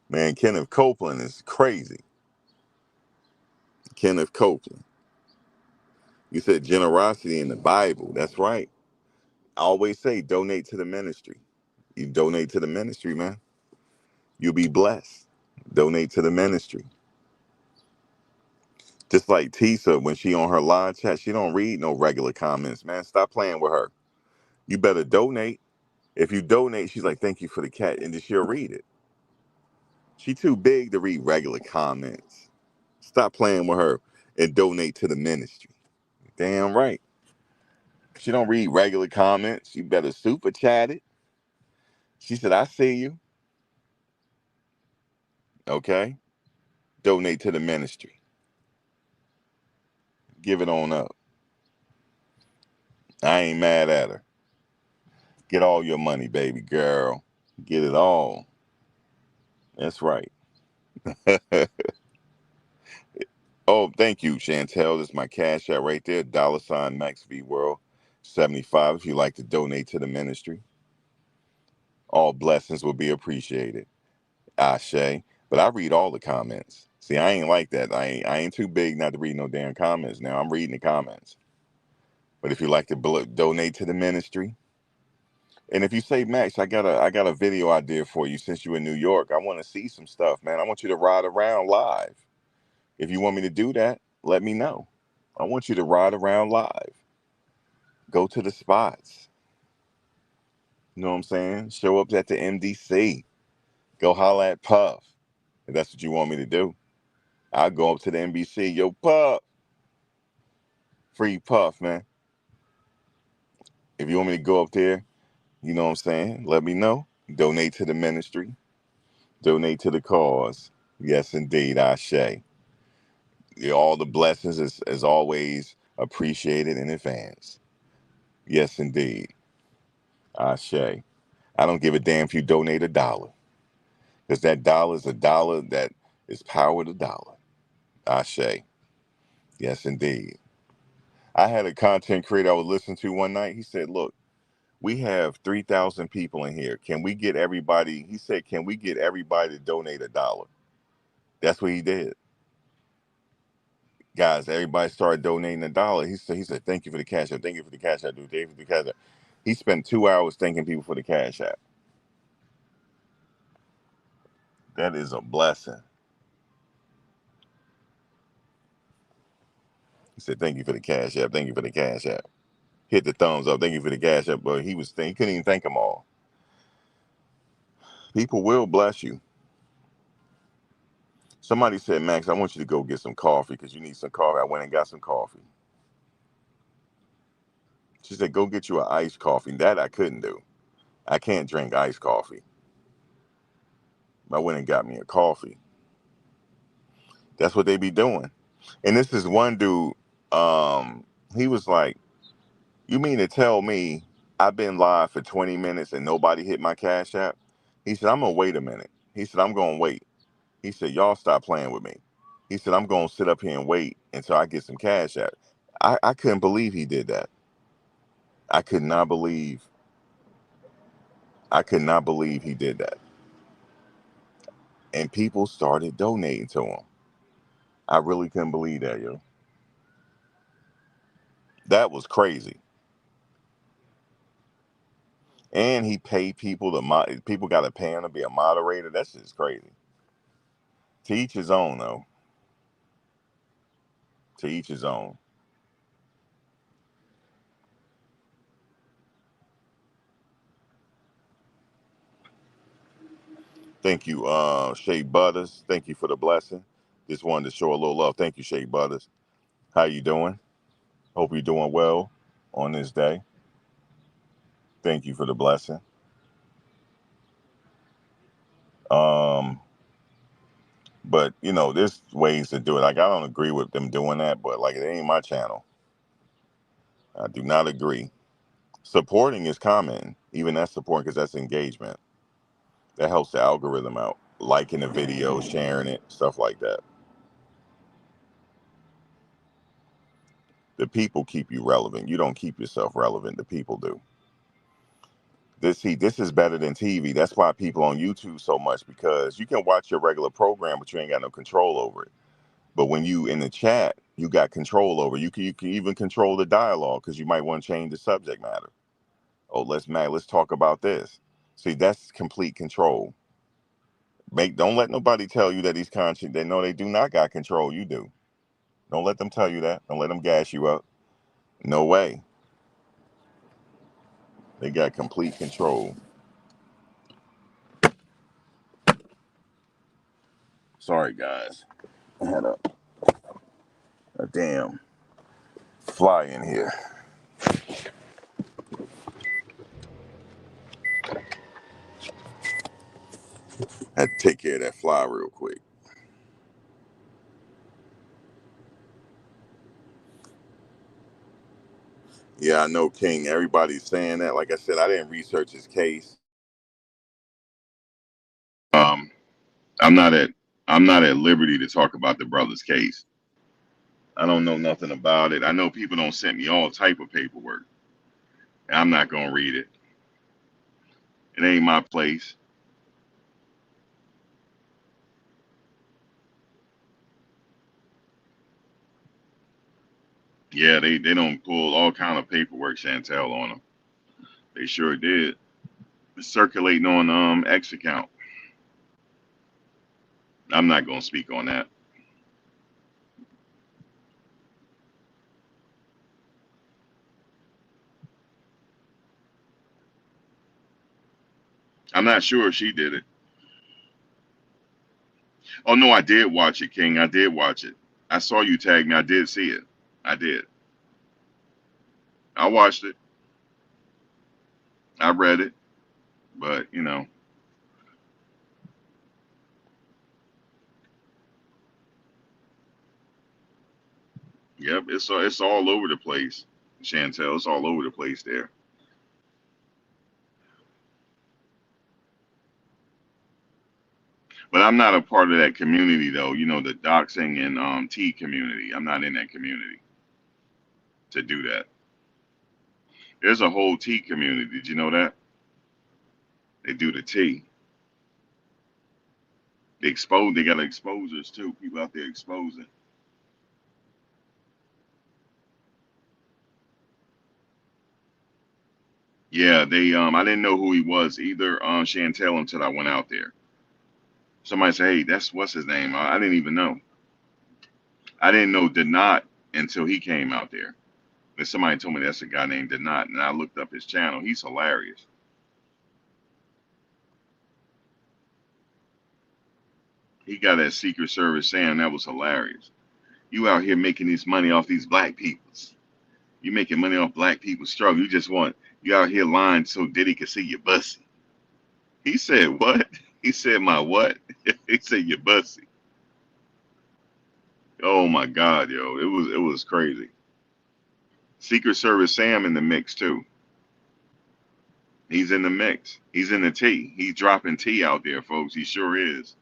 Man, Kenneth Copeland is crazy. Kenneth Copeland. You said generosity in the Bible. That's right. I always say donate to the ministry. You donate to the ministry, man. You'll be blessed. Donate to the ministry. Just like Tisa, when she on her live chat, she don't read no regular comments, man. Stop playing with her. You better donate. If you donate, she's like, "Thank you for the cat," and then she'll read it. She too big to read regular comments. Stop playing with her and donate to the ministry. Damn right. She don't read regular comments. You better super chat it. She said, "I see you." Okay? Donate to the ministry. Give it on up. I ain't mad at her. Get all your money, baby girl. Get it all. That's right. Oh, thank you, Chantel. This is my cash out right there. $ Max V World 75. If you'd like to donate to the ministry, all blessings will be appreciated. Ashe. But I read all the comments. See, I ain't like that. I ain't too big not to read no damn comments now. I'm reading the comments. But if you'd like to donate to the ministry, and if you say, "Max, I got a video idea for you since you're in New York. I want to see some stuff, man. I want you to ride around live. If you want me to do that, let me know. I want you to ride around live. Go to the spots. You know what I'm saying? Show up at the MDC. Go holla at Puff. If that's what you want me to do. I'll go up to the NBC. Yo, Puff. Free Puff, man. If you want me to go up there, you know what I'm saying? Let me know. Donate to the ministry. Donate to the cause. Yes, indeed, Ashe. All the blessings is, as always, appreciated in advance. Yes, indeed. Ashe. I don't give a damn if you donate $1. Because that dollar is a dollar that is power to dollar. Ashe. Yes, indeed. I had a content creator I was listening to one night. He said, "Look, we have 3,000 people in here. Can we get everybody?" He said, "Can we get everybody to donate $1?" That's what he did. Guys, everybody started donating $1. He said, "Thank you for the cash app. Thank you for the cash app, dude. Thank you for the cash app." He spent 2 hours thanking people for the cash app. That is a blessing. He said, "Thank you for the cash app. Thank you for the cash app." Hit the thumbs up. Thank you for the cash app. But he couldn't even thank them all. People will bless you. Somebody said, "Max, I want you to go get some coffee because you need some coffee." I went and got some coffee. She said, "Go get you an iced coffee." That I couldn't do. I can't drink iced coffee. I went and got me a coffee. That's what they be doing. And this is one dude, he was like, "You mean to tell me I've been live for 20 minutes and nobody hit my cash app?" He said, "I'm going to wait a minute." He said, "I'm going to wait." He said, "Y'all stop playing with me." He said, "I'm going to sit up here and wait until I get some cash app." I couldn't believe he did that. I could not believe, I could not believe he did that. And people started donating to him. I really couldn't believe that, yo. That was crazy. And he paid people people got to pay him to be a moderator. That's just crazy. To each his own, though. To each his own. Thank you, Shay Butters. Thank you for the blessing. Just wanted to show a little love. Thank you, Shay Butters. How you doing? Hope you're doing well on this day. Thank you for the blessing. But you know, there's ways to do it. Like I don't agree with them doing that, but like it ain't my channel. I do not agree. Supporting is commenting. Even that's supporting because that's engagement. That helps the algorithm out. Liking the video, sharing it, stuff like that. The people keep you relevant. You don't keep yourself relevant. The people do. This is better than TV. That's why people on YouTube so much, because you can watch your regular program, but you ain't got no control over it. But when you in the chat, you got control over it. You can even control the dialogue because you might want to change the subject matter. Oh, let's talk about this. See, that's complete control. Don't let nobody tell you that he's conscious. They know they do not got control. You do. Don't let them tell you that. Don't let them gas you up. No way. They got complete control. Sorry, guys. I had a damn fly in here. Had to take care of that fly real quick. Yeah, I know, King. Everybody's saying that. Like I said, I didn't research his case. I'm not at liberty to talk about the brother's case. I don't know nothing about it. I know people don't send me all type of paperwork. I'm not gonna read it. It ain't my place. Yeah, they don't pull all kind of paperwork, Chantel, on them. They sure did. It's circulating on X account. I'm not gonna speak on that. I'm not sure if she did it. Oh no, I did watch it, King. I did watch it. I saw you tag me. I did see it. I did. I watched it. I read it. But you know, yep, it's all over the place, Chantel. It's all over the place there. But I'm not a part of that community though. You know, the doxing and tea community. I'm not in that community to do that. There's a whole tea community. Did you know that? They do the tea. They expose. They got exposers too. People out there exposing. Yeah, they I didn't know who he was either, Chantel, until I went out there. Somebody said, "Hey, that's what's his name." I didn't even know. I didn't know Denot until he came out there. And somebody told me that's a guy named Denot, and I looked up his channel. He's hilarious. He got that Secret Service Sam. That was hilarious. You out here making this money off these black peoples. You making money off black people's struggle. You out here lying so Diddy could see your bussy. He said what? He said my what? He said your bussy. Oh my God, yo, it was crazy. Secret Service Sam in the mix too. He's in the mix. He's in the tea. He's dropping tea out there, folks. He sure is.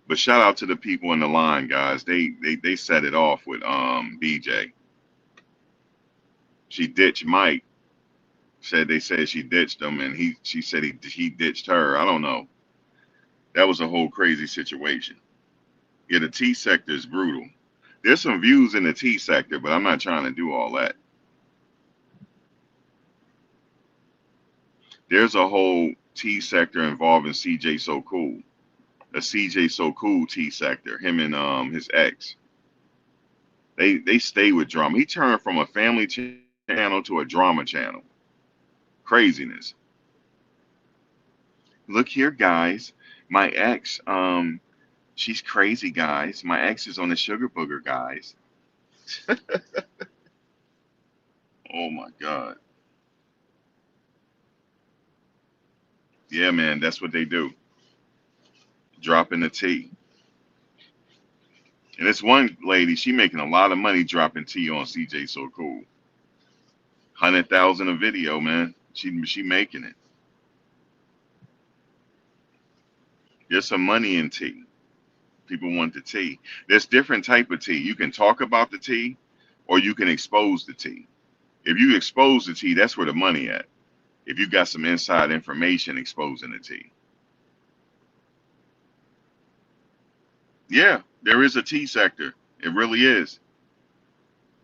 But shout out to the people in the line, guys. They set it off with BJ. She ditched Mike. They said she ditched him, and she said he ditched her. I don't know. That was a whole crazy situation. Yeah, the T sector is brutal. There's some views in the T sector, but I'm not trying to do all that. There's a whole T sector involving CJ So Cool. A CJ So Cool T sector. Him and his ex. They stay with drama. He turned from a family channel to a drama channel. Craziness. Look here, guys. My ex, she's crazy, guys. My ex is on the sugar booger, guys. Oh my God. Yeah, man, that's what they do. Dropping the T. And this one lady, she making a lot of money dropping T on CJ So Cool. 100,000 a video, man. She making it. There's some money in T. People want the tea. There's different type of tea. You can talk about the tea, or you can expose the tea. If you expose the tea, that's where the money at. If you got some inside information exposing the tea. Yeah, there is a tea sector. It really is.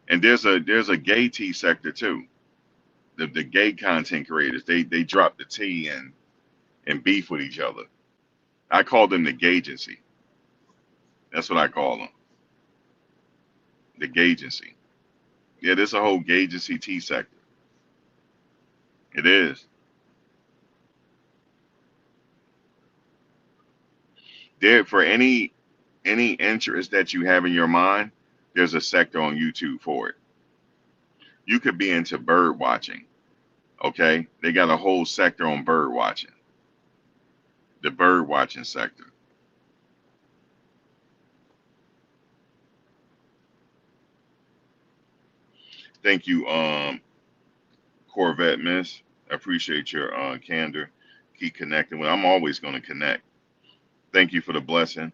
And there's a gay tea sector too. The gay content creators, they drop the tea and beef with each other. I call them the gaygency. That's what I call them. The gaygency. Yeah, there's a whole gaygency tea sector. It is. There for any interest that you have in your mind, there's a sector on YouTube for it. You could be into bird watching. Okay, they got a whole sector on bird watching. The bird watching sector. Thank you, Corvette Miss. I appreciate your candor. Keep connecting with. I'm always going to connect. Thank you for the blessing,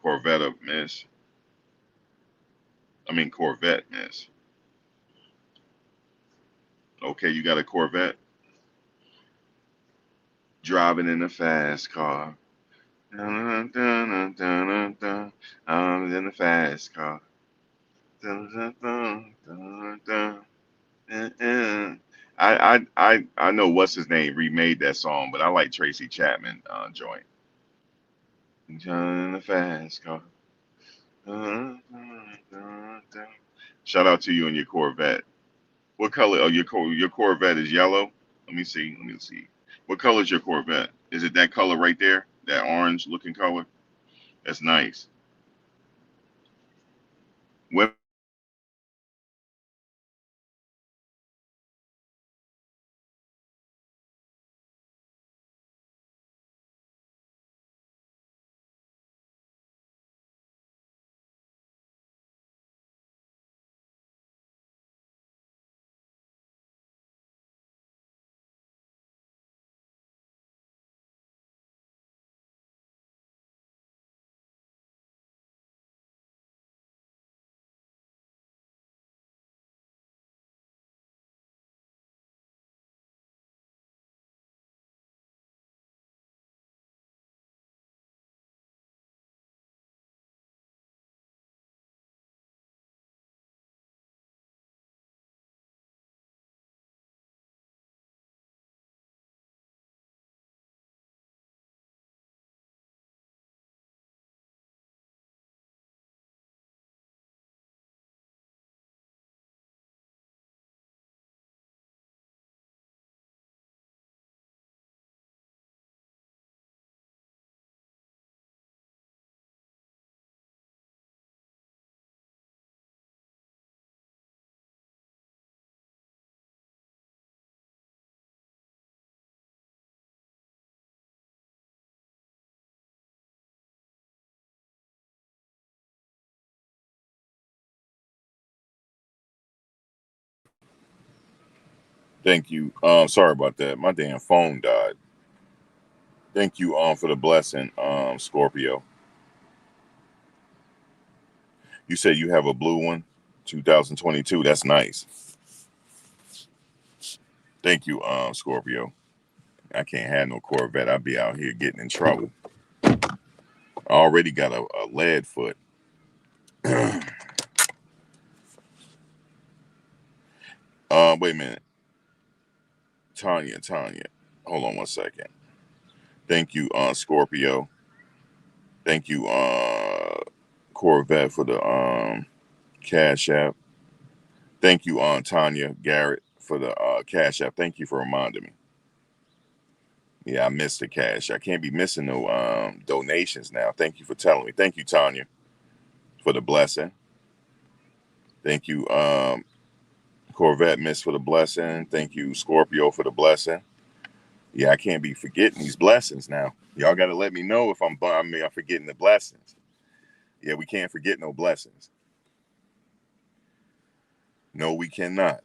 Corvette Miss. I mean Corvette Miss. Okay, you got a Corvette. Driving in a fast car. Dun, dun, dun, dun, dun, dun. I'm in a fast car. Dun, dun, dun, dun, dun. I know what's his name remade that song, but I like Tracy Chapman joint. In a fast car. Dun, dun, dun, dun. Shout out to you and your Corvette. What color? Oh, your Corvette is yellow. Let me see. Let me see. What color is your Corvette? Is it that color right there? That orange looking color? That's nice. Women Thank you. Sorry about that. My damn phone died. Thank you for the blessing, Scorpio. You said you have a blue one, 2022. That's nice. Thank you, Scorpio. I can't have no Corvette. I'll be out here getting in trouble. I already got a lead foot. Wait a minute. Tanya. Hold on one second. Thank you, Scorpio. Thank you, Corvette, for the Cash App. Thank you, Tanya Garrett, for the Cash App. Thank you for reminding me. Yeah, I missed the cash. I can't be missing no donations now. Thank you for telling me. Thank you, Tanya, for the blessing. Thank you, Corvette Miss, for the blessing. Thank you, Scorpio, for the blessing. Yeah, I can't be forgetting these blessings now. Y'all got to let me know if I'm forgetting the blessings. Yeah, we can't forget no blessings. No, we cannot.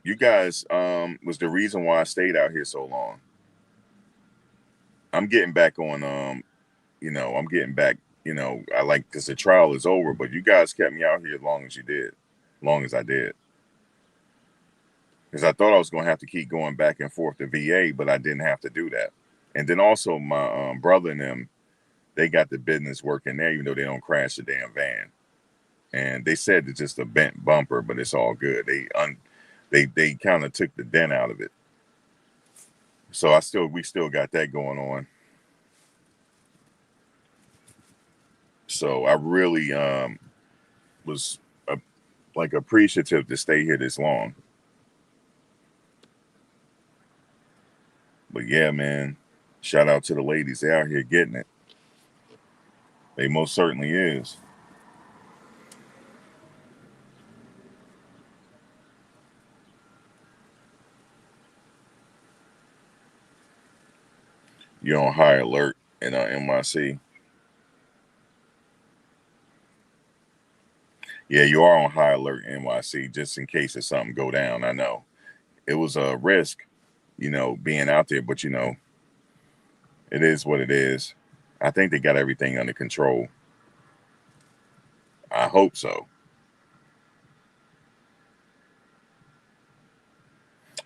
You guys was the reason why I stayed out here so long. I'm getting back on I'm getting back, I like, because the trial is over, but you guys kept me out here as long as you did, long as I did. Because I thought I was going to have to keep going back and forth to VA, but I didn't have to do that. And then also my brother and them, they got the business working there, even though they don't crash the damn van. And they said it's just a bent bumper, but it's all good. They kind of took the dent out of it. So we still got that going on. So I really was like appreciative to stay here this long. But yeah, man, shout out to the ladies. They out here getting it. They most certainly is. You're on high alert in NYC. Yeah, you are on high alert in NYC just in case if something go down. I know it was a risk, being out there, but it is what it is. I think they got everything under control. I hope so.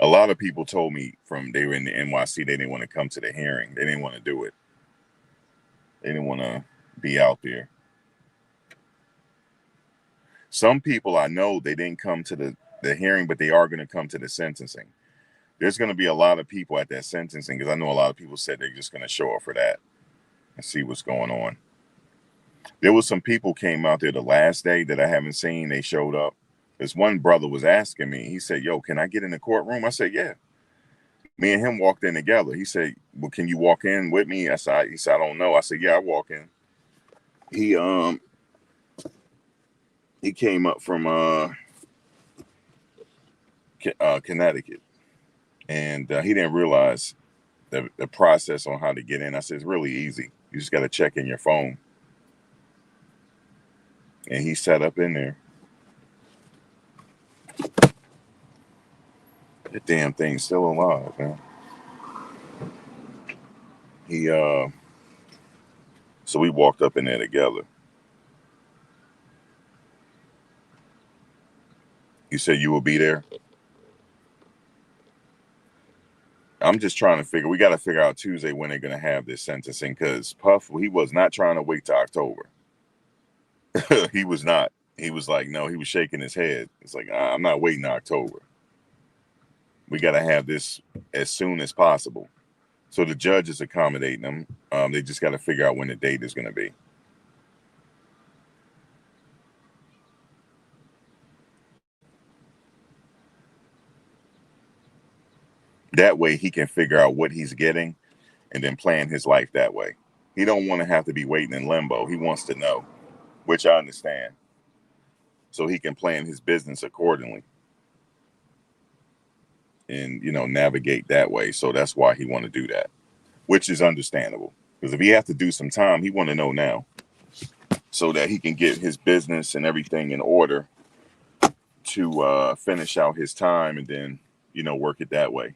A lot of people told me they were in the NYC, they didn't want to come to the hearing. They didn't want to do it. They didn't want to be out there. Some people I know, they didn't come to the hearing, but they are going to come to the sentencing. There's going to be a lot of people at that sentencing because I know a lot of people said they're just going to show up for that and see what's going on. There was some people came out there the last day that I haven't seen. They showed up. This one brother was asking me. He said, "Yo, can I get in the courtroom?" I said, "Yeah." Me and him walked in together. He said, "Well, can you walk in with me?" He said, "I don't know." I said, "Yeah, I walk in." He came up from Connecticut, and he didn't realize the process on how to get in. I said, "It's really easy. You just got to check in your phone." And he sat up in there. The damn thing's still alive, man. So we walked up in there together. You said you will be there? I'm just trying to we got to figure out Tuesday when they're going to have this sentencing, because Puff, he was not trying to wait till October. He was not. He was like, no, he was shaking his head. It's like, I'm not waiting October. We got to have this as soon as possible. So the judge is accommodating them. They just got to figure out when the date is going to be. That way he can figure out what he's getting and then plan his life that way. He don't want to have to be waiting in limbo. He wants to know, which I understand. So he can plan his business accordingly and, navigate that way. So that's why he want to do that, which is understandable. Because if he has to do some time, he want to know now so that he can get his business and everything in order to finish out his time and then, work it that way.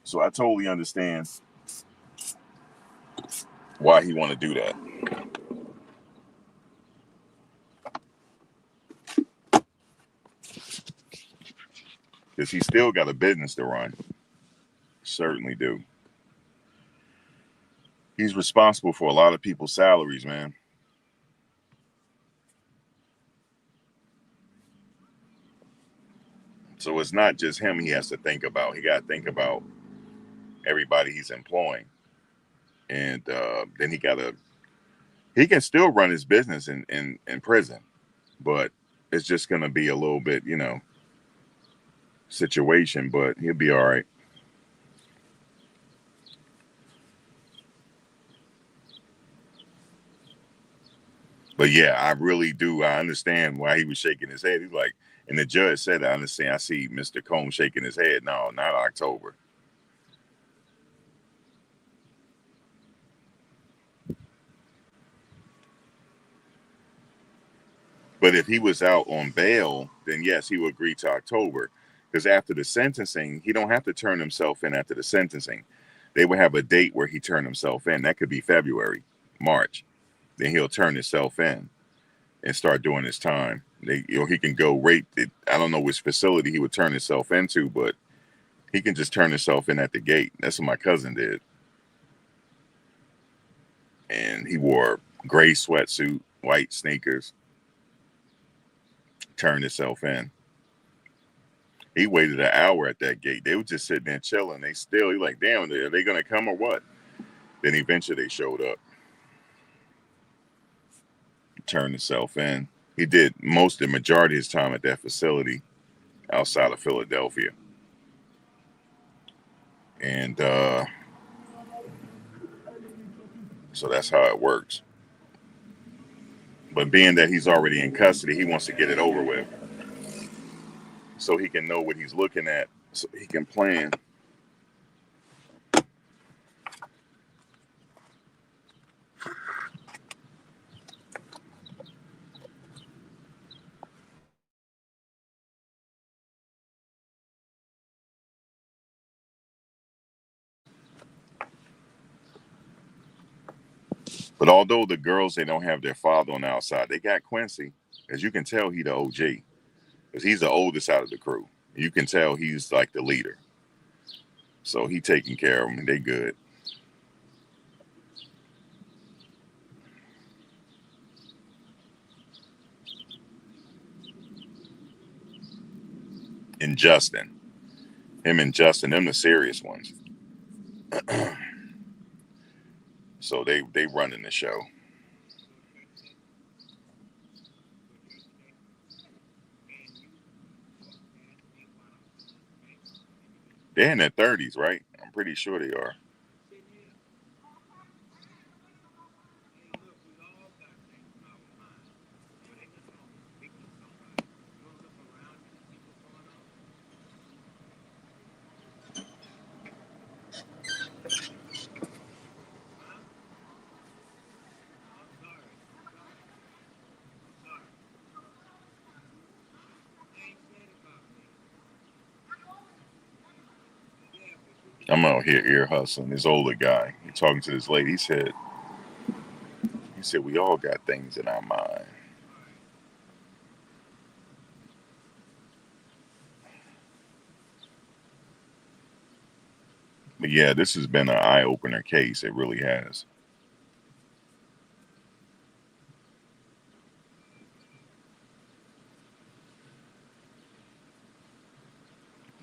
So I totally understand why he want to do that. Because he still got a business to run. Certainly do. He's responsible for a lot of people's salaries, man. So it's not just him he has to think about. He got to think about everybody he's employing, and then he can still run his business in prison, but it's just gonna be a little bit, situation, but he'll be all right. But yeah, I really do. I understand why he was shaking his head. He's like, and the judge said, I understand. I see Mr. Combs shaking his head. No, not October. But if he was out on bail, then yes, he would agree to October. Because after the sentencing, he don't have to turn himself in after the sentencing. They would have a date where he turned himself in. That could be February, March. Then he'll turn himself in and start doing his time. He can go rate it. I don't know which facility he would turn himself into, but he can just turn himself in at the gate. That's what my cousin did. And he wore gray sweatsuit, white sneakers, turned himself in. He waited an hour at that gate. They were just sitting there chilling. He like, damn, are they gonna come or what? Then eventually they showed up. Turned himself in. He did the majority of his time at that facility outside of Philadelphia. And so that's how it works. But being that he's already in custody, he wants to get it over with so he can know what he's looking at, so he can plan. But although the girls, they don't have their father on the outside, they got Quincy. As you can tell, he the OG. Because he's the oldest out of the crew. You can tell he's like the leader. So he taking care of them. They good. And Justin. Him and Justin, them the serious ones. So they running the show. They're in their 30s, right? I'm pretty sure they are. I'm out here ear hustling. This older guy, he talking to this lady. He said we all got things in our mind. But yeah, this has been an eye opener case. It really has.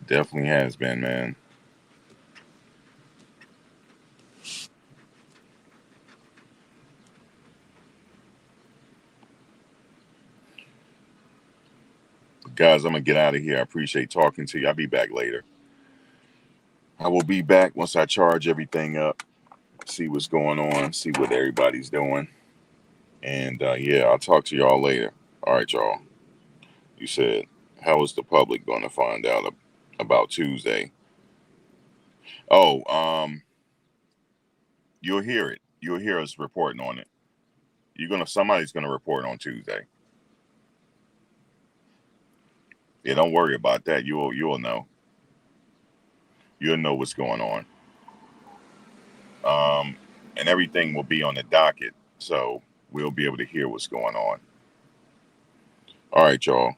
Definitely has been, man. Guys, I'm gonna get out of here. I appreciate talking to you. I'll be back later. I will be back once I charge everything up, see what's going on, see what everybody's doing. And yeah, I'll talk to y'all later. All right, y'all. You said, how is the public going to find out about Tuesday? Oh, you'll hear it. You'll hear us reporting on it. Somebody's gonna report on Tuesday. Yeah, don't worry about that. You'll know. You'll know what's going on. And everything will be on the docket, so we'll be able to hear what's going on. All right, y'all.